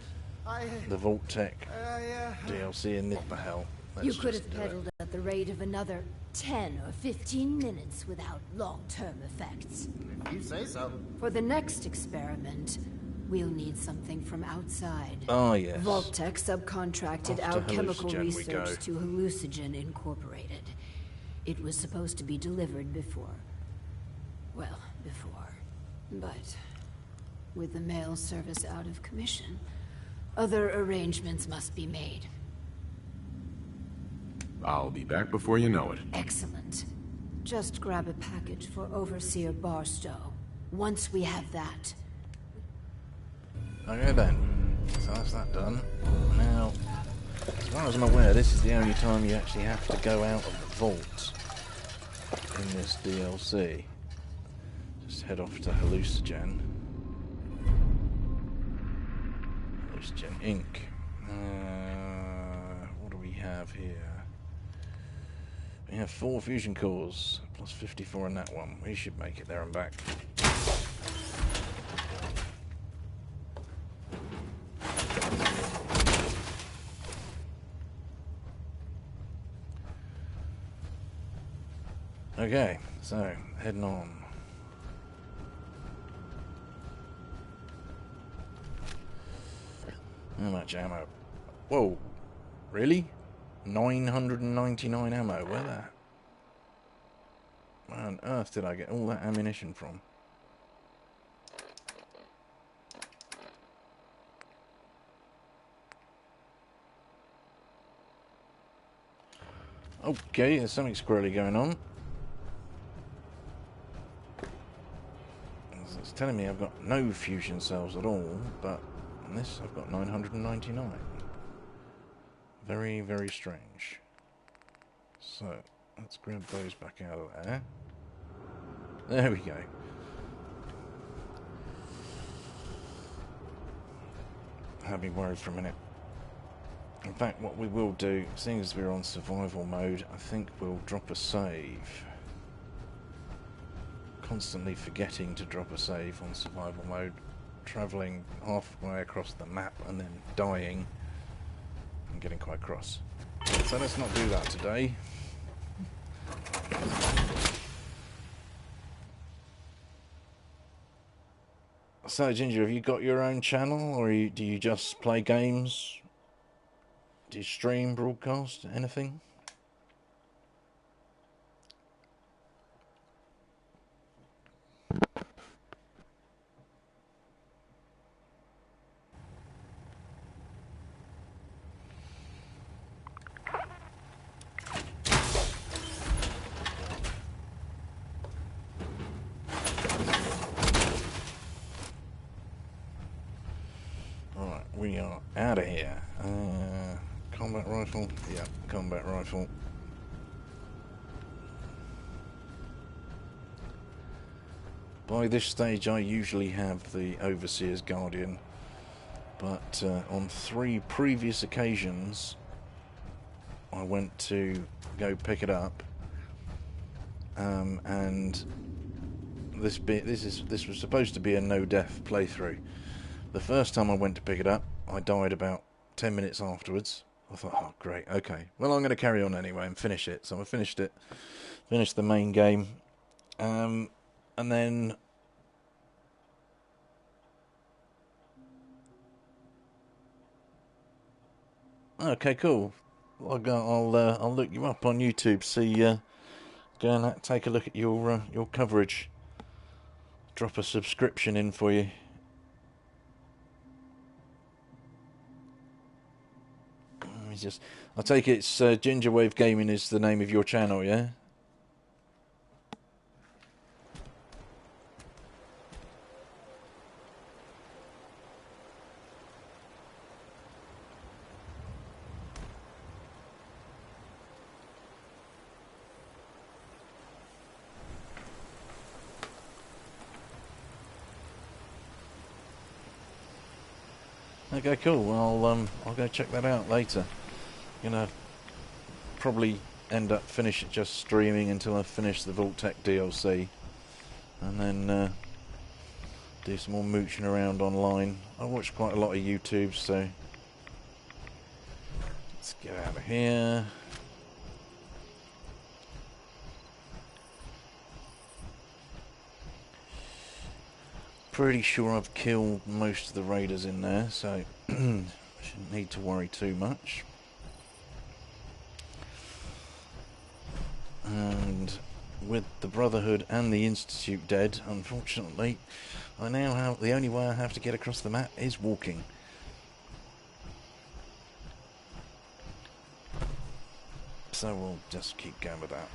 the Vault Tech Yeah. DLC in Nidbahel. You could have pedaled at the rate of another 10 or 15 minutes without long-term effects. If you say so. For the next experiment, we'll need something from outside. Oh, yes. Vault-Tech subcontracted Off to our chemical Hallucigen we go. research to Hallucigen Incorporated. It was supposed to be delivered before. Well, before. But with the mail service out of commission, other arrangements must be made. I'll be back before you know it. Excellent. Just grab a package for Overseer Barstow. Once we have that, Okay then, so that's that done. Now, as far as I'm aware, this is the only time you actually have to go out of the vault in this DLC. Just head off to Hallucigen. Hallucigen Inc. What do we have here? We have 4 fusion cores, plus 54 in that one. We should make it there and back. Okay, so heading on. How much ammo? Whoa, really? 999 ammo, where on earth did I get all that ammunition from? Okay, there's something squirrely going on. It's telling me I've got no fusion cells at all, but on this I've got 999. Very, very strange. So, let's grab those back out of there. There we go. Had me worried for a minute. In fact, what we will do, seeing as we're on survival mode, I think we'll drop a save. Constantly forgetting to drop a save on survival mode, travelling halfway across the map and then dying. I'm getting quite cross. So let's not do that today. So Ginger, have you got your own channel, or do you just play games? Do you stream, broadcast, anything? Alright, we are out of here. Combat rifle? Yeah, combat rifle. By this stage I usually have the Overseer's Guardian, but on 3 previous occasions I went to go pick it up, and this was supposed to be a no-death playthrough. The first time I went to pick it up, I died about 10 minutes afterwards. I thought, oh great, okay, well I'm going to carry on anyway and finish it. So I finished it, finished the main game, and then okay, cool. I'll look you up on YouTube. See, go and take a look at your coverage. Drop a subscription in for you. I take it it's Gingerwave Gaming is the name of your channel, yeah? Okay, cool. Well, I'll go check that out later. Gonna probably end up just streaming until I finish the Vault-Tec DLC, and then do some more mooching around online. I watch quite a lot of YouTube, so let's get out of here. Pretty sure I've killed most of the raiders in there, so shouldn't need to worry too much. And with the Brotherhood and the Institute dead, unfortunately, I now have the only way I have to get across the map is walking. So we'll just keep going with that.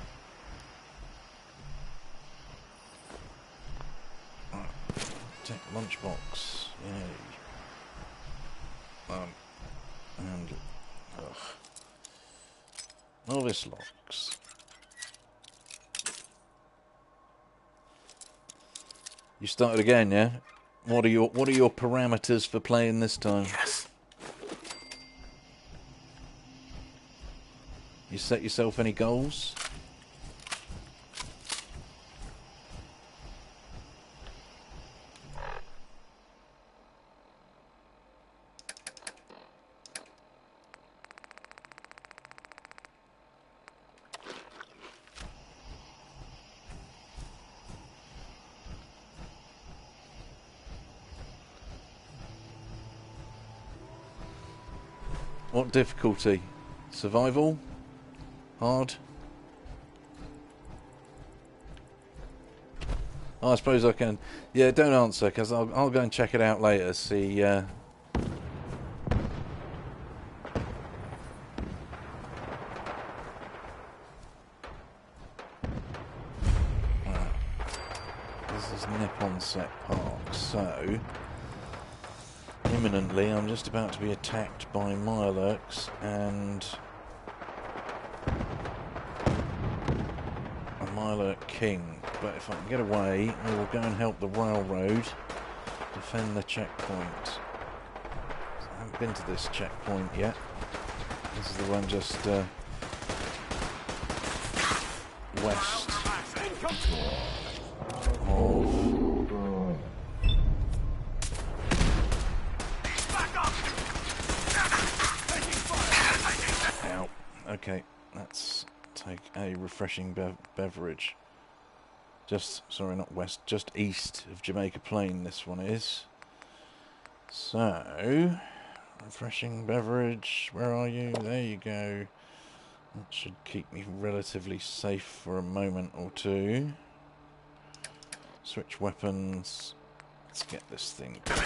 Right. Take lunchbox. Yay. And novice locks. You started again, yeah? What are your parameters for playing this time? Yes. You set yourself any goals? What difficulty? Survival? Hard? Oh, I suppose I can... Yeah, don't answer, because I'll go and check it out later, see... This is Nippon Set Park, so... Imminently, I'm just about to be attacked by Mirelurks and a Mirelurk King. But if I can get away, I will go and help the railroad defend the checkpoint. I haven't been to this checkpoint yet. This is the one just west of... Okay, let's take a refreshing beverage. Sorry, not west, just east of Jamaica Plain this one is. So, refreshing beverage, where are you? There you go. That should keep me relatively safe for a moment or two. Switch weapons. Let's get this thing going.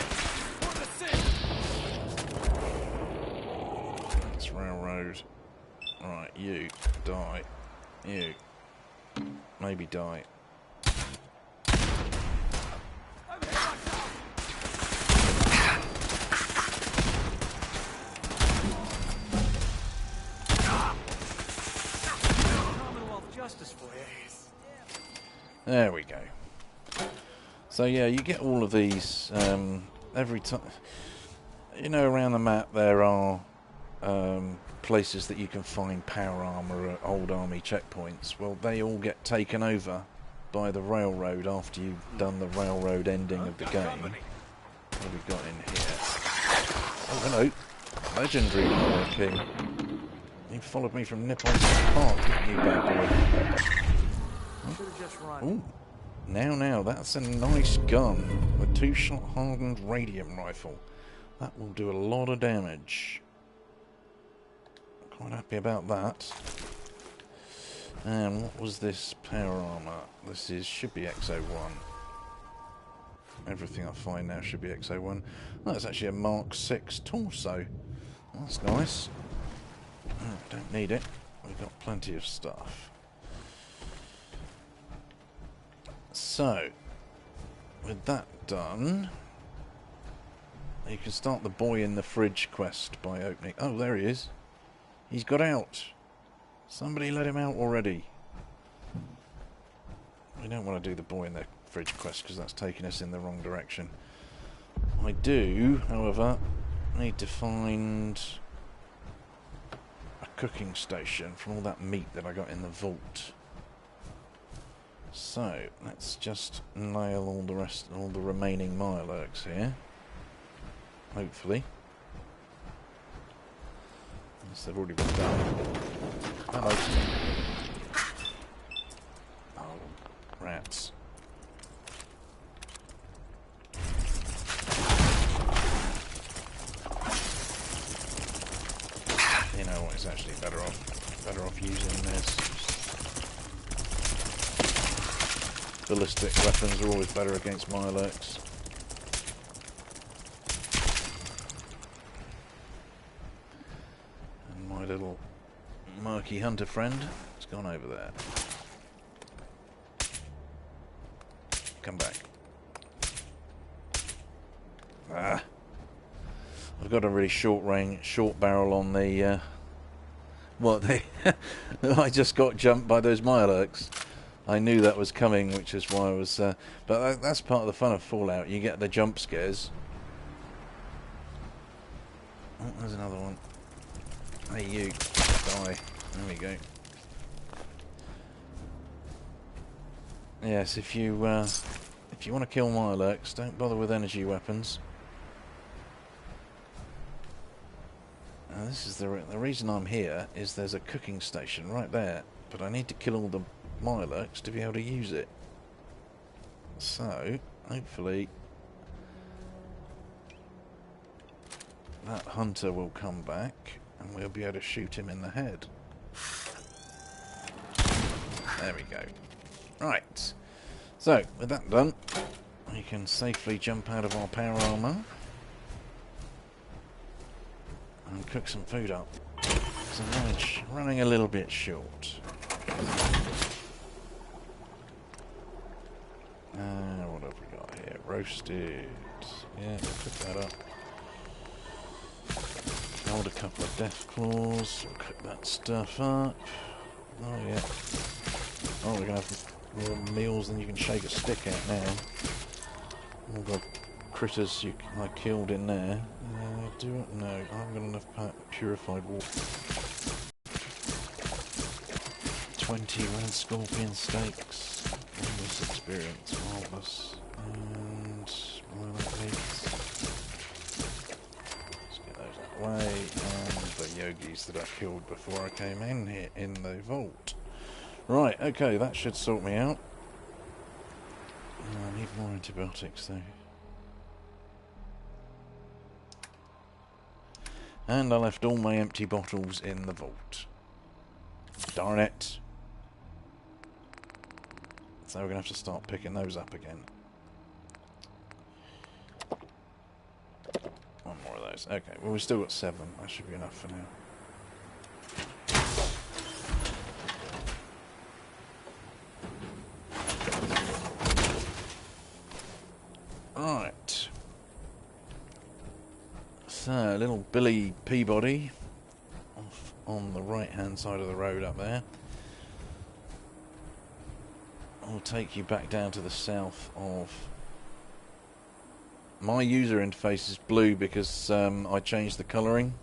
Let's railroad. Right, you, die. You. Maybe die. There we go. So yeah, you get all of these every time. You know, around the map there are places that you can find power armor at old army checkpoints. Well, they all get taken over by the railroad after you've done the railroad ending of the game. What have we got in here? Oh, hello. Legendary Mirelurk King. You followed me from Nippon Park, didn't you, bad boy? Huh? Ooh. Now, that's a nice gun. A 2-shot hardened radium rifle. That will do a lot of damage. Quite happy about that. And what was this power armor? This should be XO1. Everything I find now should be XO1. Oh, it's actually a Mark 6 torso. That's nice. Oh, don't need it. We've got plenty of stuff. So, with that done, you can start the boy in the fridge quest by opening... Oh, there he is. He's got out. Somebody let him out already. We don't want to do the boy in the fridge quest because that's taking us in the wrong direction. I do, however, need to find a cooking station from all that meat that I got in the vault. So let's just nail all the remaining Mirelurks here. Hopefully. Unless they've already been done. Hello. Oh, rats. You know what, it's actually better off using this. Ballistic weapons are always better against Mirelurks. And my little murky hunter friend has gone over there. Come back. Ah. I've got a really short barrel on the, I just got jumped by those Mirelurks. I knew that was coming, which is why I was, but that's part of the fun of Fallout. You get the jump scares. Oh, there's another one. Hey, you. Die. There we go. Yes, if you want to kill Mirelurks, don't bother with energy weapons. This is the reason I'm here is there's a cooking station right there, but I need to kill all the Mirelurks to be able to use it. So hopefully that hunter will come back and we'll be able to shoot him in the head. There we go. Right. So with that done, we can safely jump out of our power armor and cook some food up. So now it's running a little bit short. What have we got here? Roasted. Yeah, we'll cook that up. Hold a couple of death claws. We'll cook that stuff up. Oh yeah. Oh, we're gonna have more meals than you can shake a stick at now. All the critters I killed in there. No, I haven't got enough purified water. 20 red scorpion steaks. Marvelous experience, marvelous. And lilac meats. Let's get those out of the way. And the yogis that I killed before I came in here in the vault. Right, okay, that should sort me out. I need more antibiotics though. And I left all my empty bottles in the vault. Darn it. So we're going to have to start picking those up again. One more of those. Okay, well we've still got 7. That should be enough for now. Right. So, little Billy Peabody off on the right hand side of the road up there. I'll take you back down to the south of... My user interface is blue because I changed the colouring.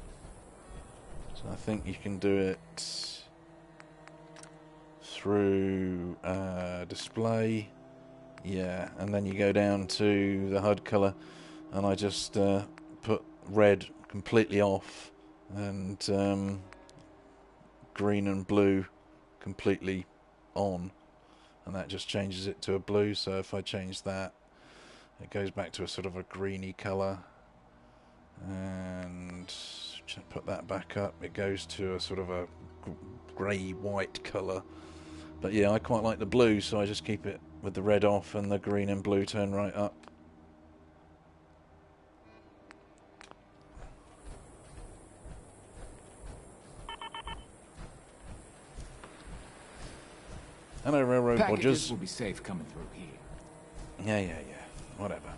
So I think you can do it through display. Yeah, and then you go down to the HUD colour and I just put red completely off and green and blue completely on. And that just changes it to a blue, so if I change that, it goes back to a sort of a greeny colour. And put that back up, it goes to a sort of a grey-white colour. But yeah, I quite like the blue, so I just keep it with the red off and the green and blue turn right up. Hello, Railroad Bodgers. Will be safe coming through here. Yeah. Whatever.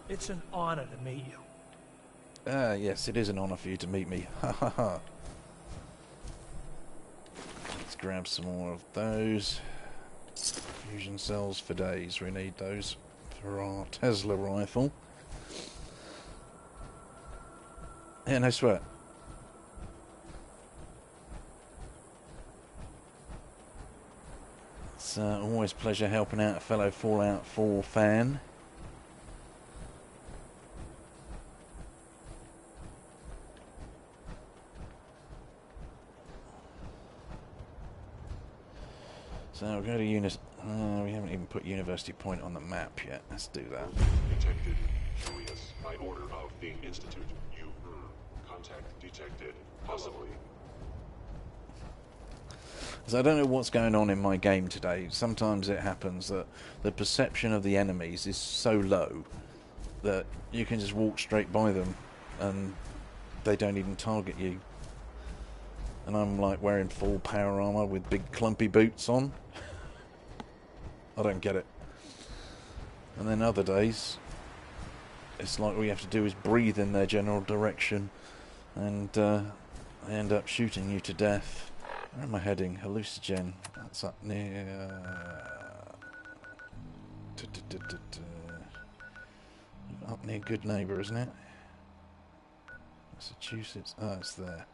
It's an honor to meet you. Yes, it is an honor for you to meet me. Ha ha ha. Let's grab some more of those. Fusion cells for days. We need those for our Tesla rifle. Yeah, no sweat. It's always a pleasure helping out a fellow Fallout 4 fan. So we'll go to we haven't even put University Point on the map yet. Let's do that. Detected. Julius, by order of the Institute. Contact detected. Possibly. So I don't know what's going on in my game today. Sometimes it happens that the perception of the enemies is so low that you can just walk straight by them and they don't even target you. And I'm like wearing full power armor with big clumpy boots on. I don't get it. And then other days, it's like all you have to do is breathe in their general direction and they end up shooting you to death. Where am I heading? Hallucinogen. That's up near... Up near Good Neighbour, isn't it? Massachusetts. Oh, it's there.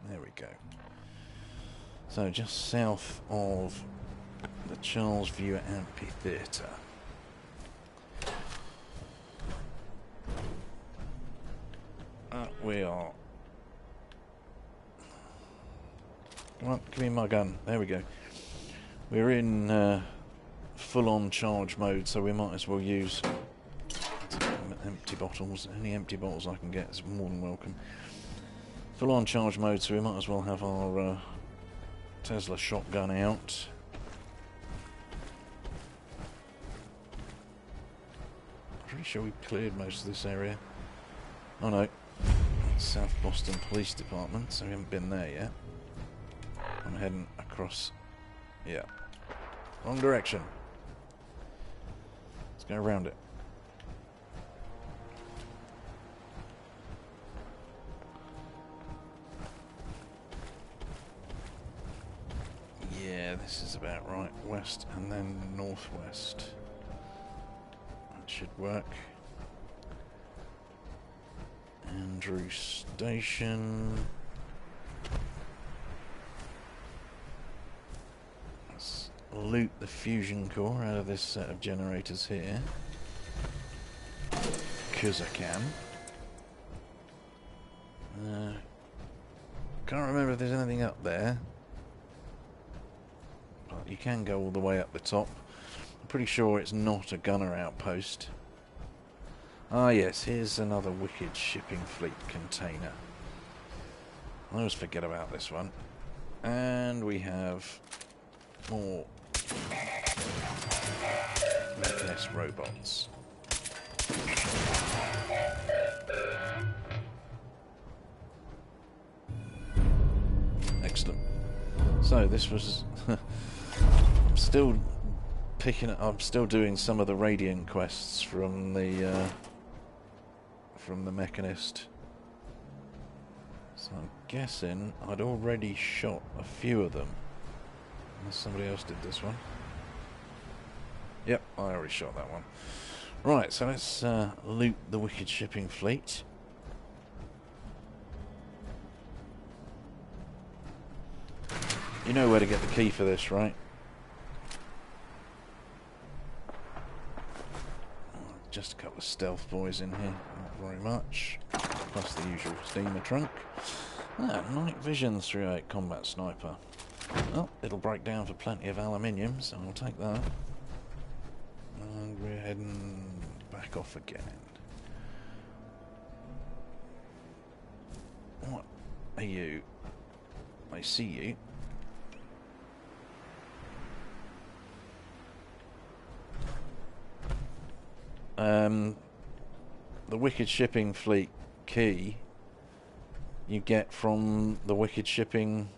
There we go. So, just south of the Charles View Amphitheatre. We are... Come on, give me my gun. There we go. We're in full-on charge mode, so we might as well use empty bottles. Any empty bottles I can get is more than welcome. Full-on charge mode, so we might as well have our Tesla shotgun out. Pretty sure we cleared most of this area. Oh no, South Boston Police Department, so we haven't been there yet. I'm heading across, yeah, wrong direction. Let's go around it. Yeah, this is about right. West and then northwest. That should work. Andrew Station. Let's loot the fusion core out of this set of generators here. Because I can. Can't remember if there's anything up there. But you can go all the way up the top. I'm pretty sure it's not a gunner outpost. Ah yes, here's another wicked shipping fleet container. I always forget about this one. And we have more Mechanist robots. Excellent. So this was... I'm still picking up... I'm still doing some of the Radiant quests from the Mechanist. So I'm guessing I'd already shot a few of them. Unless somebody else did this one. Yep, I already shot that one. Right, so let's loot the wicked shipping fleet. You know where to get the key for this, right? Just a couple of stealth boys in here, not very much. Plus the usual steamer trunk. Ah, night vision 308 combat sniper. Well, it'll break down for plenty of aluminium, so I'll take that. And we're heading back off again. What are you? I see you. The Wicked Shipping Fleet key you get from the Wicked Shipping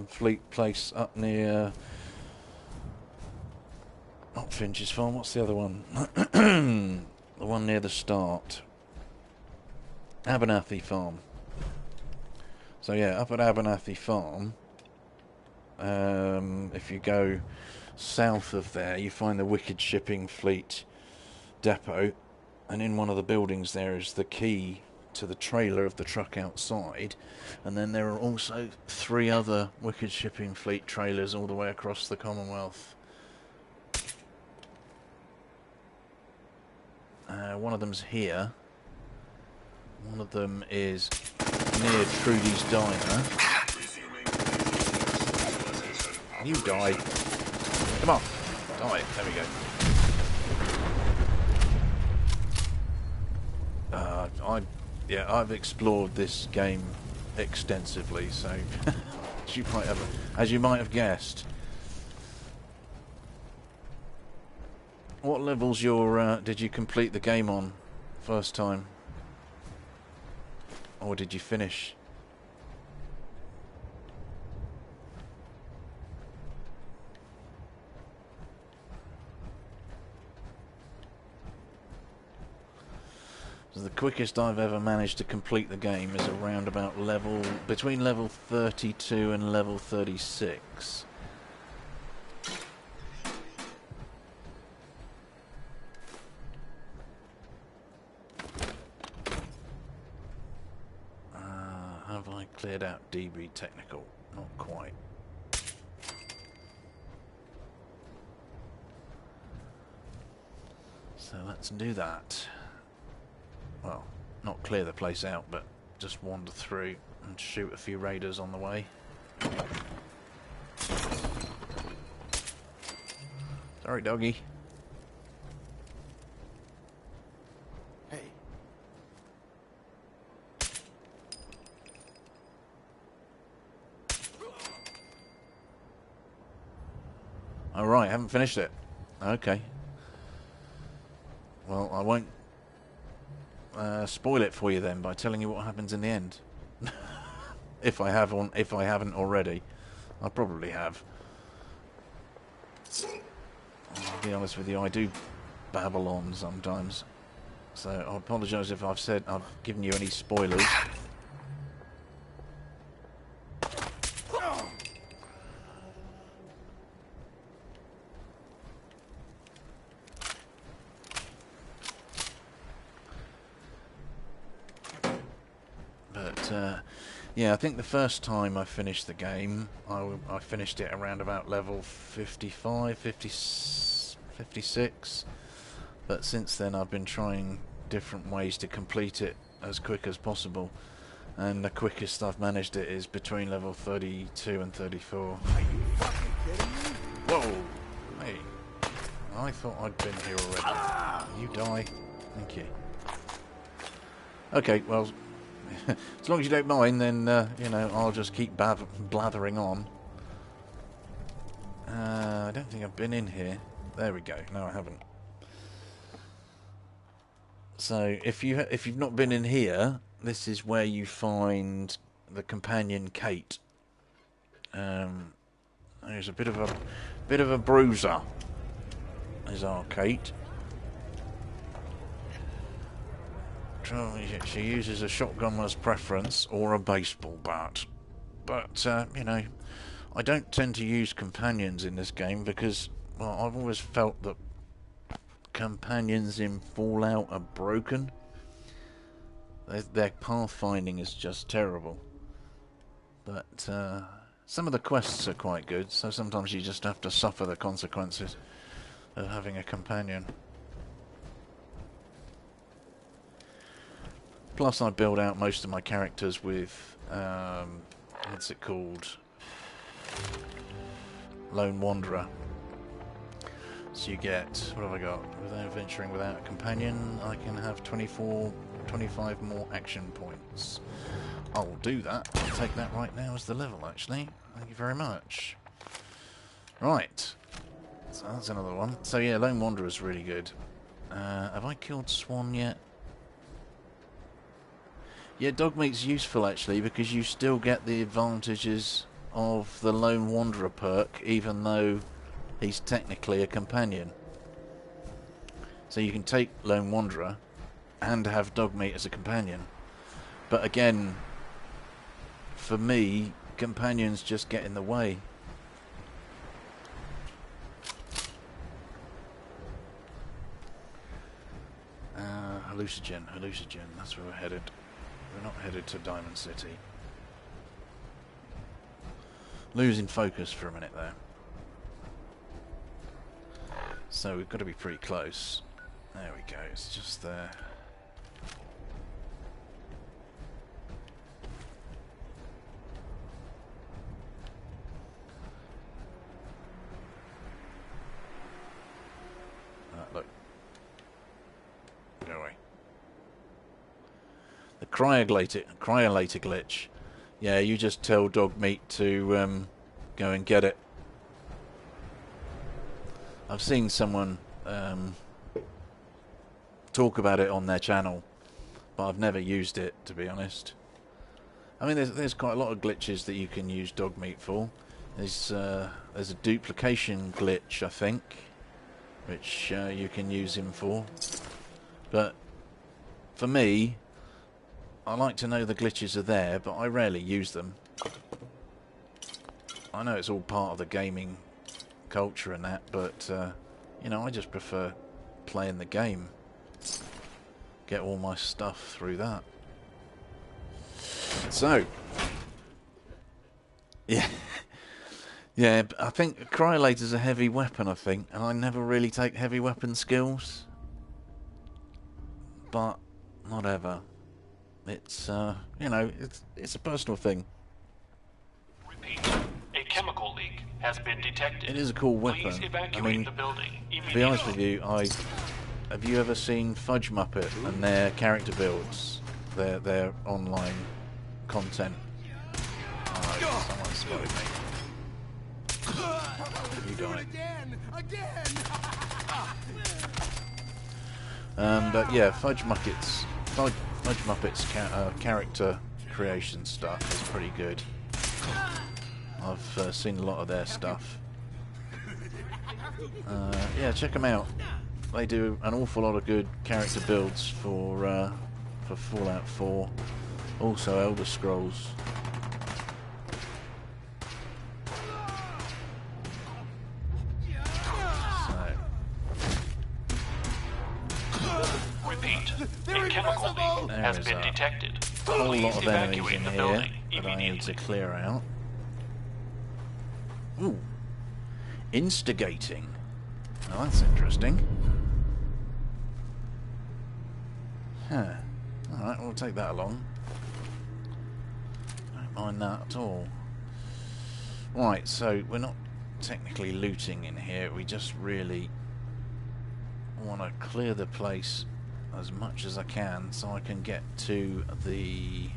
Fleet place up near not Finch's Farm, what's the other one? The one near the start. Abernathy Farm. So yeah, up at Abernathy Farm, if you go south of there, you find the Wicked Shipping Fleet depot, And in one of the buildings there is the key to the trailer of the truck outside. And then there are also 3 other Wicked Shipping Fleet trailers all the way across the Commonwealth. One of them's here. One of them is near Trudy's Diner. You die. Come on. Die. There we go. I've explored this game extensively, so as you might have guessed. What levels did you complete the game on first time? Or did you finish? So the quickest I've ever managed to complete the game is around about between level 32 and level 36. Have I cleared out DB Technical? Not quite. So let's do that. Well, not clear the place out, but just wander through and shoot a few raiders on the way. Sorry, doggy. Hey. Alright, haven't finished it. Okay. Well, I won't spoil it for you then by telling you what happens in the end. if I haven't already. I probably have. I'll be honest with you, I do babble on sometimes. So I apologise if I've given you any spoilers. Yeah, I think the first time I finished the game, I finished it around about level 55, 56. But since then I've been trying different ways to complete it as quick as possible. And the quickest I've managed it is between level 32 and 34. Are you fucking kidding me? Whoa! Hey, I thought I'd been here already. You die. Thank you. Okay, well... as long as you don't mind, then, you know, I'll just keep blathering on. I don't think I've been in here. There we go. No, I haven't. So, if you've not been in here, this is where you find the companion Kate. There's a bit of a bruiser. There's our Kate. She uses a shotgunner's preference or a baseball bat. But, you know, I don't tend to use companions in this game because, well, I've always felt that companions in Fallout are broken. Their pathfinding is just terrible. But, some of the quests are quite good, so sometimes you just have to suffer the consequences of having a companion. Plus, I build out most of my characters with, what's it called? Lone Wanderer. So you get, what have I got? Without venturing without a companion, I can have 25 more action points. I'll do that. I'll take that right now as the level, actually. Thank you very much. Right. So that's another one. So yeah, Lone Wanderer is really good. Have I killed Swan yet? Yeah, dog meat's useful actually because you still get the advantages of the Lone Wanderer perk even though he's technically a companion. So you can take Lone Wanderer and have dog meat as a companion. But again, for me, companions just get in the way. hallucinogen. That's where we're headed. We're not headed to Diamond City. Losing focus for a minute there. So we've got to be pretty close. There we go. It's just there. Look. Go away. The cryolator glitch. Yeah, you just tell dog meat to go and get it. I've seen someone talk about it on their channel, but I've never used it, to be honest. I mean, there's quite a lot of glitches that you can use dog meat for. There's a duplication glitch, I think, which you can use him for. But for me, I like to know the glitches are there, but I rarely use them. I know it's all part of the gaming culture and that, but you know, I just prefer playing the game. Get all my stuff through that. So, yeah. Yeah, I think Cryolator's a heavy weapon, I think, and I never really take heavy weapon skills. But, whatever. It's, you know, it's a personal thing. Repeat. A chemical leak has been detected. It is a cool weapon. Please evacuate I mean, the building to be honest with you, have you ever seen Fudge Muppet and their character builds? Their online content? Oh, someone spotted me. You died. But yeah, Fudge Muppet's character creation stuff is pretty good. I've seen a lot of their stuff. Yeah, check them out. They do an awful lot of good character builds for Fallout 4, also Elder Scrolls. Repeat. A chemical leak has been detected. A whole lot of enemies Evacuate in the here building that I need to immediately. clear out. Ooh. Instigating. Now that's interesting. Huh. Alright, we'll take that along. Don't mind that at all. Right, so we're not technically looting in here. We just really want to clear the place as much as I can so I can get to the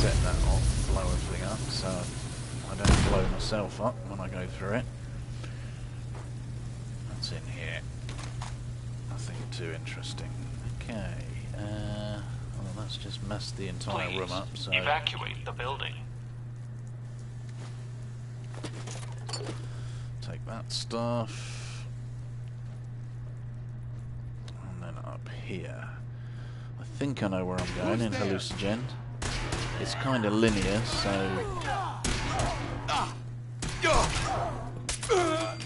set that off, blow everything up so I don't blow myself up when I go through it. What's in here? Nothing too interesting. Okay, well, that's just messed the entire Please room up, so evacuate the building. take that stuff. And then up here. I think I know where I'm going in Hallucinogen. It's kind of linear, so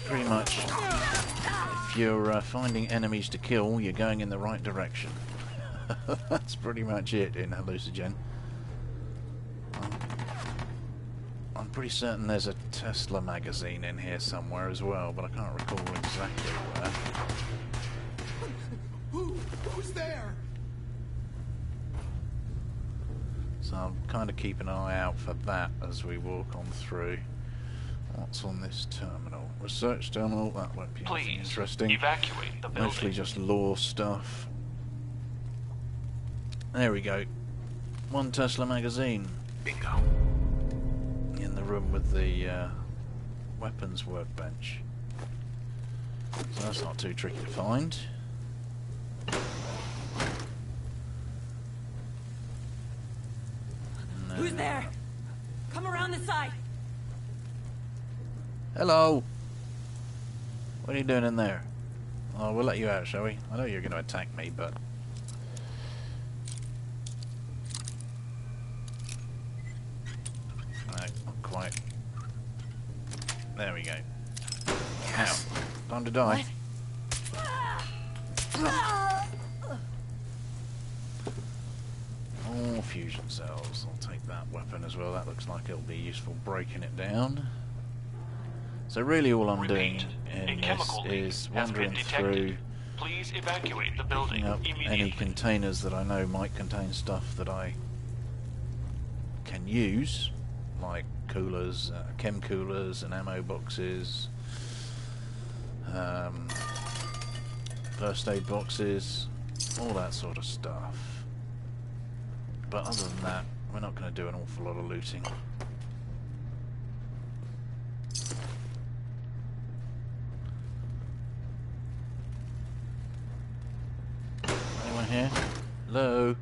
pretty much if you're finding enemies to kill, you're going in the right direction. That's pretty much it in Hallucinogen. I'm pretty certain there's a Tesla magazine in here somewhere as well, but I can't recall exactly where. Who's there? So I'm kind of keeping an eye out for that as we walk on through. What's on this terminal? Research terminal? That won't be anything Please interesting. evacuate the building. Mostly just lore stuff. There we go. One Tesla magazine. Bingo. In the room with the weapons workbench. So that's not too tricky to find. Who's there? Come around the side. Hello. What are you doing in there? Oh, we'll let you out, shall we? I know you're going to attack me, but... No, not quite. There we go. Ow. Time to die. More fusion cells. I'll take that weapon as well. That looks like it'll be useful breaking it down. So really all I'm doing in this is wandering through, Please evacuate the building picking up immediately. any containers that I know might contain stuff that I can use, like coolers, chem coolers and ammo boxes, first aid boxes, all that sort of stuff. But other than that, we're not going to do an awful lot of looting. Anyone here? Hello?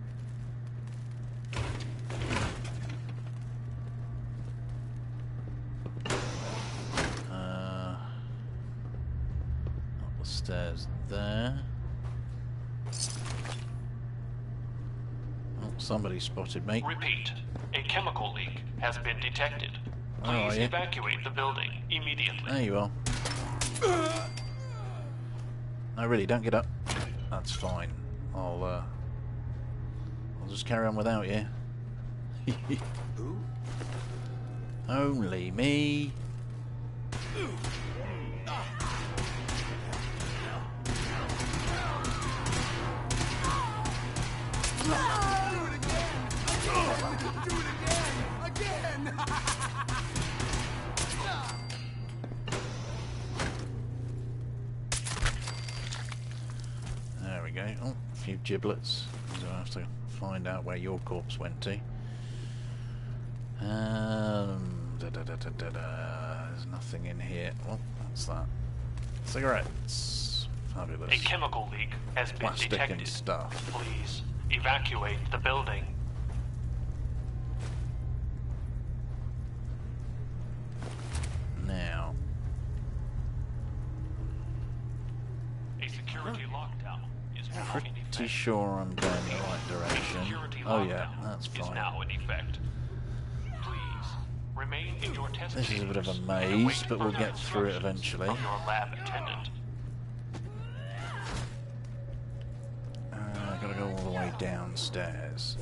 Up the stairs there. Oh, somebody spotted me. Repeat, a chemical leak has been detected. Oh, are Please you? evacuate the building immediately. There you are. No, really, don't get up. That's fine. I'll just carry on without you. Only me. There we go. Oh, a few giblets. So I have to find out where your corpse went to. There's nothing in here. Well, what's that? Cigarettes. Fabulous. A chemical leak has been Plastic detected. and stuff. Please evacuate the building. Now, A security lockdown is now in pretty effect. sure I'm going the right direction. Security Oh yeah, lockdown that's is fine. now in effect. Please remain in your test This is a bit of a chambers maze, and await but we'll further get through it instructions eventually. from your lab attendant. I've got to go all the way downstairs.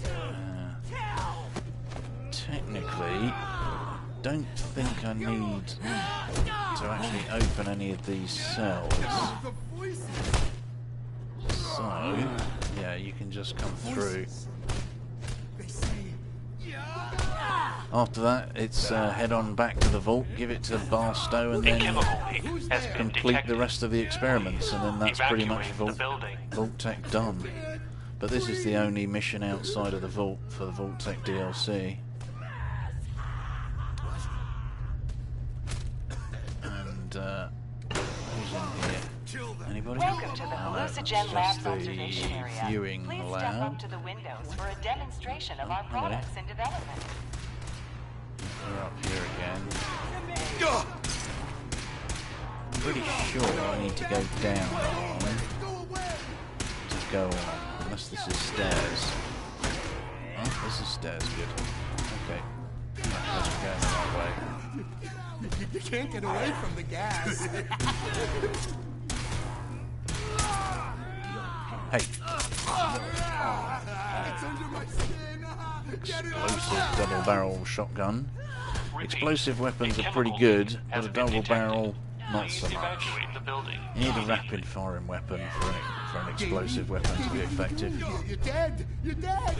Technically, I don't think I need to actually open any of these cells. So, yeah, you can just come through. After that, it's head on back to the vault, give it to Barstow, and A then chemical leak has been complete the detected. rest of the experiments, and then that's pretty much Evacuate the building. Vault Tech done. But this is the only mission outside of the vault for the Vault Tech DLC. And who's in here? Anybody? Welcome to the No, it's Hallucinogen just Labs the observation area. viewing Please step lab. up to the windows for a demonstration of our hello. products in development. We're up here again. Pretty sure I need to go down to go on, unless this is stairs. Oh, this is stairs, good. Okay. Let's go the right way. You can't get away from the gas. Hey. It's under my skin. Get it Explosive double barrel shotgun. Explosive weapons are pretty good, but a double barrel, not so much. Evacuate the building. You need a rapid firing weapon for an explosive weapon to be effective. You're dead. You're dead.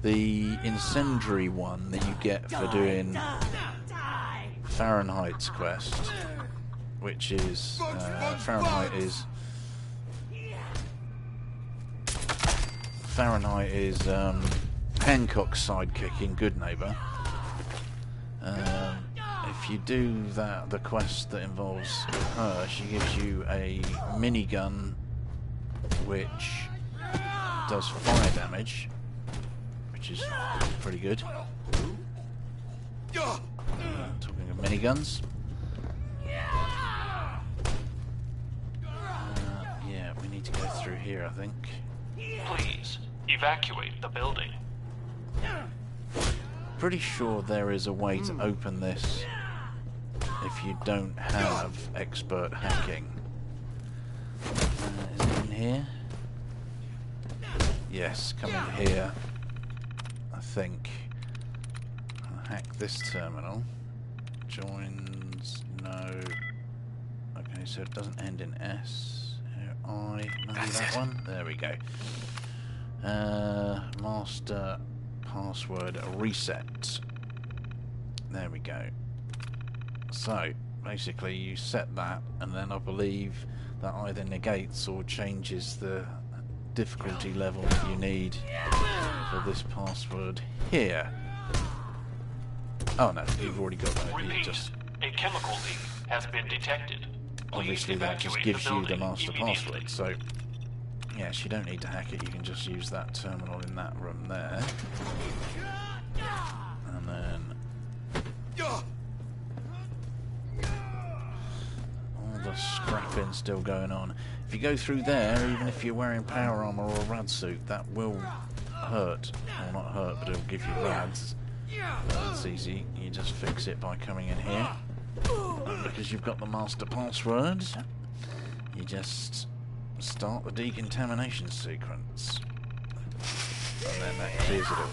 The incendiary one that you get for doing Fahrenheit's quest, which is Fahrenheit is Hancock's sidekick in Good Neighbor. If you do the quest that involves her, she gives you a minigun which does fire damage, which is pretty good. Talking of miniguns. Yeah, we need to go through here, I think. Please evacuate the building. Pretty sure there is a way to open this if if you don't have expert hacking. Is it in here? Yes, come in here. I think. I'll hack this terminal. Joins, no. Okay, so it doesn't end in S. Here, I, maybe that one? There we go. Master password reset. There we go. So, basically you set that, and then I believe that either negates or changes the difficulty level that you need for this password here. Oh no, you've already got that. You just a chemical leak has been detected. obviously that just gives you the master password. So yes, you don't need to hack it. You can just use that terminal in that room there, and then all the scrapping still going on. If you go through there, even if you're wearing power armor or a rad suit, that will hurt. Well, not hurt, but it'll give you rads. That's easy. You just fix it by coming in here. And because you've got the master password, you just start the decontamination sequence. And then that clears it all.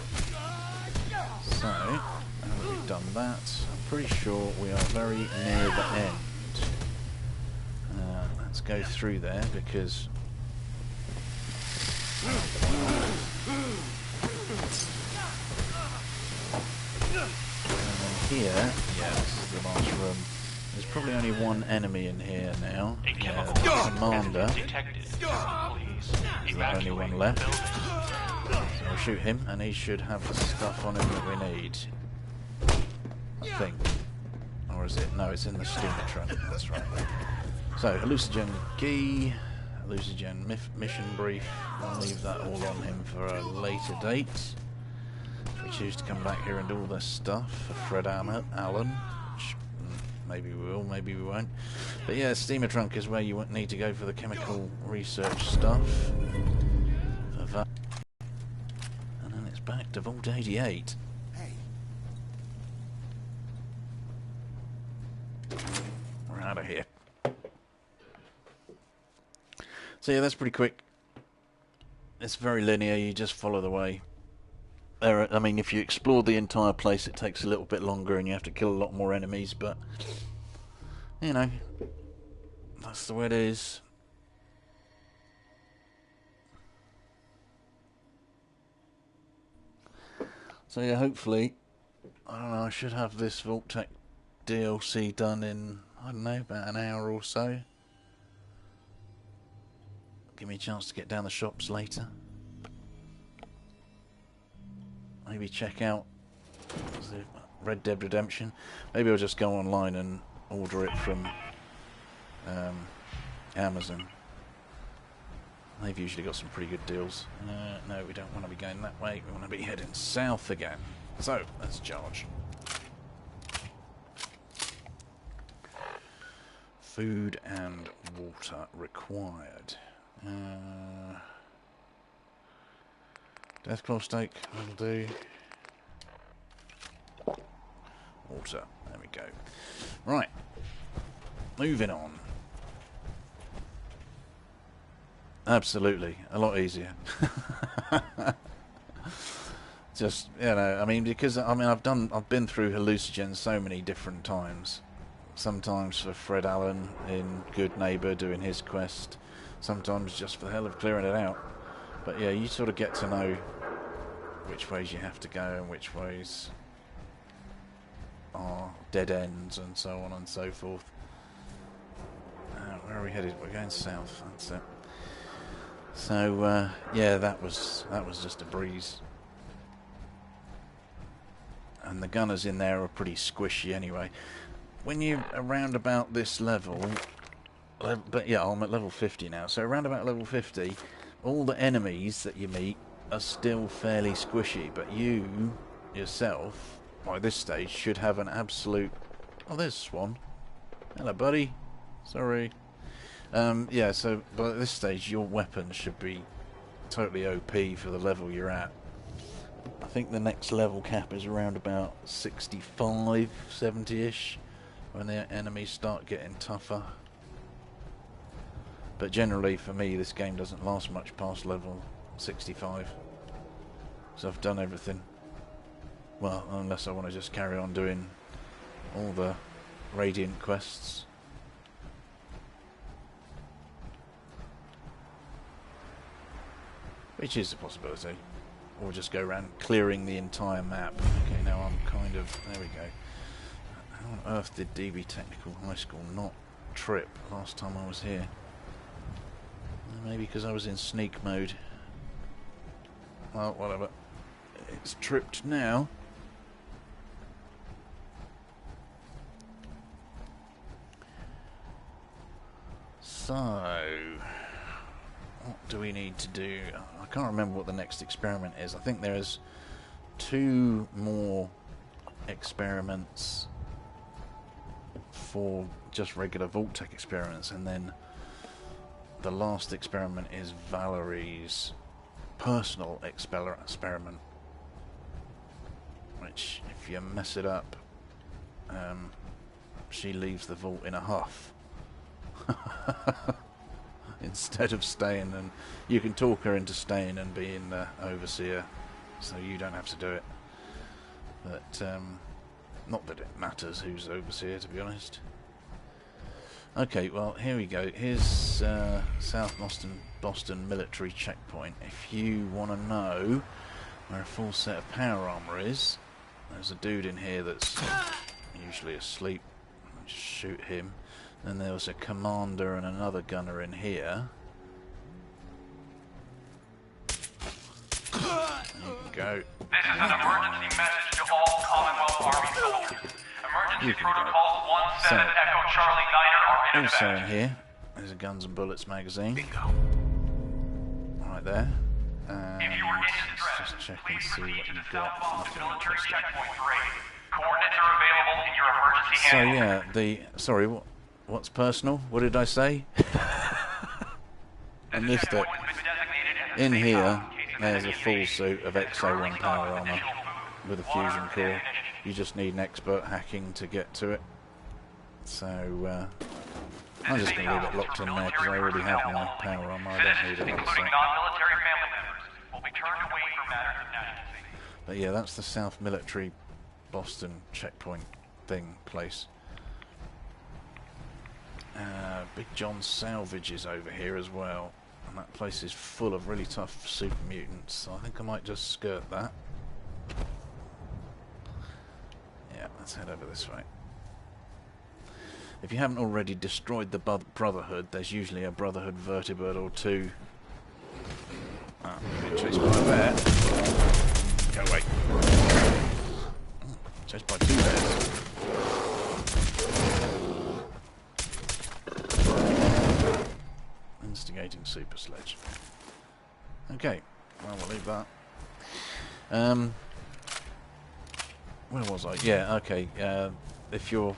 So, now that we've done that, I'm pretty sure we are very near the end. Let's go through there because and then here, yeah, this is the last room. There's probably only one enemy in here now. Yeah, the commander. There's only one left. So we'll shoot him, and he should have the stuff on him that we need. I think. Or is it? No, it's in the steamer trunk. That's right. So, hallucinogen key, hallucinogen mission brief. I'll leave that all on him for a later date. If we choose to come back here and do all this stuff for Fred Allen, which maybe we will, maybe we won't. But yeah, steamer trunk is where you need to go for the chemical research stuff. For that. And then it's back to Vault 88. We're out of here. So yeah, that's pretty quick. It's very linear, you just follow the way. I mean, if you explore the entire place, it takes a little bit longer and you have to kill a lot more enemies, but, you know, that's the way it is. So yeah, hopefully, I don't know, I should have this Vault-Tec DLC done in, I don't know, about an hour or so. Give me a chance to get down the shops later. Maybe check out Red Dead Redemption. Maybe I'll just go online and order it from Amazon. They've usually got some pretty good deals. No, we don't want to be going that way. We want to be heading south again. So, let's charge. Food and water required. Deathclaw steak will do. Water, there we go. Right, moving on. Absolutely, a lot easier. Just, you know, I mean, because I've been through hallucinogens so many different times. Sometimes for Fred Allen in Good Neighbour doing his quest. Sometimes just for the hell of clearing it out. But yeah, you sort of get to know which ways you have to go and which ways are dead ends and so on and so forth. Where are we headed? We're going south, that's it. So yeah, that was just a breeze. And the gunners in there are pretty squishy anyway. When you're around about this level, but yeah, I'm at level 50 now, so around about level 50, all the enemies that you meet are still fairly squishy, but you, yourself, by this stage, should have an absolute... Oh, there's Swan. Hello, buddy. Sorry. Yeah, so by this stage, your weapon should be totally OP for the level you're at. I think the next level cap is around about 65, 70-ish. when the enemies start getting tougher. But generally, for me, this game doesn't last much past level 65. So I've done everything. Well, unless I want to just carry on doing all the Radiant quests. Which is a possibility. Or just go around clearing the entire map. Okay, now I'm kind of... There we go. How on earth did DB Technical High School not trip last time I was here? Maybe because I was in sneak mode. Well, whatever. It's tripped now. So, what do we need to do? I can't remember what the next experiment is. I think there's 2 more experiments for just regular Vault-Tec experiments, and then the last experiment is Valerie's personal experiment, which, if you mess it up, she leaves the vault in a huff. Instead of staying, and you can talk her into staying and being the overseer, so you don't have to do it. But not that it matters who's overseer, to be honest. Okay, well, here we go. Here's South Boston military checkpoint. If you want to know where a full set of power armor is, there's a dude in here that's usually asleep. Just shoot him. Then there was a commander and another gunner in here. There you go. This is an emergency message to all Commonwealth Army soldiers. Emergency Protocol 17 Echo Charlie Niner are in effect. Also in here, there's a Guns and Bullets magazine. Bingo. Right there. If you are in distress, just check and please see proceed what to the you've South got. Boston Military Checkpoint for aid. Coordinates are available in your emergency handbook. So yeah, sorry, what's personal? What did I say? I missed it. In here, there's a full suit of XO1 power armor with a fusion core. You just need an expert hacking to get to it. So I'm just going to leave it locked in there because I already have my power armor. I don't need it. Including non-military family members will be turned away for matters of national safety. But yeah, that's the South Military Boston checkpoint thing place. Big John Salvage is over here as well, and that place is full of really tough super mutants, so I think I might just skirt that. Yeah, let's head over this way. If you haven't already destroyed the Brotherhood, there's usually a Brotherhood vertibird or 2. Ah, being chased by a bear. Go away. Chased by 2 bears. Instigating super sledge. Okay, well, we'll leave that. Where was I? Yeah, okay. If you're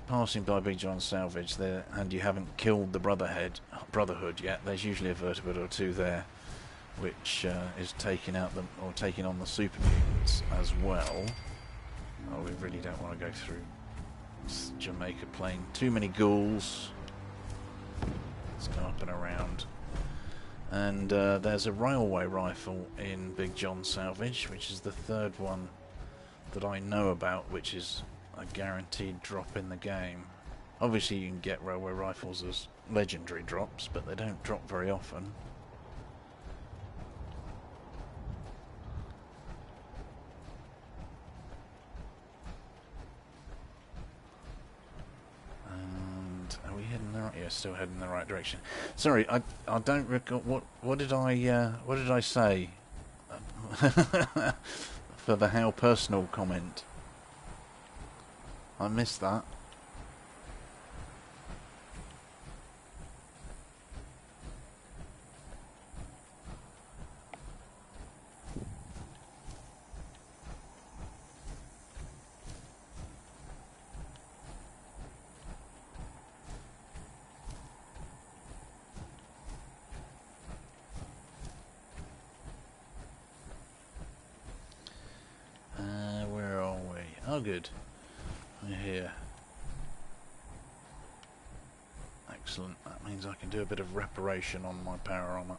passing by Big John Salvage there and you haven't killed the Brotherhood yet, there's usually a vertebrate or 2 there, which is taking on the super mutants as well. Oh, we really don't want to go through Jamaica Plain. Too many ghouls. Let's go up and around. And there's a railway rifle in Big John Salvage, which is the 3rd one that I know about, which is a guaranteed drop in the game. Obviously you can get railway rifles as legendary drops, but they don't drop very often. And are we heading the right? Yeah, still heading in the right direction. Sorry, I don't recall what did I say for the how personal comment. I missed that. Where are we? Oh, good. We're here. Excellent. That means I can do a bit of reparation on my power armor.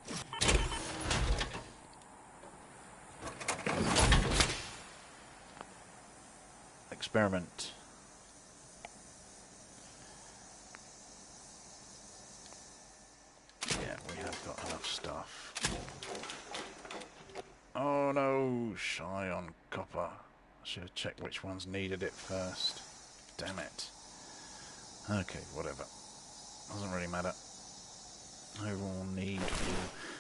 Experiment. Yeah, we have got enough stuff. Oh no, shy on copper. I should have checked which ones needed it first. Damn it. Okay, whatever. Doesn't really matter. Overall need fuel.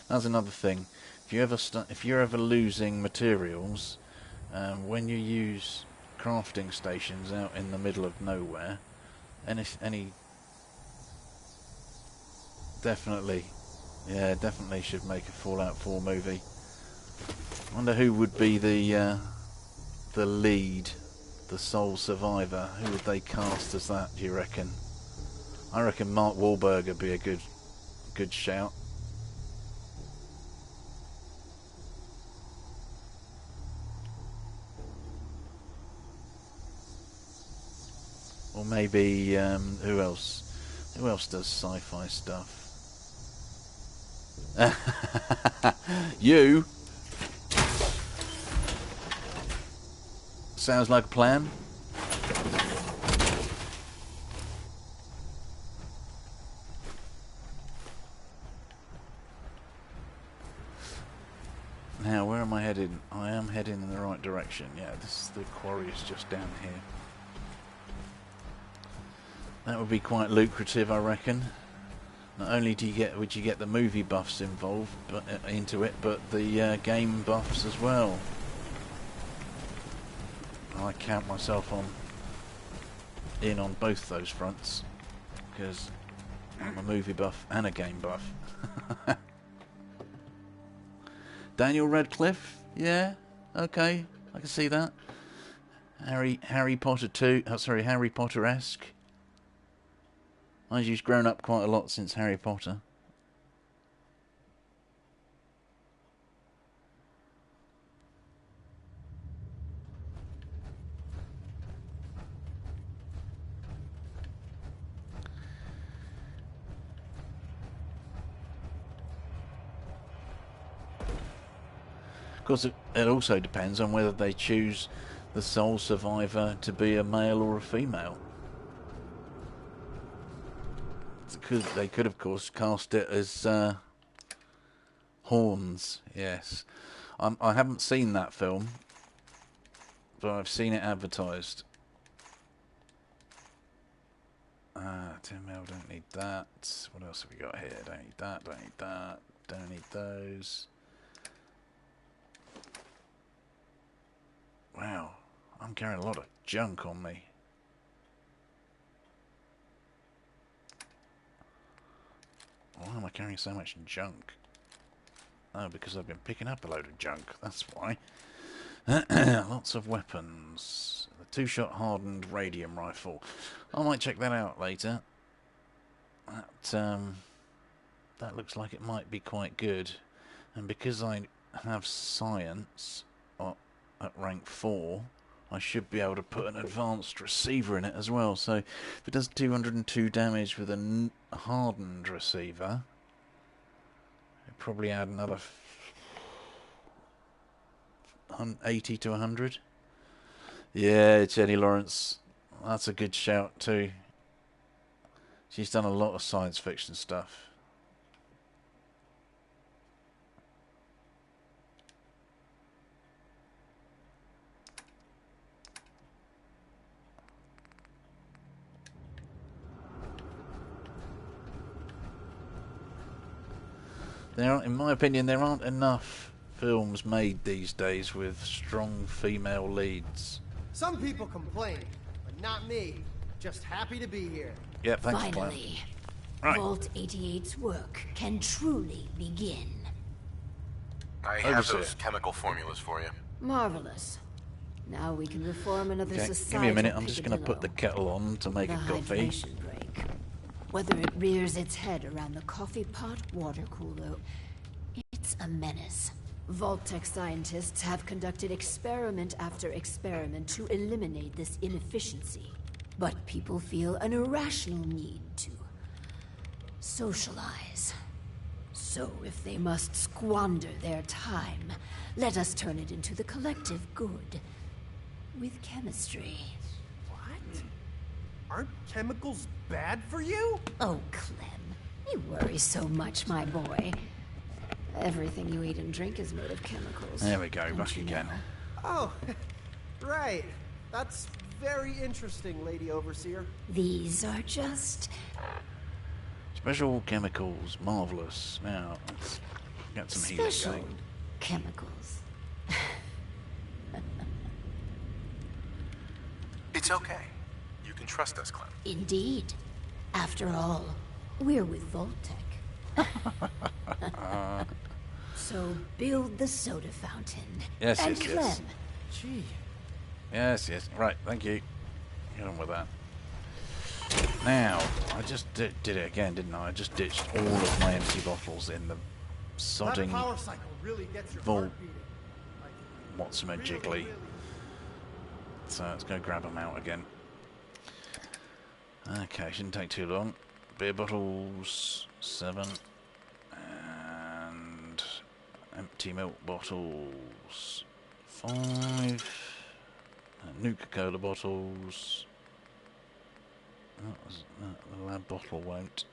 That's another thing. If you're ever losing materials, when you use crafting stations out in the middle of nowhere, any definitely should make a Fallout 4 movie. Wonder who would be the lead, the sole survivor. Who would they cast as that, do you reckon? I reckon Mark Wahlberg would be a good shout. Or maybe who else? Who else does sci-fi stuff? You. Sounds like a plan. Now, where am I heading? I am heading in the right direction. Yeah, the quarry is just down here. That would be quite lucrative, I reckon. Not only would you get the movie buffs involved, but into it, but the game buffs as well. I count myself in on both those fronts because I'm a movie buff and a game buff. Daniel Radcliffe, yeah, okay, I can see that. Harry Potter 2, Harry Potter-esque. He's grown up quite a lot since Harry Potter. Of course, it also depends on whether they choose the sole survivor to be a male or a female. Because they could, of course, cast it as Horns. Yes, I haven't seen that film, but I've seen it advertised. 10 mil, don't need that. What else have we got here? Don't need that. Don't need that. Don't need those. Wow, I'm carrying a lot of junk on me. Why am I carrying so much junk? Oh, because I've been picking up a load of junk, that's why. Lots of weapons. The 2-shot hardened radium rifle. I might check that out later. That looks like it might be quite good. And because I have science at rank 4, I should be able to put an advanced receiver in it as well. So if it does 202 damage with a hardened receiver, it'd probably add another 80 to 100. Yeah, Jenny Lawrence. That's a good shout too. She's done a lot of science fiction stuff. In my opinion, there aren't enough films made these days with strong female leads. Some people complain, but not me. Just happy to be here. Yeah, thanks, Finally, right. Vault 88's work can truly begin. I have those chemical formulas for you. Marvelous. Now we can reform another society. Give me a minute. I'm just going to put the kettle on to make a coffee. Break. Whether it rears its head around the coffee pot water cooler, it's a menace. Vault-Tec scientists have conducted experiment after experiment to eliminate this inefficiency. But people feel an irrational need to socialize. So if they must squander their time, let us turn it into the collective good. With chemistry. What? Aren't chemicals bad for you? Oh, Clem. You worry so much, my boy. Everything you eat and drink is made of chemicals. There we go, back again. Oh, right. That's very interesting, Lady Overseer. These are just... Special chemicals, marvellous. Now, let's get some healing special going. chemicals. It's okay. You can trust us, Clem. Indeed. After all, we're with Voltec. So build the soda fountain. Yes, and yes, Clem. yes. Gee. Yes, yes. Right, thank you. Get on with that. Now, I just did it again, didn't I? I just ditched all of my empty bottles in the sodding That power cycle really gets your vault. heart beating. What's a jiggly? So let's go grab them out again. Okay, shouldn't take too long. Beer bottles, 7. And empty milk bottles, 5. Nuka-Cola bottles. The lab bottle won't.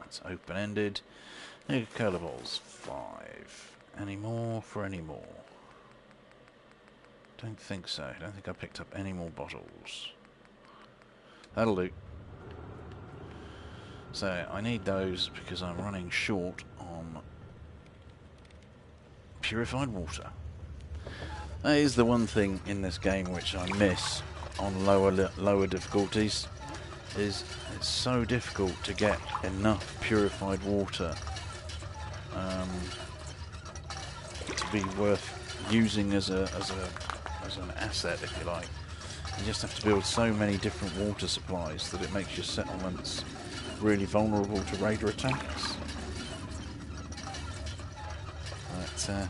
That's open-ended. Nuka-Cola bottles, 5. Any more for any more? Don't think so. Don't think I picked up any more bottles. That'll do. So I need those because I'm running short on purified water. That is the one thing in this game which I miss on lower difficulties. Is it's so difficult to get enough purified water to be worth using as an asset, if you like. You just have to build so many different water supplies that it makes your settlements really vulnerable to raider attacks. But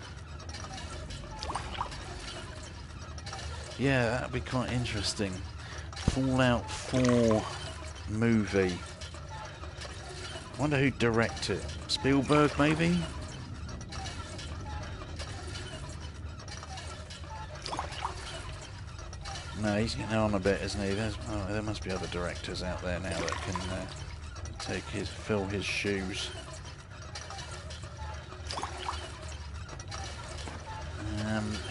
yeah, that'd be quite interesting. Fallout 4 movie. Wonder who directed it. Spielberg, maybe? No, he's getting on a bit, isn't he? There must be other directors out there now that can fill his shoes.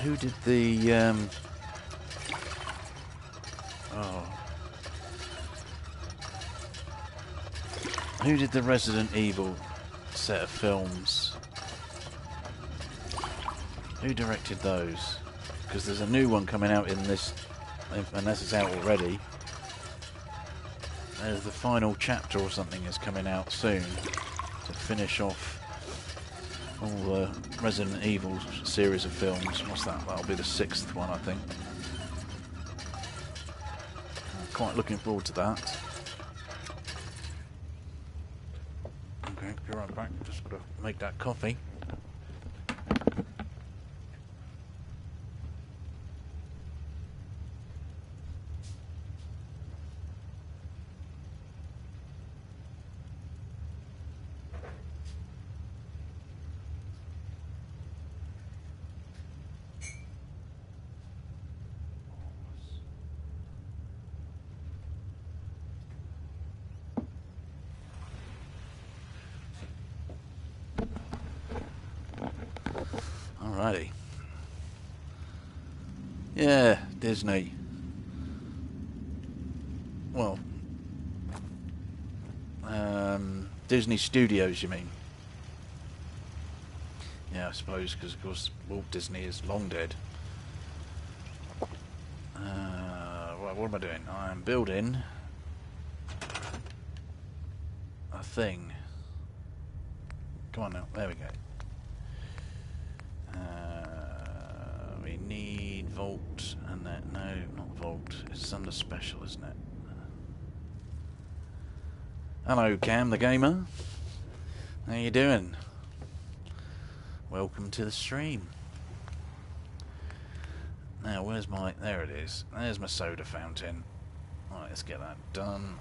Who did the who did the Resident Evil set of films? Who directed those? Because there's a new one coming out in this, unless it's out already. There's the final chapter or something is coming out soon to finish off all the Resident Evil series of films. What's that? That'll be the 6th one, I think. I'm quite looking forward to that. Okay, be right back. Just gotta make that coffee. Alrighty. Yeah, Disney. Well, Disney Studios, you mean? Yeah, I suppose, because of course Walt Disney is long dead. Right, what am I doing? I'm building a thing. Come on now, there we go. We need Vault and that. No, not Vault. It's under special, isn't it? Hello, Cam the Gamer. How you doing? Welcome to the stream. Now, where's my... There it is. There's my soda fountain. Alright, let's get that done.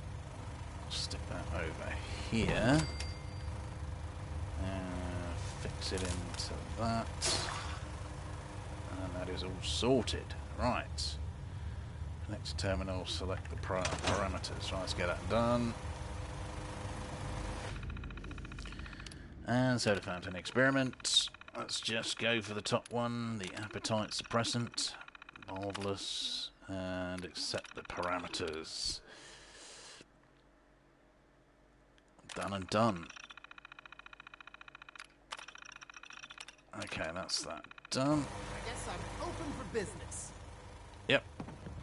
Stick that over here. exit into that. And that is all sorted. Right. Next terminal, select the parameters. Right, let's get that done. And soda fountain experiment. Let's just go for the top one, the appetite suppressant. Marvelous. And accept the parameters. Done and done. Okay, that's that done. I guess I'm open for business. Yep.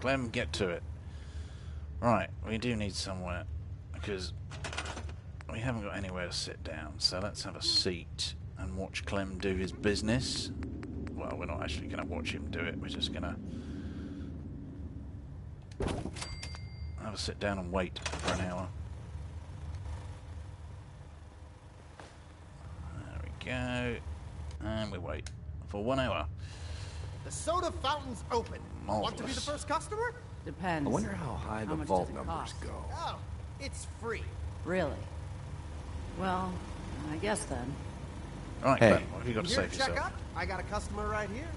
Clem, get to it. Right, we do need somewhere, because we haven't got anywhere to sit down, so let's have a seat and watch Clem do his business. Well, we're not actually going to watch him do it, we're just going to have a sit down and wait for an hour. There we go. And we wait for 1 hour. The soda fountain's open. Marvelous. Want to be the first customer? Depends. I wonder how high the much vault does it numbers cost? go. Oh, it's free. Really? Well, I guess then. Right, Hey. Clem, what have you got to Here say to for check yourself? up? I got a customer right here.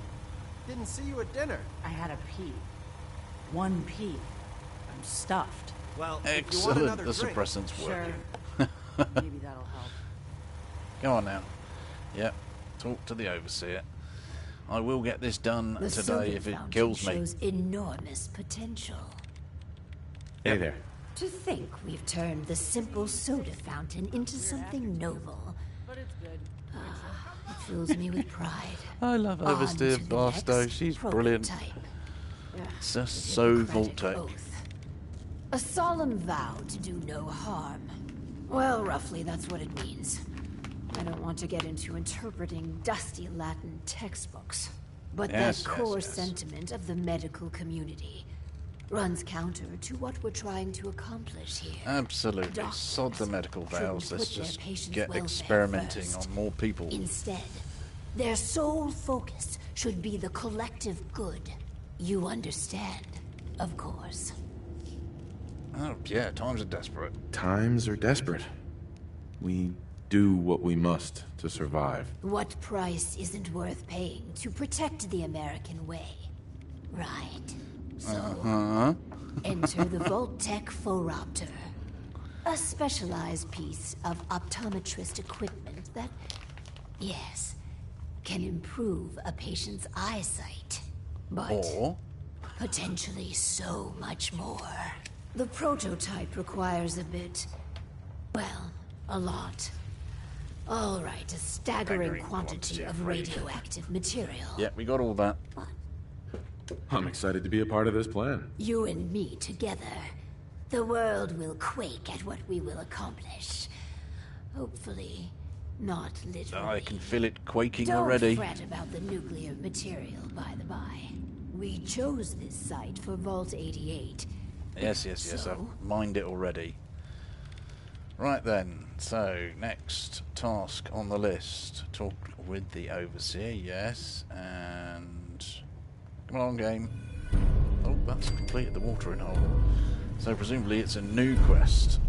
Didn't see you at dinner. I had a pee. 1 pee. I'm stuffed. Well, if you want Excellent, another the drink, suppressant's working. Sure. Maybe that'll help. Go on now. Yep, talk to the overseer. I will get this done The today soda if it fountain kills me. shows enormous potential. Hey there. To think we've turned the simple soda fountain into something noble. But it's good. It fills me with pride. I love On Oversteer to the Barstow, next she's brilliant. prototype. It's just so Hippocratic Voltec. oath. A solemn vow to do no harm. Well, roughly that's what it means. I don't want to get into interpreting dusty Latin textbooks, but Yes, that core yes. sentiment of the medical community runs counter to what we're trying to accomplish here. Absolutely. Doctors Sod the medical vows. shouldn't Let's put their just patients' get welfare experimenting first. on more people. Instead, their sole focus should be the collective good. You understand, of course. Oh, yeah, times are desperate. Times are desperate. We do what we must to survive. What price isn't worth paying to protect the American way? Right. So, enter the Voltec Phoropter. A specialized piece of optometrist equipment that, yes, can improve a patient's eyesight. But Or potentially so much more. The prototype requires a bit, well, a lot. All right, a staggering quantity of radioactive material. yeah, we got all that. I'm excited to be a part of this plan. You and me together. The world will quake at what we will accomplish. Hopefully, not literally. I can feel it quaking Don't already. fret about the nuclear material, by the by. We chose this site for Vault 88. Yes, So? I've mined it already. Right then, so next task on the list. Talk with the overseer, yes, and come along, game. Oh, that's completed the watering hole. So presumably it's a new quest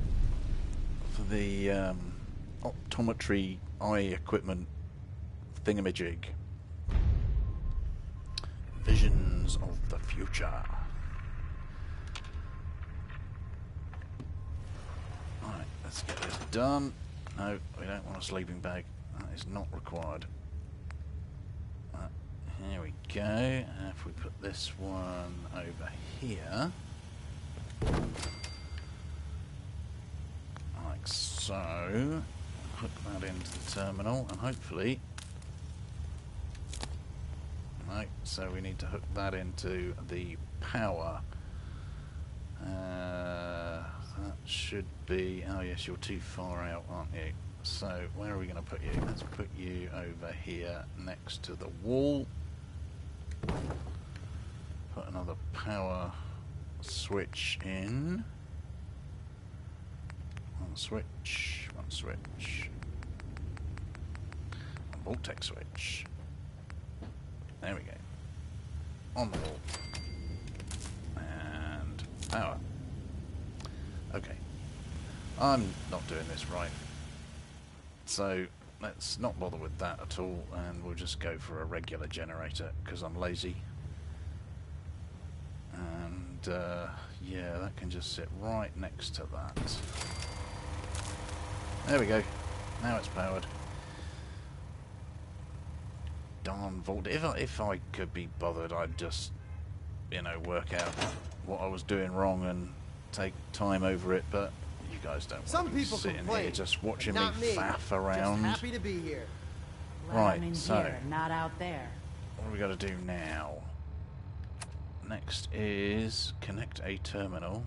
for the optometry eye equipment thingamajig. Visions of the future. Right, let's get this done. No, we don't want a sleeping bag. That is not required. Here we go. If we put this one over here, like so, hook that into the terminal, and hopefully, no, so we need to hook that into the power. That should be, oh yes, you're too far out, aren't you? So where are we going to put you? Let's put you over here next to the wall. Put another power switch in. One switch, one switch. A Voltec switch. There we go. On the wall. And power. Okay. I'm not doing this right. So let's not bother with that at all, and we'll just go for a regular generator because I'm lazy. And yeah, that can just sit right next to that. There we go. Now it's powered. Darn vault. If I could be bothered, I'd just, you know, work out what I was doing wrong and take time over it, but you guys don't want to be sitting here just watching me faff around. Just happy to be here. Right, I'm in so here, not out there. what have we got to do now? Next is connect a terminal.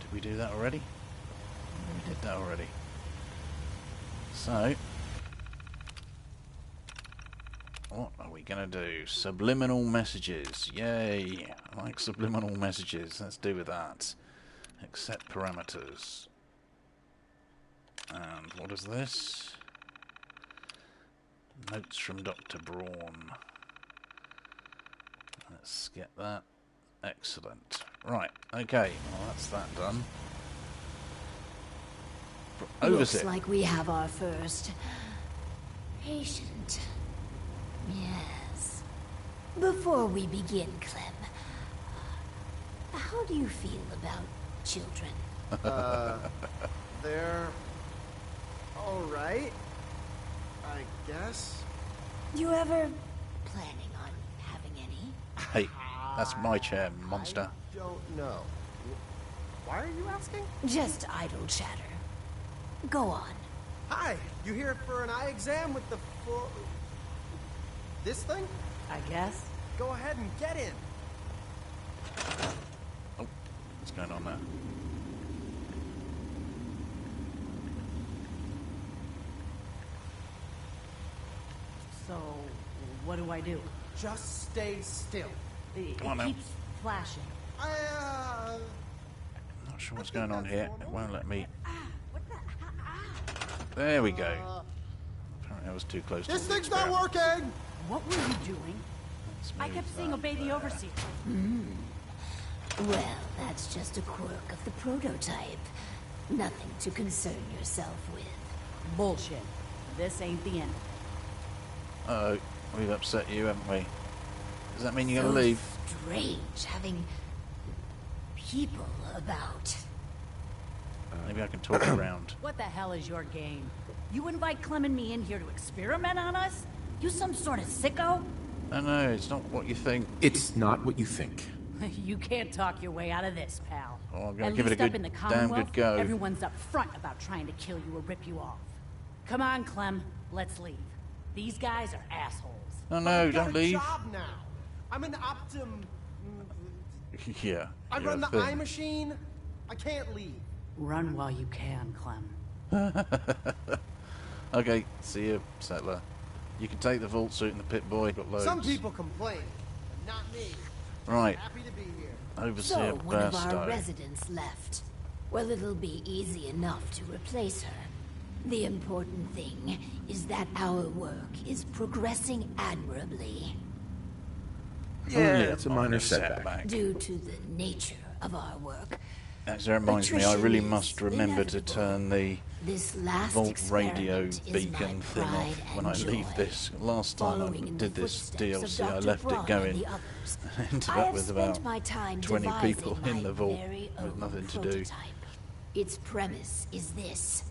Did we do that already? We did that already. So, what are we going to do? Subliminal messages. Yay! I like subliminal messages. Let's do with that. Accept parameters. And what is this? Notes from Dr. Braun. Let's get that. Excellent. Right, okay. Well, that's that done. Looks like we have our first patient. Yes. Before we begin, Clem, how do you feel about children? They're all right, I guess. You ever planning on having any? Hey, that's my chair, monster. I don't know. Why are you asking? Just idle chatter. Go on. Hi, you here for an eye exam with the full... This thing? I guess. Go ahead and get in. Oh, what's going on there? So, what do I do? Just stay still. It Come on now. keeps flashing. Not sure what's going on here. It won't let me. There we go. Apparently I was too close to This the thing's not experiment. working! What were you doing? I kept saying obey the overseer. Well, that's just a quirk of the prototype. Nothing to concern yourself with. Bullshit. This ain't the end. Uh-oh, we've upset you, haven't we? Does that mean you're So going to leave? strange having people about. Maybe I can talk around. What the hell is your game? You invite Clem and me in here to experiment on us? You some sort of sicko? No, it's not what you think. It's not what you think. You can't talk your way out of this, pal. Oh, I'm going At to give it a least up good, in the damn Commonwealth, good go. everyone's up front about trying to kill you or rip you off. Come on, Clem. Let's leave. These guys are assholes. No, I've got don't a leave. job now. I'm an Yeah. I you're run a the eye thing. machine. I can't leave. Run while you can, Clem. Okay, see you, settler. You can take the vault suit and the pit boy. Got loads. Some people complain, but not me. Right. Happy to be here. Overseer So one of our Burstow. residents left. Well, it'll be easy enough to replace her. The important thing is that our work is progressing admirably. Yeah, it's a minor setback. Due to the nature of our work, Actually, that reminds me, I really must remember to turn the this last vault radio experiment is beacon my thing pride off when and I leave joy. this. Last time I Following in the did this footsteps DLC, of I Dr. left Braun it and going. the others. I ended I up have with spent about my time 20 people devising in the my vault very with own nothing to do. prototype. Its premise is this.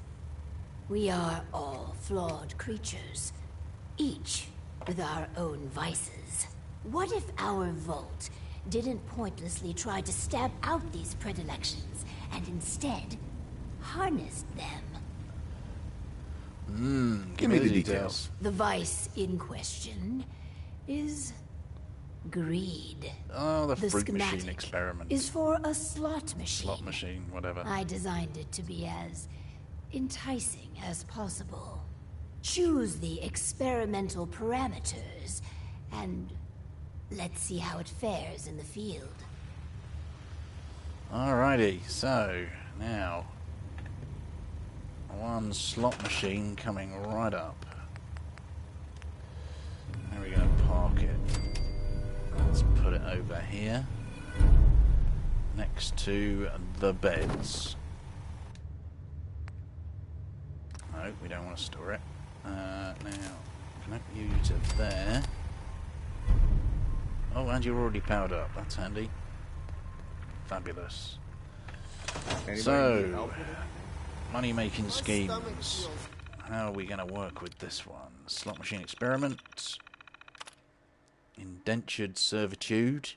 We are all flawed creatures, each with our own vices. What if our vault didn't pointlessly try to stamp out these predilections and instead harnessed them? Give me the details. The vice in question is greed. Oh, the fruit schematic machine experiment. is for a slot machine. Slot machine, whatever. I designed it to be as enticing as possible. Choose the experimental parameters, and let's see how it fares in the field. Alrighty, so now one slot machine coming right up. There we go, park it. Let's put it over here next to the beds. No, we don't want to store it. Now, connect you to there. Oh, and you're already powered up. That's handy. Fabulous. So, money-making schemes. How are we going to work with this one? Slot machine experiment. Indentured servitude.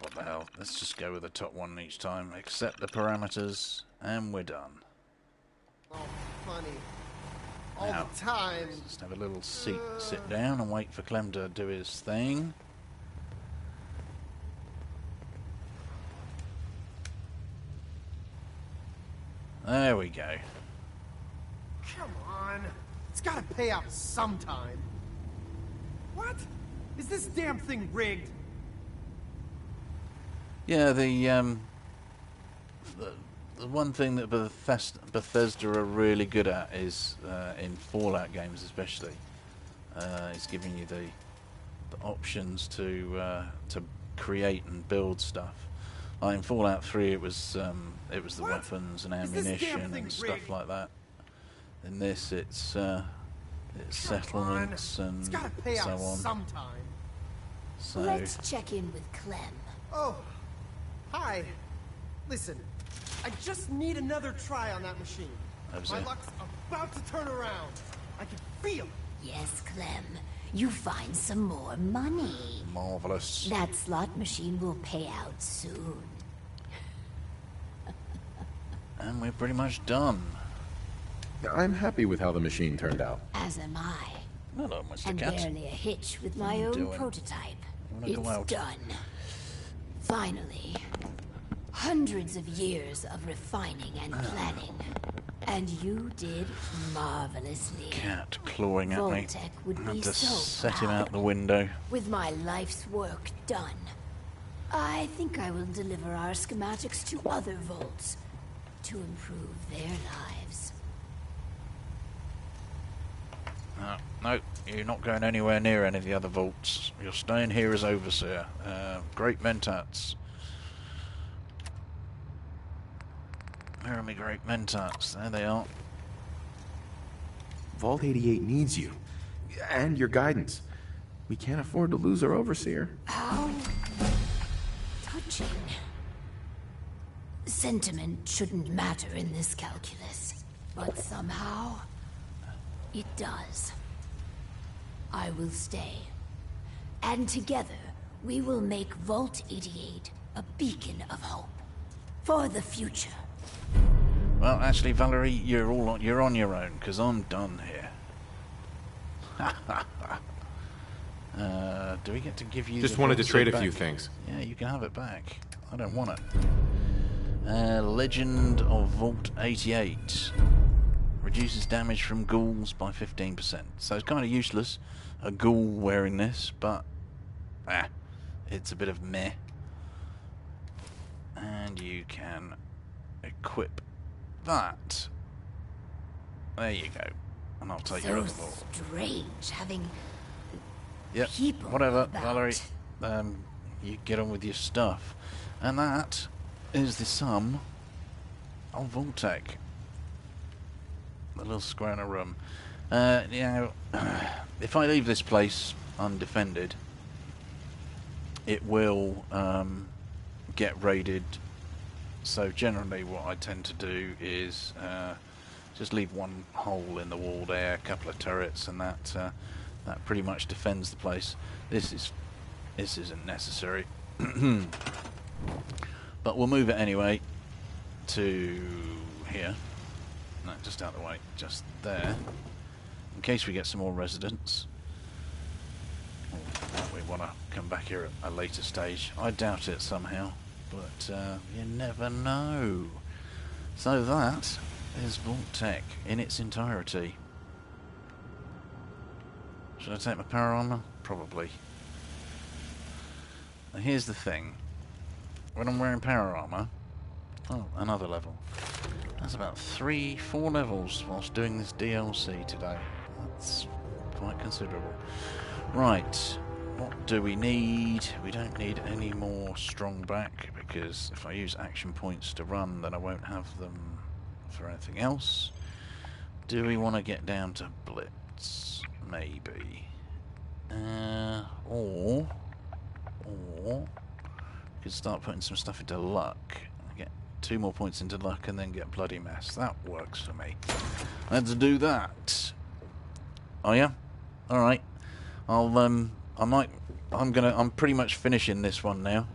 What the hell? Let's just go with the top one each time. Accept the parameters, and we're done. Oh, funny. All Now, the time. let's just have a little sit down and wait for Clem to do his thing. There we go. Come on. It's gotta pay out sometime. What? Is this damn thing rigged? Yeah, the one thing that Bethesda are really good at is in Fallout games, especially, is giving you the options to create and build stuff. Like in Fallout 3, it was the weapons and ammunition and stuff like that. In this, it's settlements and so on. Sometime. So let's check in with Clem. Oh, hi. Listen, I just need another try on that machine. My luck's about to turn around. I can feel it. Yes, Clem. You find some more money. Marvelous. That slot machine will pay out soon. And we're pretty much done. I'm happy with how the machine turned out. As am I. Hello, Mr. And Cat. barely a hitch with my own prototype. It's done. Finally. Hundreds of years of refining and planning. And you did marvelously. Cat clawing at me. Vault-Tec would I be had to so set him proud. out the window. With my life's work done, I think I will deliver our schematics to other vaults to improve their lives. No, you're not going anywhere near any of the other vaults. You're staying here as overseer. Great mentats. Where are my great mentats? There they are. Vault 88 needs you. And your guidance. We can't afford to lose our overseer. How touching. Sentiment shouldn't matter in this calculus, but somehow it does. I will stay. And together, we will make Vault 88 a beacon of hope for the future. Well, actually, Valerie, you're on your own, because I'm done here. Do we get to give you? Just the wanted to trade a back? few things. Yeah, you can have it back. I don't want it. Legend of Vault 88 reduces damage from ghouls by 15%. So it's kind of useless, a ghoul wearing this, but it's a bit of meh. And you can equip that. There you go. And I'll take your other vault. Strange having Yep, people whatever, about. Valerie. You get on with your stuff. And that is the sum of Vault-Tec. The little square in a room. If I leave this place undefended, it will get raided. So generally what I tend to do is just leave one hole in the wall there, a couple of turrets, and that pretty much defends the place. This isn't necessary. But we'll move it anyway to here. No, just out of the way, just there. In case we get some more residents. We want to come back here at a later stage. I doubt it somehow, but you never know. So that is Vault-Tec in its entirety. Should I take my power armor? Probably. Now here's the thing. When I'm wearing power armor... Oh, another level. That's about 4 levels whilst doing this DLC today. That's quite considerable. Right. What do we need? We don't need any more strong back, because if I use action points to run, then I won't have them for anything else. Do we want to get down to Blitz? Maybe. Or we could start putting some stuff into luck. Get 2 more points into luck and then get bloody mess. That works for me. Let's do that. Oh yeah? Alright. I'm pretty much finishing this one now.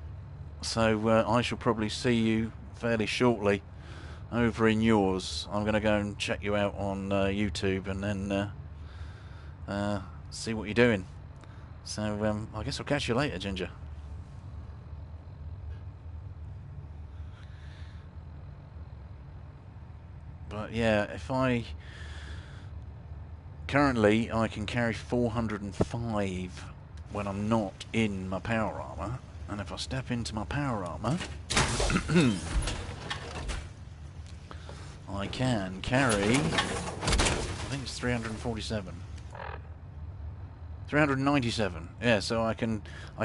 So I shall probably see you fairly shortly over in yours. I'm going to go and check you out on YouTube and then see what you're doing. So I guess I'll catch you later, Ginger. But yeah, currently I can carry 405 when I'm not in my power armor, and if I step into my power armor I can carry, I think it's 347. 397. Yeah, so I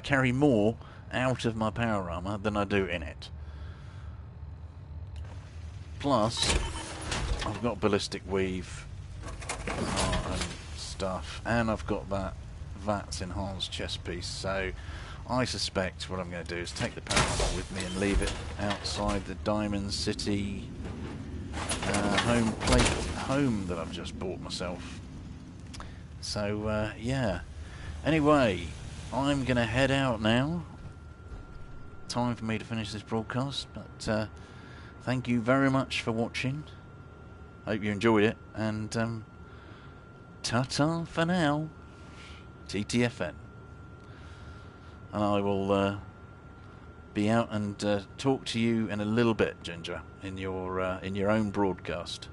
carry more out of my power armor than I do in it. Plus, I've got ballistic weave and stuff, and I've got that VATS enhanced chest piece. So I suspect what I'm going to do is take the power armor with me and leave it outside the Diamond City home that I've just bought myself. So yeah. Anyway, I'm going to head out now. Time for me to finish this broadcast, but thank you very much for watching. Hope you enjoyed it, and ta-ta for now. TTFN. And I will be out and talk to you in a little bit, Ginger, in your own broadcast.